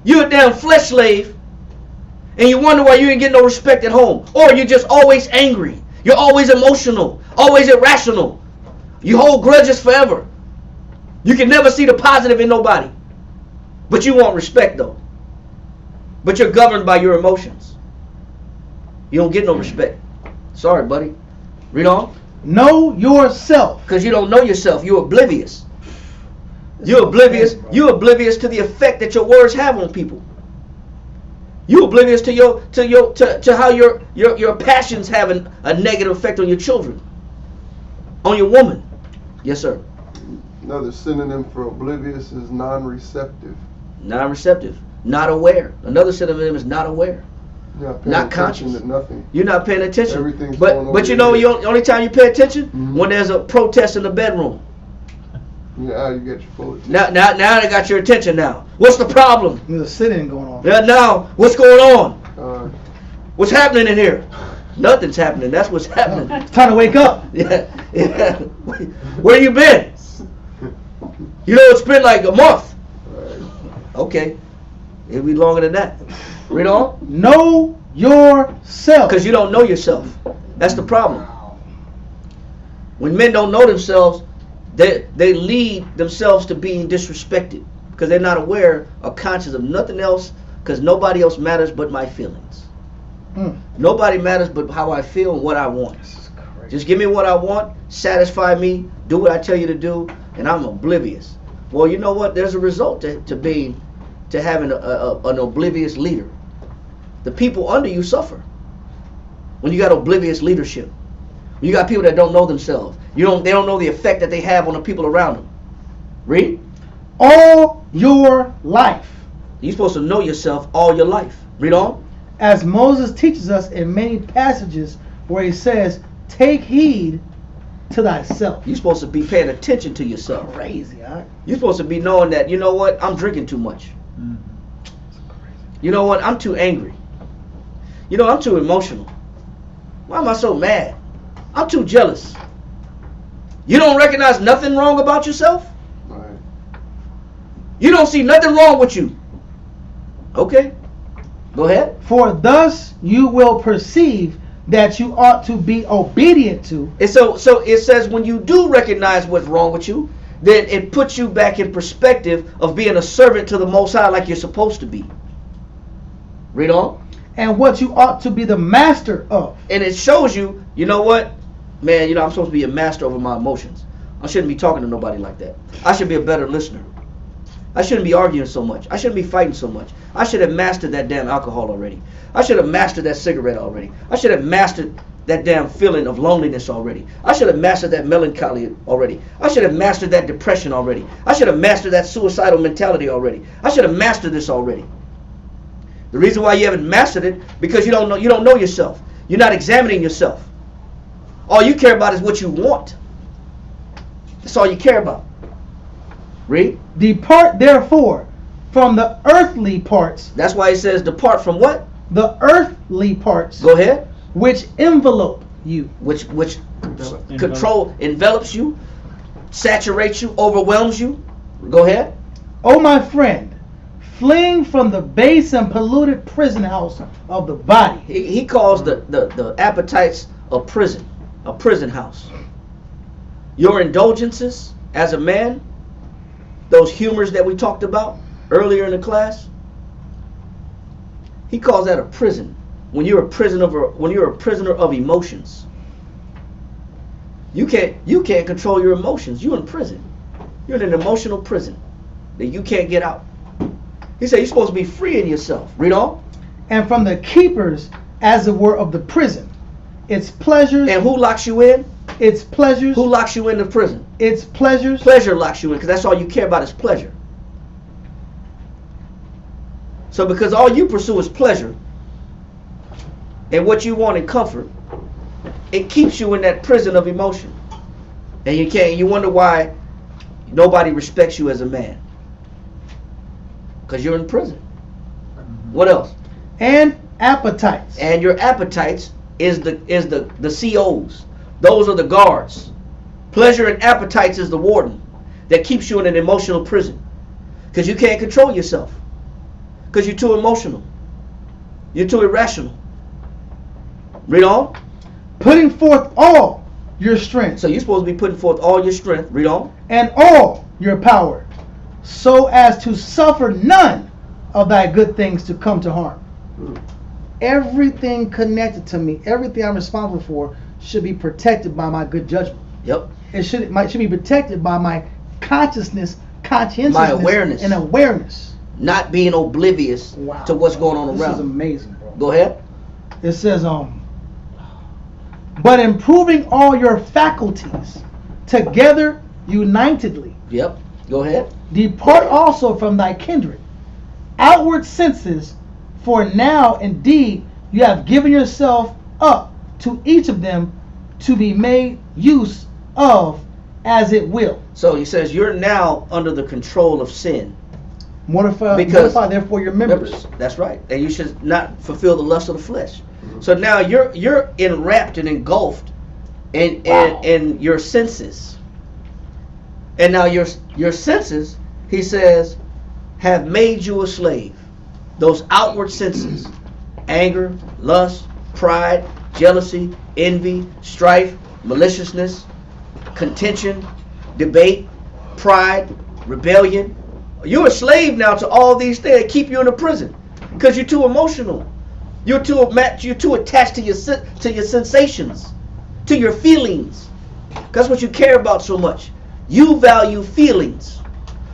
You're a damn flesh slave, and you wonder why you ain't getting no respect at home. Or you're just always angry. You're always emotional, always irrational. You hold grudges forever. You can never see the positive in nobody. But you want respect, though. But you're governed by your emotions. You don't get no respect. Sorry, buddy. Read on. Know yourself. Because you don't know yourself. You're oblivious. You're oblivious. You're oblivious to the effect that your words have on people. You're oblivious to how your passions have a negative effect on your children, on your woman. Yes, sir. Another synonym for oblivious is non-receptive. Non-receptive. Not aware. Another synonym is not aware. Not conscious. To nothing. You're not paying attention. Everything's going but you know, the only time you pay attention when there's a protest in the bedroom. Yeah, you get your full attention. Now they got your attention. Now, what's the problem? There's a sit-in going on. Yeah, now what's going on? What's happening in here? Nothing's happening. That's what's happening. It's time to wake up. Yeah. Where you been? You know, it's been like a month. Okay, it'll be longer than that. Read on. Know yourself. Because you don't know yourself. That's the problem. When men don't know themselves, they lead themselves to being disrespected because they're not aware or conscious of nothing else, because nobody else matters but my feelings. Nobody matters but how I feel and what I want. Just give me what I want, satisfy me, do what I tell you to do, and I'm oblivious. Well, you know what? There's a result to having an oblivious leader. The people under you suffer when you got oblivious leadership. You got people that don't know themselves. They don't know the effect that they have on the people around them. Read. All your life. You're supposed to know yourself all your life. Read on. As Moses teaches us in many passages where he says, take heed to thyself. You're supposed to be paying attention to yourself. Crazy, huh? You're supposed to be knowing that, you know what, I'm drinking too much. You know what, I'm too angry. You know, I'm too emotional. Why am I so mad? I'm too jealous. You don't recognize nothing wrong about yourself? Right. You don't see nothing wrong with you. Okay. Go ahead. For thus you will perceive that you ought to be obedient to. And so it says when you do recognize what's wrong with you, then it puts you back in perspective of being a servant to the Most High like you're supposed to be. Read on. And what you ought to be the master of. And it shows you, you know what? Man, you know, I'm supposed to be a master over my emotions. I shouldn't be talking to nobody like that. I should be a better listener. I shouldn't be arguing so much. I shouldn't be fighting so much. I should have mastered that damn alcohol already. I should have mastered that cigarette already. I should have mastered that damn feeling of loneliness already. I should have mastered that melancholy already. I should have mastered that depression already. I should have mastered that suicidal mentality already. I should have mastered this already. The reason why you haven't mastered it, because you don't know yourself. You're not examining yourself. All you care about is what you want. That's all you care about. Read. Depart therefore from the earthly parts. That's why it says depart from what? The earthly parts. Go ahead. Which envelope you. Which envelops you, saturates you, overwhelms you. Go ahead. Oh my friend, fleeing from the base and polluted prison house of the body. He calls the appetites a prison. a prison house. Your indulgences as a man, those humors that we talked about earlier in the class, he calls that a prison. When you're a prisoner of emotions, you can't control your emotions. You're in prison. You're in an emotional prison that you can't get out. He said you're supposed to be free in yourself. Read on. And from the keepers, as it were, of the prison, its pleasures. And who locks you in? Its pleasures. Who locks you in the prison? Its pleasures. Pleasure locks you in, because that's all you care about is pleasure. So because all you pursue is pleasure and what you want in comfort, it keeps you in that prison of emotion. And you wonder why nobody respects you as a man. Because you're in prison. What else? And appetites. And your appetites is the COs. Those are the guards. Pleasure and appetites is the warden that keeps you in an emotional prison. Because you can't control yourself. Because you're too emotional. You're too irrational. Read on. Putting forth all your strength. So you're supposed to be putting forth all your strength. Read on. And all your power, so as to suffer none of thy good things to come to harm. Everything connected to me, everything I'm responsible for, should be protected by my good judgment. Yep. It should be protected by my consciousness, conscientiousness, my awareness, and awareness. Not being oblivious to what's going on around. This is amazing, bro. Go ahead. It says, but improving all your faculties together unitedly. Yep. Go ahead. Depart also from thy kindred, outward senses, for now indeed you have given yourself up to each of them to be made use of as it will. So he says you're now under the control of sin. Mortify therefore your members. That's right. And you should not fulfill the lust of the flesh. So now you're enwrapped and engulfed in your senses. And now your senses, he says, have made you a slave. Those outward senses, anger, lust, pride, jealousy, envy, strife, maliciousness, contention, debate, pride, rebellion. You're a slave now to all these things that keep you in a prison because you're too emotional. You're too attached to your sensations, to your feelings. That's what you care about so much. You value feelings.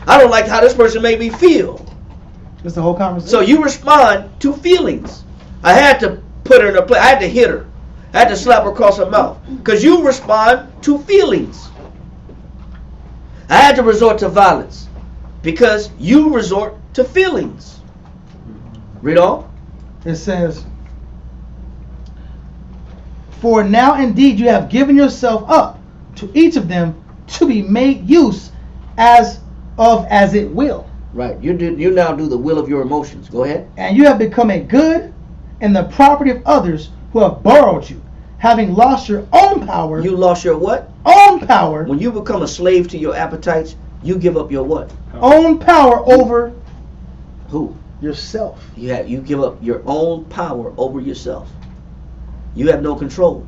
I don't like how this person made me feel. That's the whole conversation. So you respond to feelings. I had to put her in a place. I had to hit her. I had to slap her across her mouth. Because you respond to feelings. I had to resort to violence. Because you resort to feelings. Read on. It says, for now indeed you have given yourself up to each of them to be made use as it will. Right. You now do the will of your emotions. Go ahead. And you have become a good and the property of others who have borrowed you, having lost your own power. You lost your what? Own power. When you become a slave to your appetites, you give up your what? Own power over who? Yourself. You give up your own power over yourself. You have no control.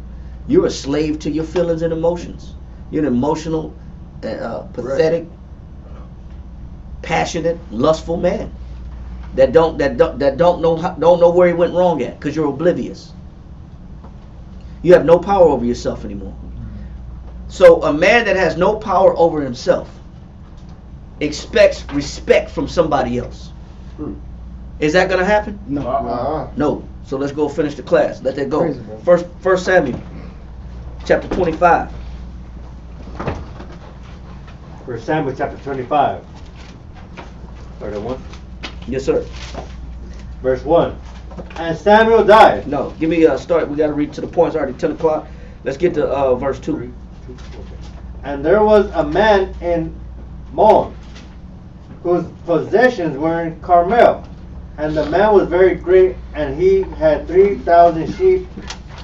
You're a slave to your feelings and emotions. You're an emotional, pathetic, passionate, lustful man that don't know where he went wrong at because you're oblivious. You have no power over yourself anymore. So a man that has no power over himself expects respect from somebody else. Is that going to happen? No. No. So let's go finish the class. Let that go. Crazy, First Samuel, chapter 25. 1 Samuel chapter 25. 31. Yes, sir. Verse 1. And Samuel died. No, give me a start. We got to read to the points. Already 10 o'clock. Let's get to verse 2. And there was a man in Mon whose possessions were in Carmel. And the man was very great, and he had 3,000 sheep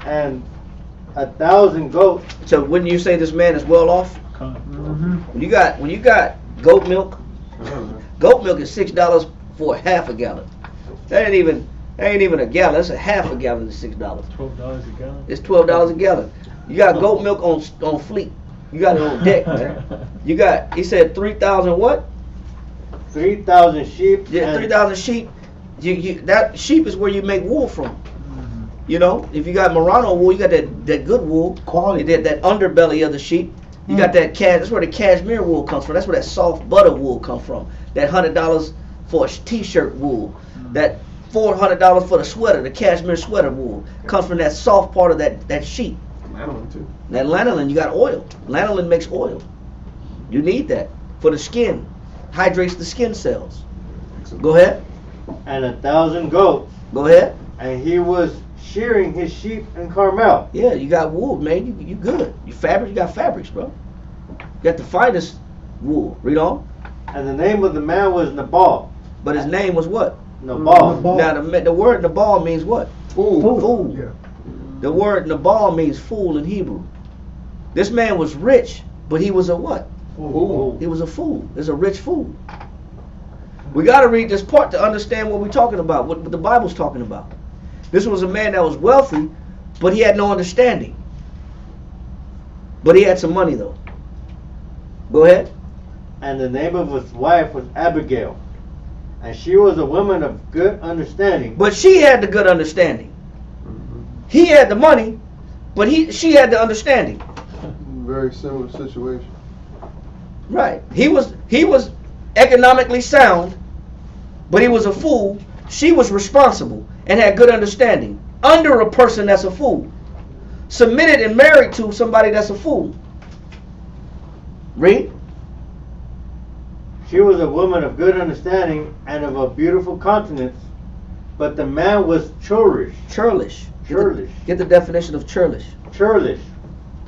and 1,000 goats. So wouldn't you say this man is well off? When you got goat milk is $6 for half a gallon. That ain't even That ain't even a gallon. That's a half a gallon is $6. $12 a gallon. It's $12 a gallon. You got goat milk on fleet. You got it on deck, man. You got. He said 3,000 what? 3,000 sheep. Yeah, 3,000 sheep. That sheep is where you make wool from. You know, if you got Merino wool, you got that good wool. Quality. That underbelly of the sheep. You got that that's where the cashmere wool comes from. That's where that soft butter wool comes from. That $100 for a t-shirt wool. That $400 for the sweater, the cashmere sweater wool, comes from that soft part of that sheep. Lanolin too. That lanolin, you got oil. Lanolin makes oil. You need that for the skin. Hydrates the skin cells. Go ahead. And 1,000 goats. Go ahead. And he was shearing his sheep in Carmel. Yeah, you got wool, man. You good. You got fabrics, bro. You got the finest wool. Read on. And the name of the man was Nabal. But his name was what? Nabal. Now the word Nabal means what? Fool. Yeah. The word Nabal means fool in Hebrew. This man was rich, but he was a what? Fool. He was a fool. He's a rich fool. We got to read this part to understand what we're talking about, what the Bible's talking about. This was a man that was wealthy, but he had no understanding. But he had some money though. Go ahead. And the name of his wife was Abigail. And she was a woman of good understanding. But she had the good understanding. He had the money, but she had the understanding. Very similar situation. Right. He was economically sound, but he was a fool. She was responsible and had good understanding under a person that's a fool. Submitted and married to somebody that's a fool. Read. She was a woman of good understanding and of a beautiful countenance, but the man was churlish. Churlish. Churlish. Get the definition of churlish. Churlish.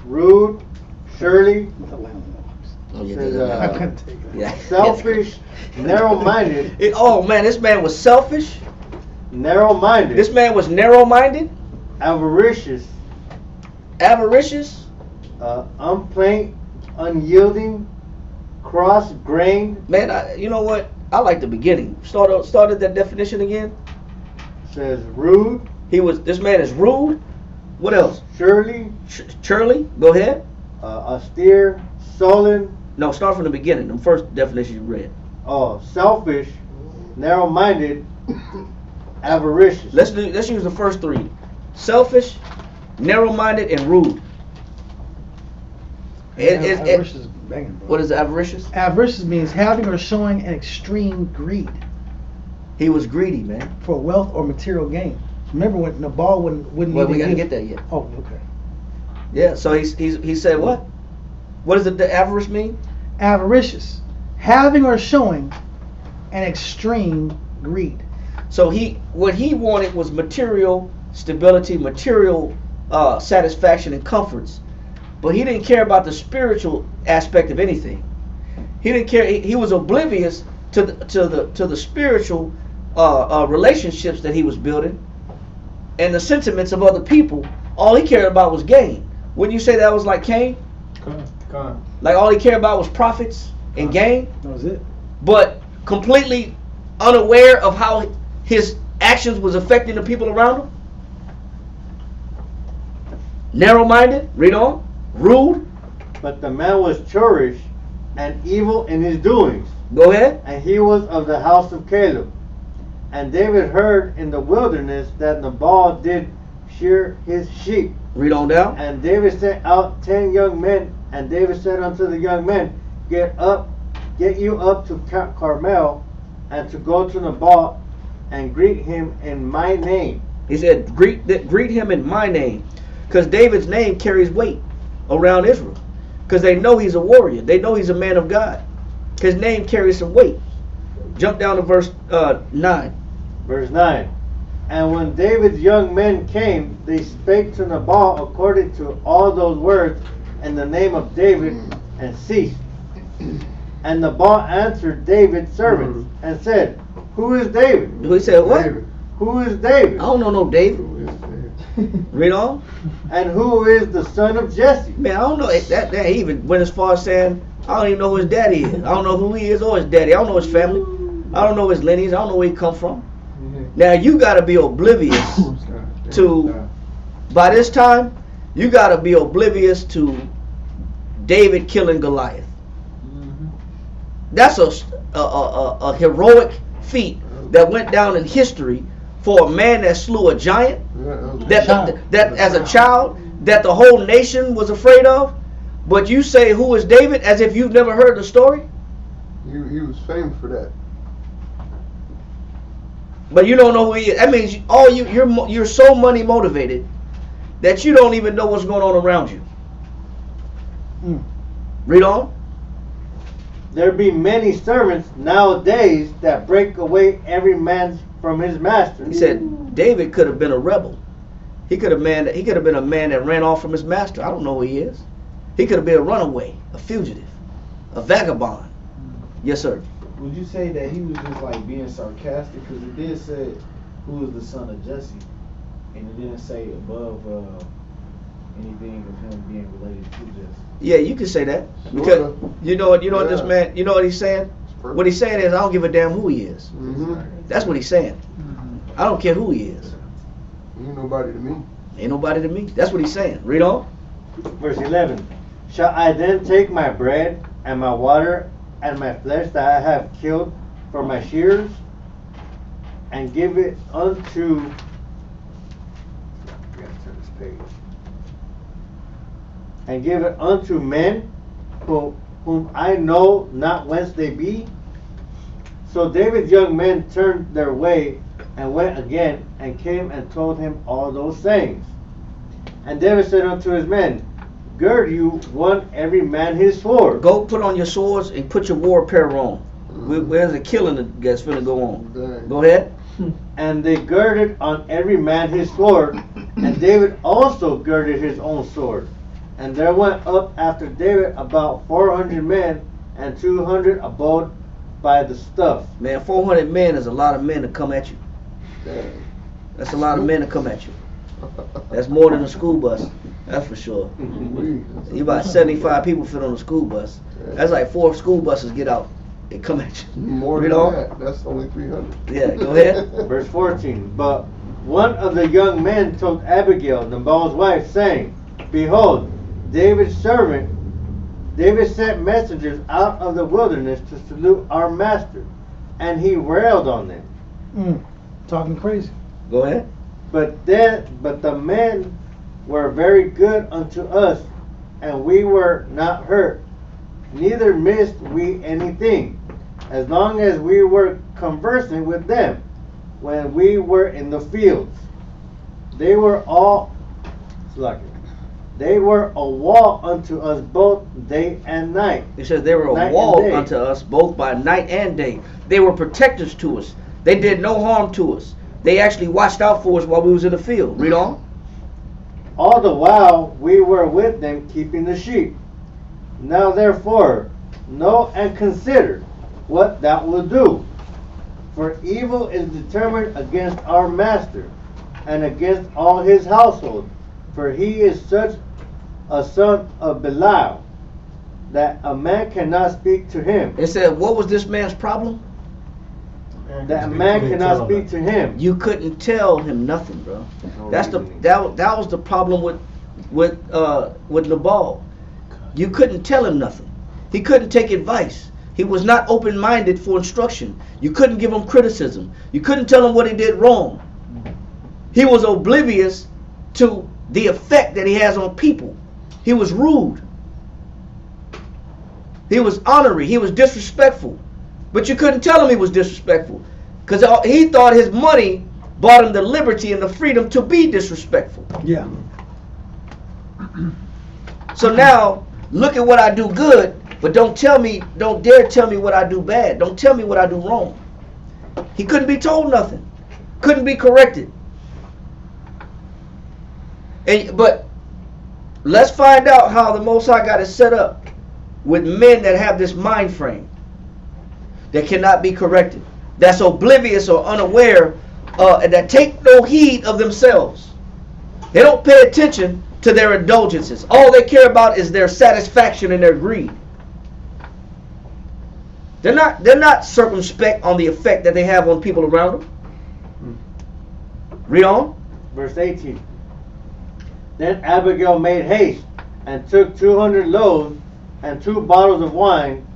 Rude, surly, Oh, yeah, says, I couldn't take it. yeah. selfish, narrow-minded. Oh man, this man was selfish. Narrow-minded. This man was narrow-minded. Avaricious. Avaricious. Unplain, unyielding, cross-grained. Man, you know what? I like the beginning. Started that definition again. Says rude. This man is rude. What else? Surely. Churly. Go ahead. Austere, sullen. No, start from the beginning. The first definition you read. Oh, selfish, narrow-minded, avaricious. Let's use the first three. Selfish, narrow-minded, and rude. Avaricious is banging, bro. What is avaricious? Avaricious means having or showing an extreme greed He was greedy, man. for wealth or material gain. Remember when Nabal wouldn't Well, we even gotta give- get that yet. Oh, okay. Yeah. So he said what? What does the avarice mean? Avaricious, having or showing an extreme greed. So what he wanted was material stability, material satisfaction and comforts, but he didn't care about the spiritual aspect of anything. He didn't care. He was oblivious to the spiritual relationships that he was building and the sentiments of other people. All he cared about was gain. Wouldn't you say that was like Cain? Con. Like all he cared about was profits and gain, That was it. but completely unaware of how his actions was affecting the people around him. Narrow-minded, read on. Rude, But the man was churlish and evil in his doings. go ahead. And he was of the house of Caleb. And David heard in the wilderness that Nabal did shear his sheep. Read on down. And David sent out 10 young men. And David said unto the young men, Get you up to Carmel, and to go to Nabal, and greet him in my name. He said, greet him in my name. Because David's name carries weight around Israel. Because they know he's a warrior. They know he's a man of God. His name carries some weight. Jump down to verse 9. Verse 9. And when David's young men came, they spake to Nabal according to all those words in the name of David, and ceased. And Nabal answered David's servants and said, Who is David? He said, what? David. Who is David? I don't know no David. Who is David? Read on. And who is the son of Jesse? Man, I don't know. That he even went as far as saying, I don't even know who his daddy is. I don't know who he is or his daddy. I don't know his family. I don't know his lineage. I don't know where he come from. Now you got to be oblivious to, by this time, you got to be oblivious to David killing Goliath. That's a heroic feat that went down in history for a man that slew a giant, that as a child, that the whole nation was afraid of. But you say, who is David, as if you've never heard the story? He was famous for that. But you don't know who he is. That means you're so money motivated that you don't even know what's going on around you. Read on. There be many servants nowadays that break away every man from his master. He said David could have been a rebel. He could have been a man that ran off from his master. I don't know who he is. He could have been a runaway, a fugitive, a vagabond. Yes, sir. Would you say that he was just like being sarcastic? Because it did say who is the son of Jesse, and it didn't say above anything of him being related to Jesse. Yeah, you can say that, because you know what this man, you know what he's saying. What he's saying is, I don't give a damn who he is. That's what he's saying. I don't care who he is. Ain't nobody to me. Ain't nobody to me. That's what he's saying. Read on. Verse 11. Shall I then take my bread and my water and my flesh that I have killed for my shears, and give it unto, I gotta turn this page, and give it unto men whom I know not whence they be? So David's young men turned their way and went again, and came and told him all those things. And David said unto his men, gird you one every man his sword. Go put on your swords and put your war apparel on. Where's the killing that's finna go on? Go ahead. And they girded on every man his sword, and David also girded his own sword. And there went up after David about 400 men, and 200 abode by the stuff. Man, 400 men is a lot of men to come at you. That's a lot of men to come at you. That's more than a school bus. That's for sure. You about 75 people fit on a school bus. That's like 4 school buses get out and come at you. More than that. That's only 300. Yeah, go ahead. Verse 14. But one of the young men told Abigail, Nabal's wife, saying, behold, David sent messengers out of the wilderness to salute our master, and he railed on them. Talking crazy. Go ahead. But the men were very good unto us, and we were not hurt, neither missed we anything, as long as we were conversing with them when we were in the fields. They were a wall unto us both day and night. He says they were a wall unto us both by night and day. They were protectors to us. They did no harm to us. They actually watched out for us while we was in the field. Read on. All the while we were with them keeping the sheep. Now therefore, know and consider what thou wilt do. For evil is determined against our master, and against all his household. For he is such a son of Belial, that a man cannot speak to him. It said, what was this man's problem? That a man cannot speak to him. You couldn't tell him nothing, bro. That was the problem with Nabal. You couldn't tell him nothing. He couldn't take advice. He was not open-minded for instruction. You couldn't give him criticism. You couldn't tell him what he did wrong. He was oblivious to the effect that he has on people. He was rude. He was honorary. He was disrespectful. But you couldn't tell him he was disrespectful, because he thought his money bought him the liberty and the freedom to be disrespectful. Yeah. So now, look at what I do good, but don't dare tell me what I do bad. Don't tell me what I do wrong. He couldn't be told nothing. Couldn't be corrected. But let's find out how the Most High got it set up with men that have this mind frame that cannot be corrected, that's oblivious or unaware, and that take no heed of themselves. They don't pay attention to their indulgences. All they care about is their satisfaction and their greed. They're not circumspect on the effect that they have on people around them. Read on. Verse 18. Then Abigail made haste and took 200 loaves and 2 bottles of wine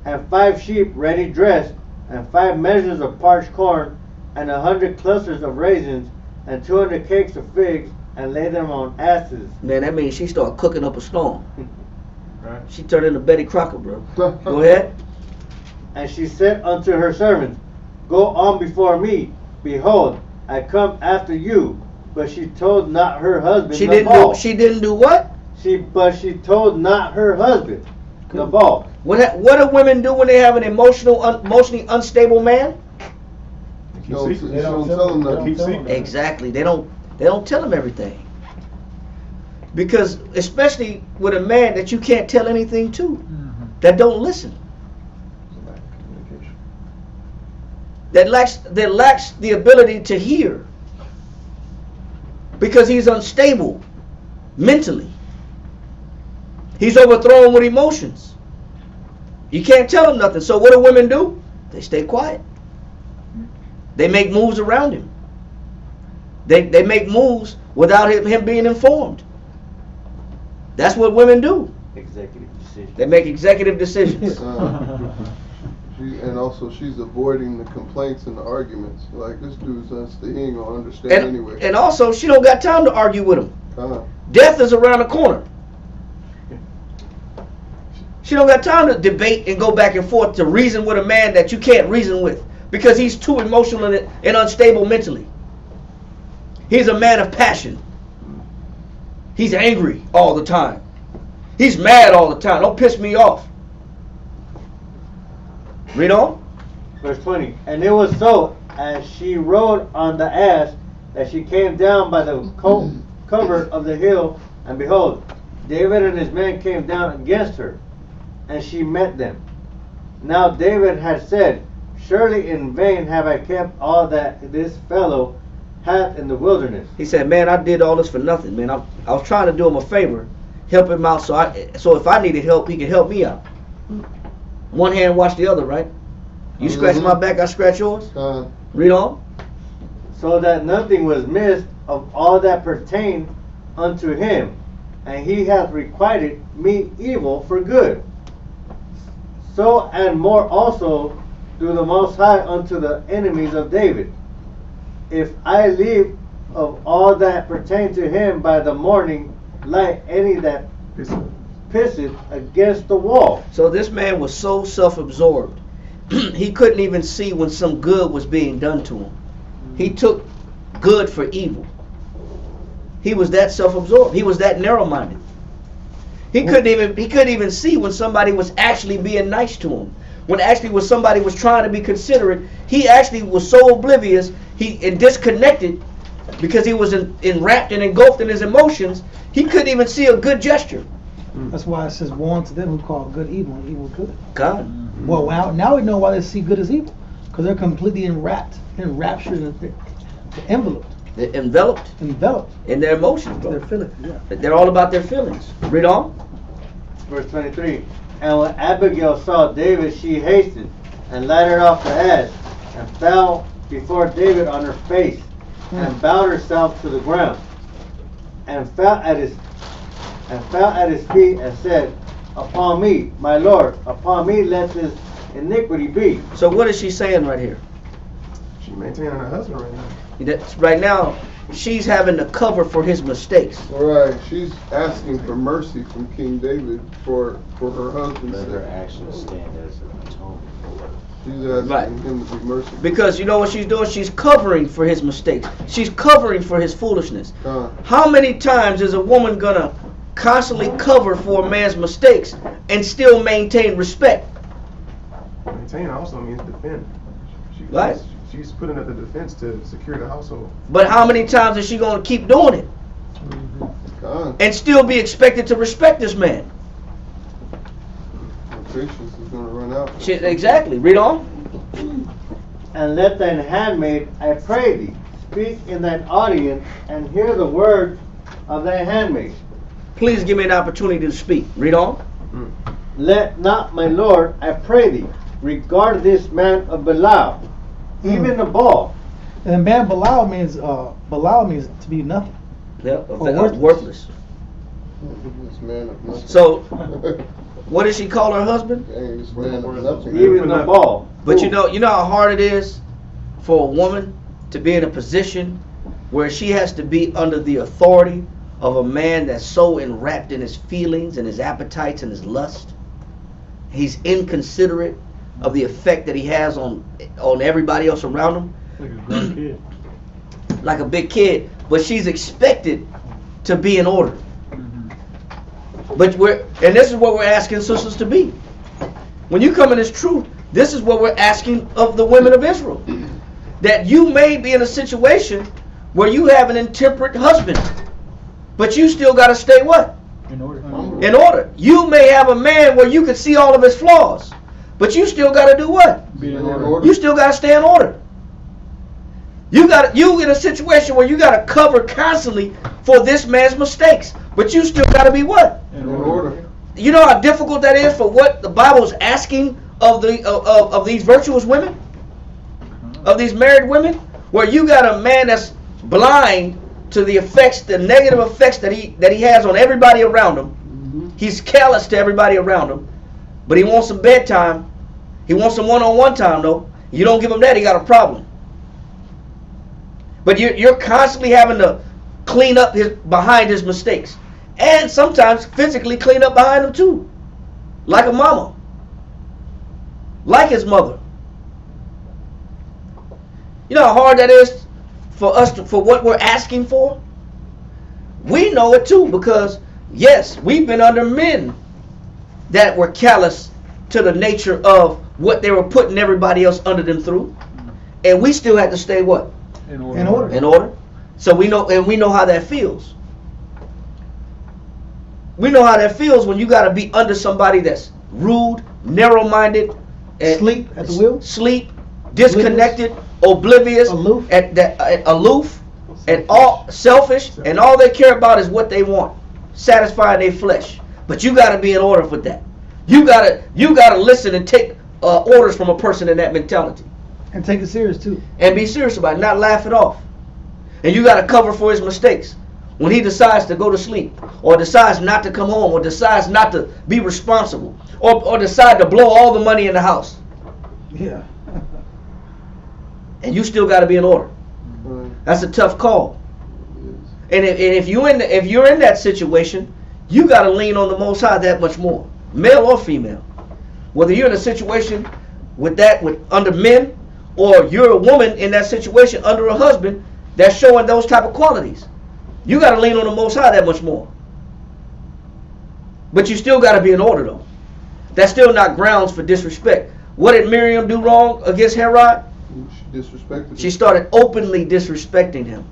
and 5 sheep ready dressed and 5 measures of parched corn and 100 clusters of raisins and 200 cakes of figs and laid them on asses. Man, that means she started cooking up a storm. Right. She turned into Betty Crocker, bro. Go ahead. And she said unto her servants, Go on before me. Behold, I come after you. But she told not her husband. She Nabal. didn't do what? But she told not her husband, Nabal. What do women do when they have an emotionally unstable man? Don't tell them that. Keep secret. Exactly. They don't tell him everything. Because especially with a man that you can't tell anything to, that don't listen, that lacks the ability to hear, because he's unstable mentally. He's overthrown with emotions. You can't tell him nothing. So what do women do? They stay quiet. They make moves around him. They make moves without him being informed. That's what women do. Executive decision. They make executive decisions. And also, she's avoiding the complaints and the arguments. Like, this dude's unstable. He ain't gonna understand anyway. And also, she don't got time to argue with him. Death is around the corner. She don't got time to debate and go back and forth to reason with a man that you can't reason with, because he's too emotional and unstable mentally. He's a man of passion. He's angry all the time. He's mad all the time. Don't piss me off. Read on. Verse 20. And it was so, as she rode on the ass, that she came down by the covert of the hill, and behold, David and his men came down against her, and she met them. Now David had said, Surely in vain have I kept all that this fellow hath in the wilderness. He said, man, I did all this for nothing, man. I was trying to do him a favor, help him out, so if I needed help, he could help me out. One hand wash the other, right? You scratch my back, I scratch yours. Read on. So that nothing was missed of all that pertained unto him, and he hath requited me evil for good. So and more also do the Most High unto the enemies of David. If I leave of all that pertain to him by the morning light any that pisseth against the wall. So this man was so self-absorbed, he couldn't even see when some good was being done to him. He took good for evil. He was that self-absorbed. He was that narrow-minded. He couldn't even see when somebody was actually being nice to him. When actually when somebody was trying to be considerate, he actually was so oblivious and disconnected, because he was enwrapped and engulfed in his emotions, he couldn't even see a good gesture. That's why it says, woe unto them who call good evil and evil good. God. Well, now we know why they see good as evil, because they're completely enraptured, enveloped. They're enveloped in their emotions, bro. Their feelings, yeah. They're all about their feelings. Read on. Verse 23. And when Abigail saw David, she hastened and lighted off the ass, and fell before David on her face, and bowed herself to the ground, and fell at his feet, and said, Upon me, my Lord, upon me let this iniquity be. So what is she saying right here? She's maintaining her husband right now. Right now, she's having to cover for his mistakes. Right. She's asking for mercy from King David for her husband's sake. Let her actions stand as an atonement. She's asking him to be merciful. Because you know what she's doing? She's covering for his mistakes. She's covering for his foolishness. How many times is a woman gonna constantly cover for a man's mistakes and still maintain respect? Maintain also means defend. Right. She's putting up the defense to secure the household. But how many times is she going to keep doing it? And still be expected to respect this man? Patience is going to run out. Exactly. Read on. And let thine handmaid, I pray thee, speak in thine audience, and hear the words of thy handmaid. Please give me an opportunity to speak. Read on. Let not, my Lord, I pray thee, regard this man of Belial, even Nabal, And man, Belial means to be nothing. Yeah, Or worthless. This man of nothing. So, what does she call her husband? Dang, this man of nothing. Even the ball. But you know how hard it is for a woman to be in a position where she has to be under the authority of a man that's so enwrapped in his feelings and his appetites and his lust. He's inconsiderate of the effect that he has on everybody else around him. Like a grown kid. Like a big kid, but she's expected to be in order. But and this is what we're asking sisters to be. When you come in this truth, this is what we're asking of the women of Israel. That you may be in a situation where you have an intemperate husband, but you still got to stay what? In order. In order. You may have a man where you can see all of his flaws, but you still got to do what? Be in order. You still got to stay in order. You in a situation where you got to cover constantly for this man's mistakes, but you still got to be what? In order. You know how difficult that is for what the Bible is asking of these virtuous women, of these married women, where you got a man that's blind to the effects, the negative effects that he has on everybody around him. He's callous to everybody around him, but he wants some bedtime. He wants some one-on-one time though. You don't give him that, he got a problem. But you're constantly having to clean up behind his mistakes, and sometimes physically clean up behind him too, like a mama, like his mother. You know how hard that is for us for what we're asking for. We know it too, because yes, we've been under men that were callous to the nature of what they were putting everybody else under them through, and we still had to stay what? In order. In order. So we know how that feels. We know how that feels when you got to be under somebody that's rude, narrow-minded, and Sleep at the wheel. sleep, disconnected, oblivious, Aloof. aloof, and all selfish, and all they care about is what they want, satisfying their flesh. But you got to be in order for that. You gotta listen and take orders from a person in that mentality. And take it serious too. And be serious about it, not laugh it off. And you got to cover for his mistakes. When he decides to go to sleep, or decides not to come home, or decides not to be responsible, or decide to blow all the money in the house. Yeah. And you still got to be in order. That's a tough call. And if you're in that situation, you got to lean on the Most High that much more, male or female. Whether you're in a situation with under men, or you're a woman in that situation under a husband that's showing those type of qualities. You got to lean on the Most High that much more. But you still got to be in order though. That's still not grounds for disrespect. What did Miriam do wrong against Herod? She disrespected him. She started openly disrespecting him.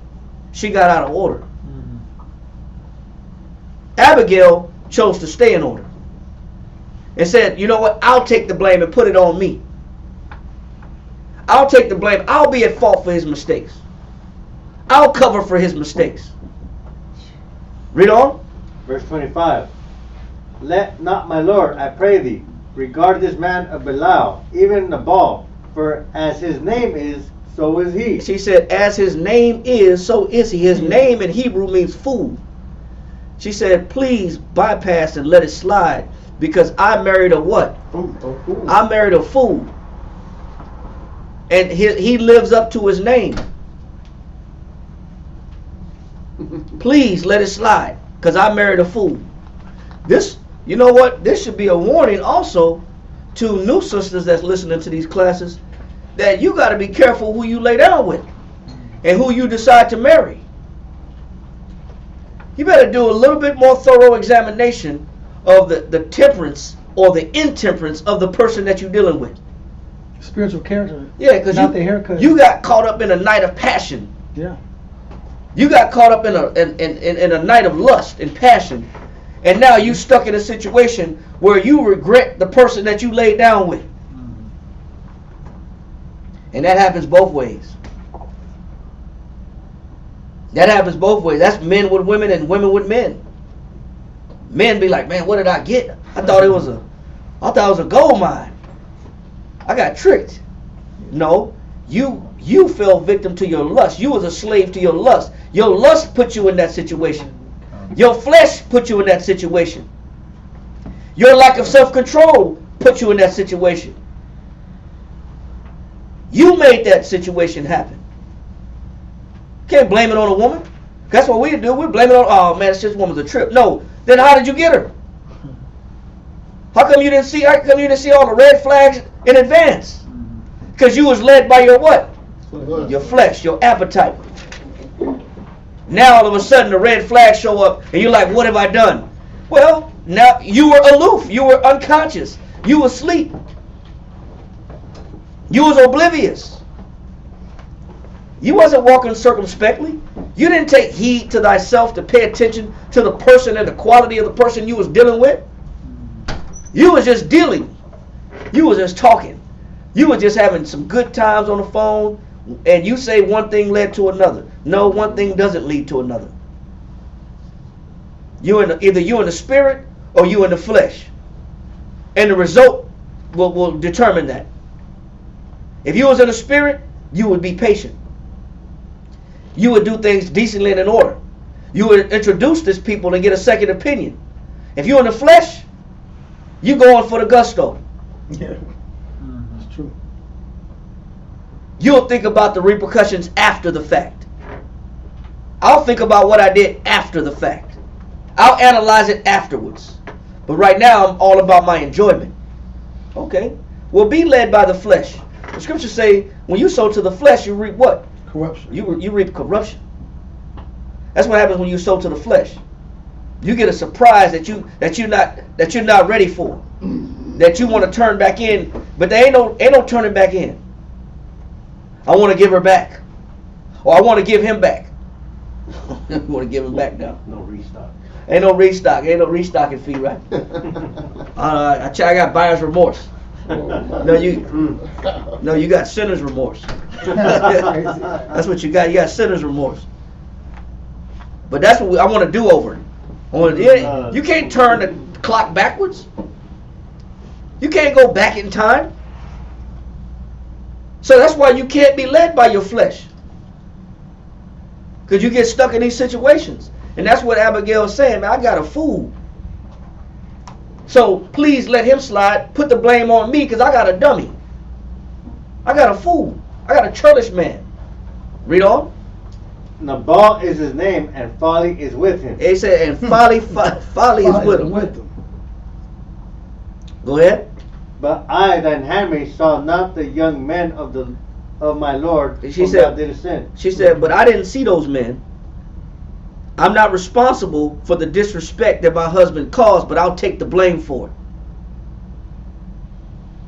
She got out of order. Abigail chose to stay in order and said, you know what, I'll take the blame and put it on me. I'll take the blame. I'll be at fault for his mistakes. I'll cover for his mistakes. Read on. Verse 25. Let not my Lord, I pray thee, regard this man of Belial, even Nabal, for as his name is, so is he. She said, as his name is, so is he. His name in Hebrew means fool. She said, please bypass and let it slide, because I married a what? I married a fool. And he lives up to his name. Please let it slide, because I married a fool. This, you know what? This should be a warning also to new sisters that's listening to these classes, that you got to be careful who you lay down with and who you decide to marry. You better do a little bit more thorough examination of the temperance or the intemperance of the person that you're dealing with. Spiritual character. Yeah, because you got caught up in a night of passion. Yeah. You got caught up in a night of lust and passion, and now you stuck in a situation where you regret the person that you laid down with. And that happens both ways. That happens both ways. That's men with women and women with men. Men be like, man, what did I get? I thought it was a gold mine. I got tricked. No, you You fell victim to your lust. You was a slave to your lust. Your lust put you in that situation. Your flesh put you in that situation. Your lack of self-control put you in that situation. You made that situation happen. Can't blame it on a woman. That's what we do. We blame it on, oh man, it's just woman's a trip. No. Then how did you get her? How come you didn't see all the red flags in advance? Because you was led by your what? Your flesh, your appetite. Now all of a sudden the red flags show up and you're like, what have I done? Well, now you were aloof. You were unconscious. You were asleep. You was oblivious. You wasn't walking circumspectly. You didn't take heed to thyself to pay attention to the person and the quality of the person you was dealing with. You was just dealing. You was just talking. You was just having some good times on the phone, and you say one thing led to another. No, one thing doesn't lead to another. Either you in the spirit or you in the flesh. And the result will determine that. If you was in the spirit, you would be patient. You would do things decently and in order. You would introduce these people and get a second opinion. If you're in the flesh, you going for the gusto. Yeah, that's true. You'll think about the repercussions after the fact. I'll think about what I did after the fact. I'll analyze it afterwards. But right now, I'm all about my enjoyment. Okay. Well, be led by the flesh. The scriptures say, when you sow to the flesh, you reap what? Corruption. You reap corruption. That's what happens when you sow to the flesh. You get a surprise that you're not ready for. That you want to turn back in, but there ain't no turning back in. I want to give her back, or I want to give him back. You want to give him back now? No restock. Ain't no restock. Ain't no restocking fee, right? I got buyer's remorse. No, you got sinner's remorse. That's what you got. You got sinner's remorse. But that's what I want to do over it. You can't turn the clock backwards. You can't go back in time. So that's why you can't be led by your flesh. Because you get stuck in these situations. And that's what Abigail is saying, man, I got a fool. So please let him slide. Put the blame on me because I got a dummy. I got a fool. I got a churlish man. Read on. Nabal is his name, and folly is with him. He said, and folly is with him. Go ahead. But I, thine handmaid, saw not the young men of my Lord. She said, but I didn't see those men. I'm not responsible for the disrespect that my husband caused, but I'll take the blame for it.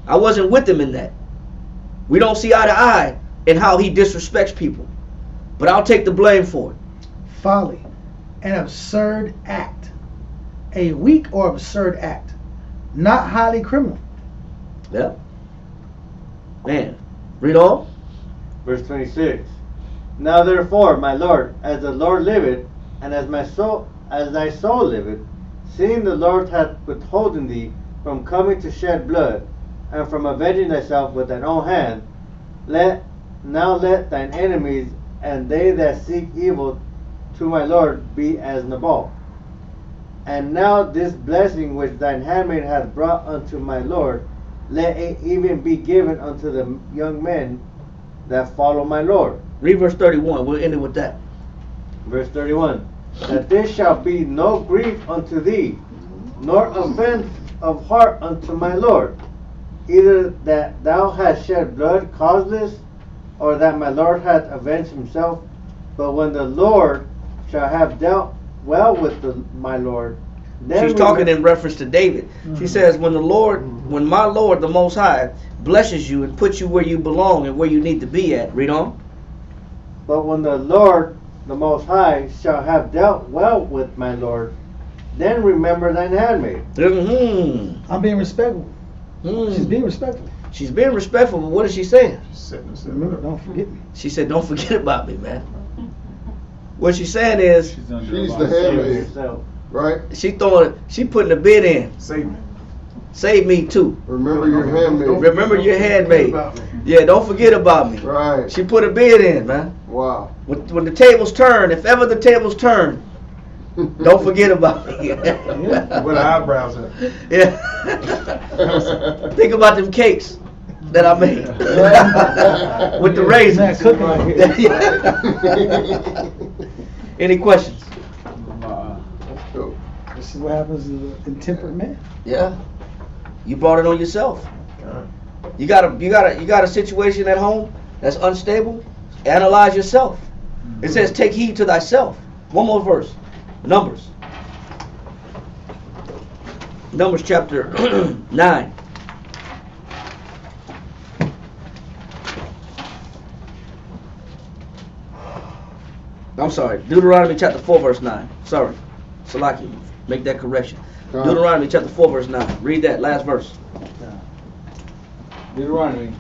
I wasn't with him in that. We don't see eye to eye in how he disrespects people, but I'll take the blame for it. Folly, an absurd act, a weak or absurd act, not highly criminal. Yeah. Man, read on. Verse 26. Now therefore, my Lord, as the Lord liveth, and as thy soul liveth, seeing the Lord hath withholden thee from coming to shed blood, and from avenging thyself with thine own hand, let thine enemies and they that seek evil to my Lord be as Nabal. And now this blessing which thine handmaid hath brought unto my Lord, let it even be given unto the young men that follow my Lord. Read verse 31. We'll end it with that. Verse 31. That there shall be no grief unto thee, nor offense of heart unto my Lord, either that thou hast shed blood causeless, or that my Lord hath avenged himself. But when the Lord shall have dealt well with my Lord, then she's talking in reference to David. She says, when my Lord, the Most High, blesses you and puts you where you belong and where you need to be at. Read on. But when the Lord, the Most High, shall have dealt well with my Lord, then remember thine handmaid. I'm being respectful. She's being respectful. She's being respectful, but what is she saying? Remember, don't forget me. She said, don't forget about me, man. What she's saying is, she's the handmaid, right? She putting a bid in. Save me. Save me too. Remember your handmaid. Remember your handmaid. Yeah, don't forget about me. Right. She put a bid in, man. Wow. When the tables turn, if ever the tables turn, don't forget about me. With the eyebrows up. Yeah. Think about them cakes that I made with the raisins. Any questions? This is what happens to the intemperate man. Yeah. You brought it on yourself. You got a situation at home that's unstable. Analyze yourself. It says, "Take heed to thyself." One more verse. Numbers. Numbers chapter 9. I'm sorry. Deuteronomy chapter 4 verse 9. Sorry. Salaki. Make that correction. Deuteronomy chapter 4 verse 9. Read that last verse. Deuteronomy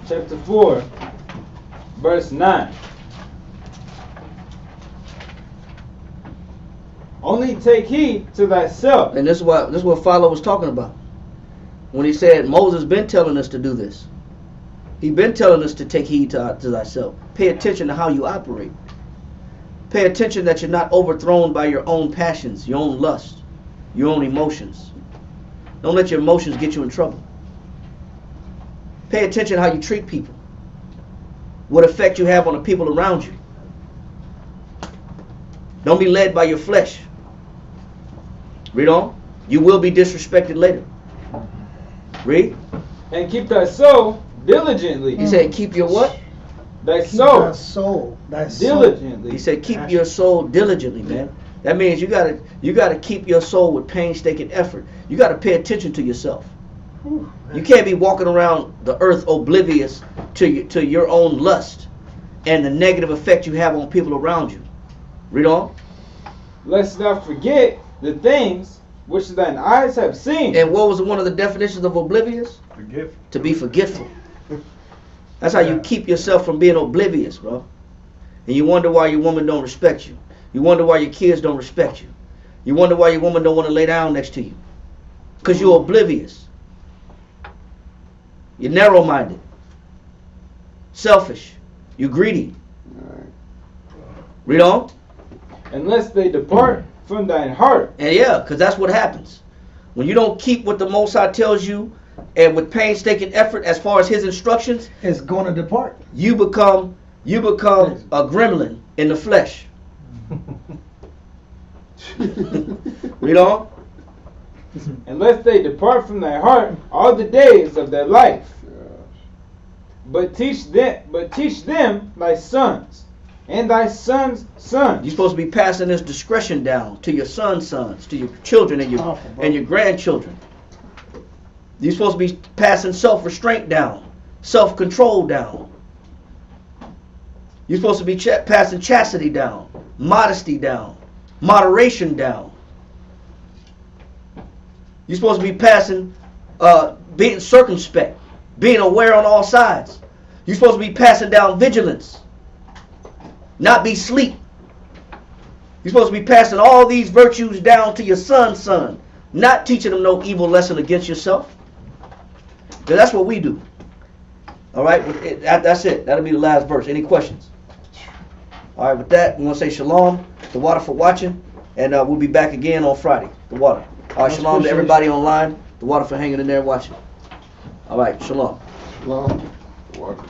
chapter 4 verse 9. Only take heed to thyself. And this is what Philo was talking about. When he said Moses been telling us to do this. He been telling us to take heed to thyself. Pay attention to how you operate. Pay attention that you're not overthrown by your own passions, your own lust, your own emotions. Don't let your emotions get you in trouble. Pay attention how you treat people. What effect you have on the people around you. Don't be led by your flesh. Read on. You will be disrespected later. Read. And keep thy soul diligently. He said keep your what? Thy Keep soul. thy soul. Thy Diligently. He said keep your soul diligently, man. That means you gotta keep your soul with painstaking effort. You gotta pay attention to yourself. You can't be walking around the earth oblivious to your own lust and the negative effect you have on people around you. Read on. Lest thou forget the things which thine eyes have seen. And what was one of the definitions of oblivious? Forgetful. To be forgetful. That's how you keep yourself from being oblivious, bro. And you wonder why your woman don't respect you. You wonder why your kids don't respect you. You wonder why your woman don't want to lay down next to you. Because you're oblivious. You're narrow-minded. Selfish. You're greedy. Read on. Unless they depart from thine heart. And yeah, because that's what happens. When you don't keep what the Most High tells you, and with painstaking effort as far as his instructions, it's going to depart. You become a gremlin in the flesh. Read on. Unless they depart from thy heart all the days of their life. But teach them thy sons and thy sons' sons. You're supposed to be passing this discretion down to your sons' sons, to your children and your grandchildren. You're supposed to be passing self-restraint down, self-control down. You're supposed to be passing chastity down, modesty down, moderation down. You're supposed to be passing being circumspect, being aware on all sides. You're supposed to be passing down vigilance, not be sleep. You're supposed to be passing all these virtues down to your son's son, not teaching them no evil lesson against yourself. Because that's what we do. All right, that's it. That'll be the last verse. Any questions? All right, with that, we want to say shalom, the water for watching, and we'll be back again on Friday. The water. All right, shalom to everybody online. The water for hanging in there watching. All right, shalom. Shalom. Water.